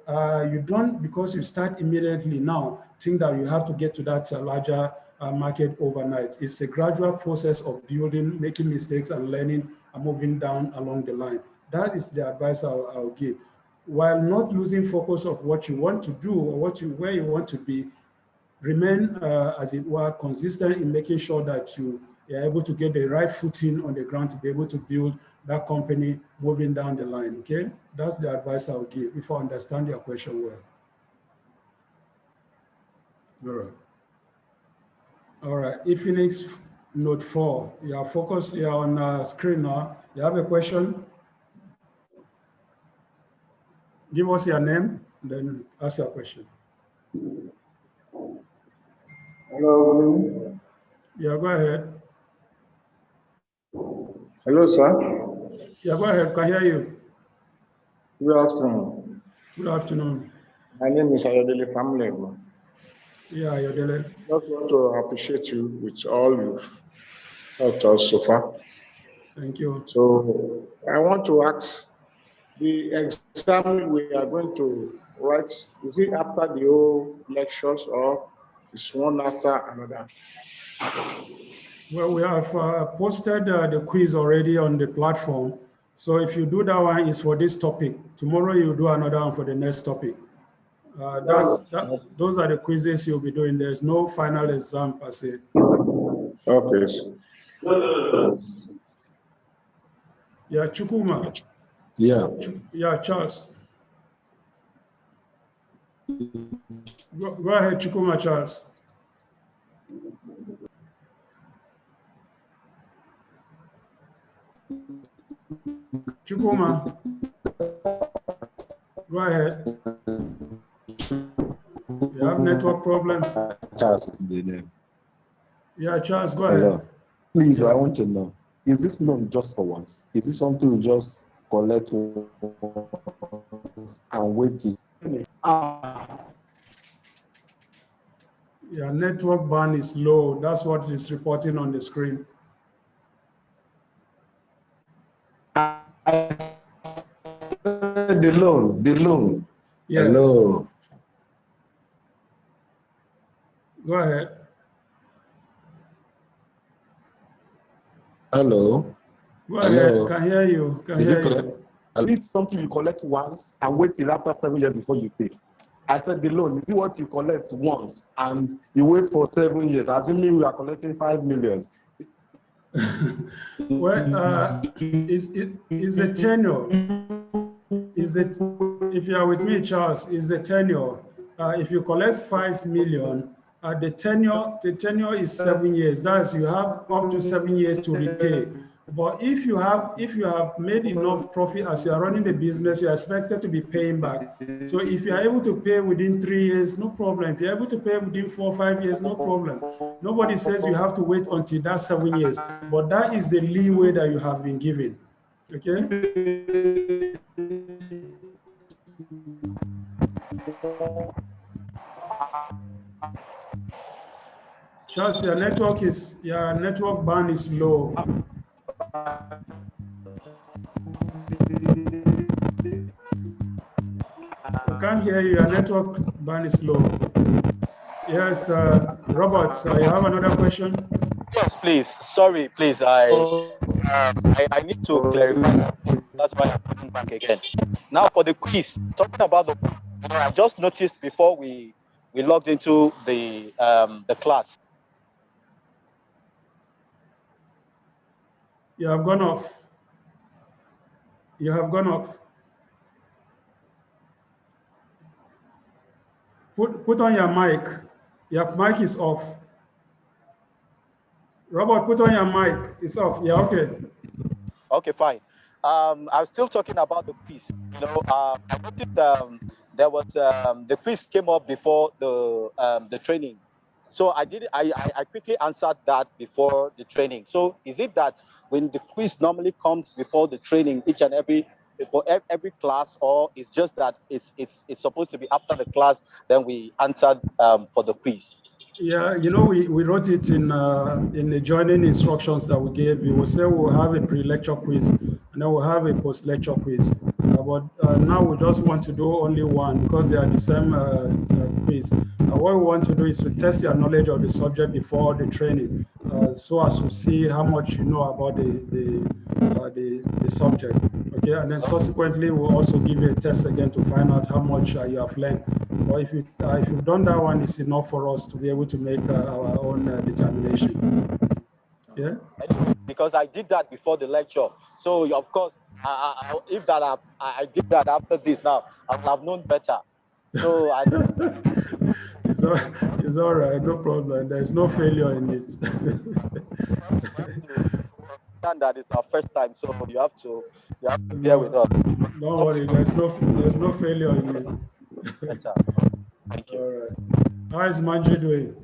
you don't, because you start immediately now, think that you have to get to that larger market overnight. It's a gradual process of building, making mistakes and learning and moving down along the line. That is the advice I'll give. While not losing focus of what you want to do or where you want to be, remain, as it were, consistent in making sure that you are able to get the right footing on the ground to be able to build that company moving down the line, okay? That's the advice I'll give, if I understand your question well. All right. All right, Efinix Note 4, you are focused here on screen now. You have a question? Give us your name, then ask your question. Hello. Yeah, go ahead. Hello, sir. Yeah, go ahead. Can hear you. Good afternoon. Good afternoon. My name is Ayodele Family. Yeah, Ayodele. Just want to appreciate you with all you've taught us so far. Thank you. So I want to ask, the exam we are going to write, is it after the whole lectures or is one after another? Well, we have posted the quiz already on the platform. So if you do that one, it's for this topic. Tomorrow you do another one for the next topic. Those are the quizzes you'll be doing. There's no final exam per se. Okay. Yeah, Chukuma. Yeah. Yeah, Charles. Go ahead, Chukuma, Charles. Chukuma. Go ahead. You have network problem? Charles is the name. Yeah, Charles, go Hello. ahead. Please, I want to know, is this loan just for once? Is this something you just collect once and wait it? Your network band is low. That's what is reporting on the screen. The loan. Yes. Hello. Go ahead. Hello. Go ahead. Can hear you. Is it clear? I need something you collect once and wait till after 7 years before you pay. I said the loan, is it what you collect once and you wait for 7 years? Assuming we are collecting 5 million. Well, is the tenure? Is it, if you are with me, Charles, is the tenure? If you collect 5 million, the tenure is 7 years. That's, you have up to 7 years to repay. But if you have made enough profit as you are running the business, you are expected to be paying back. So if you are able to pay within 3 years, no problem. If you're able to pay within 4 or 5 years, no problem. Nobody says you have to wait until that 7 years, but that is the leeway that you have been given. Okay. Charles, your network band is low. I can't hear you. Your network band is low. Yes, Robert, you have another question? Yes, please. Sorry, please. I need to clarify. That's why I'm coming back again. Now for the quiz, talking about I just noticed before we logged into the class. You have gone off. You have gone off. Put on your mic. Your mic is off. Robert, put on your mic. It's off. Yeah, okay. Okay, fine. I was still talking about the quiz. You know, I noticed there was the quiz came up before the training. So I quickly answered that before the training. So is it that when the quiz normally comes before the training, each and every for every class, or it's just that it's supposed to be after the class, then we answered for the quiz? Yeah, you know, we wrote it in the joining instructions that we gave. We will say we'll have a pre-lecture quiz and then we'll have a post-lecture quiz. But now we just want to do only one because they are the same quiz. What we want to do is to test your knowledge of the subject before the training, so as to see how much you know about the subject. Okay, and then subsequently we'll also give you a test again to find out how much you have learned. But if you've done that one, it's enough for us to be able to make our own determination. Yeah. Because I did that before the lecture, so of course, if that I did that after this, now I would have known better. So it's all right, no problem. There's no failure in it. That is our first time, so you have to bear with us. Don't worry, there's no failure in it. Better. Thank you. All right. How is Manji doing?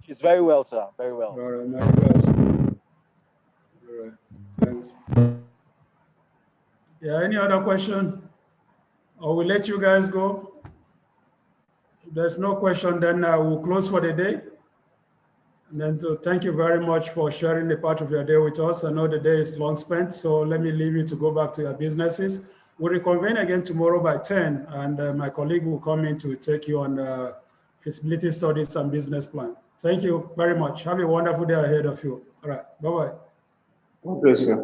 She's very well, sir. Very well. All right, my best. All right, thanks. Yeah, any other question? Or we'll let you guys go? If there's no question, then we'll close for the day. And then to thank you very much for sharing the part of your day with us. I know the day is long spent, so let me leave you to go back to your businesses. We'll reconvene again tomorrow by 10, and my colleague will come in to take you on feasibility studies and business plan. Thank you very much. Have a wonderful day ahead of you. All right, bye-bye. Okay, sir.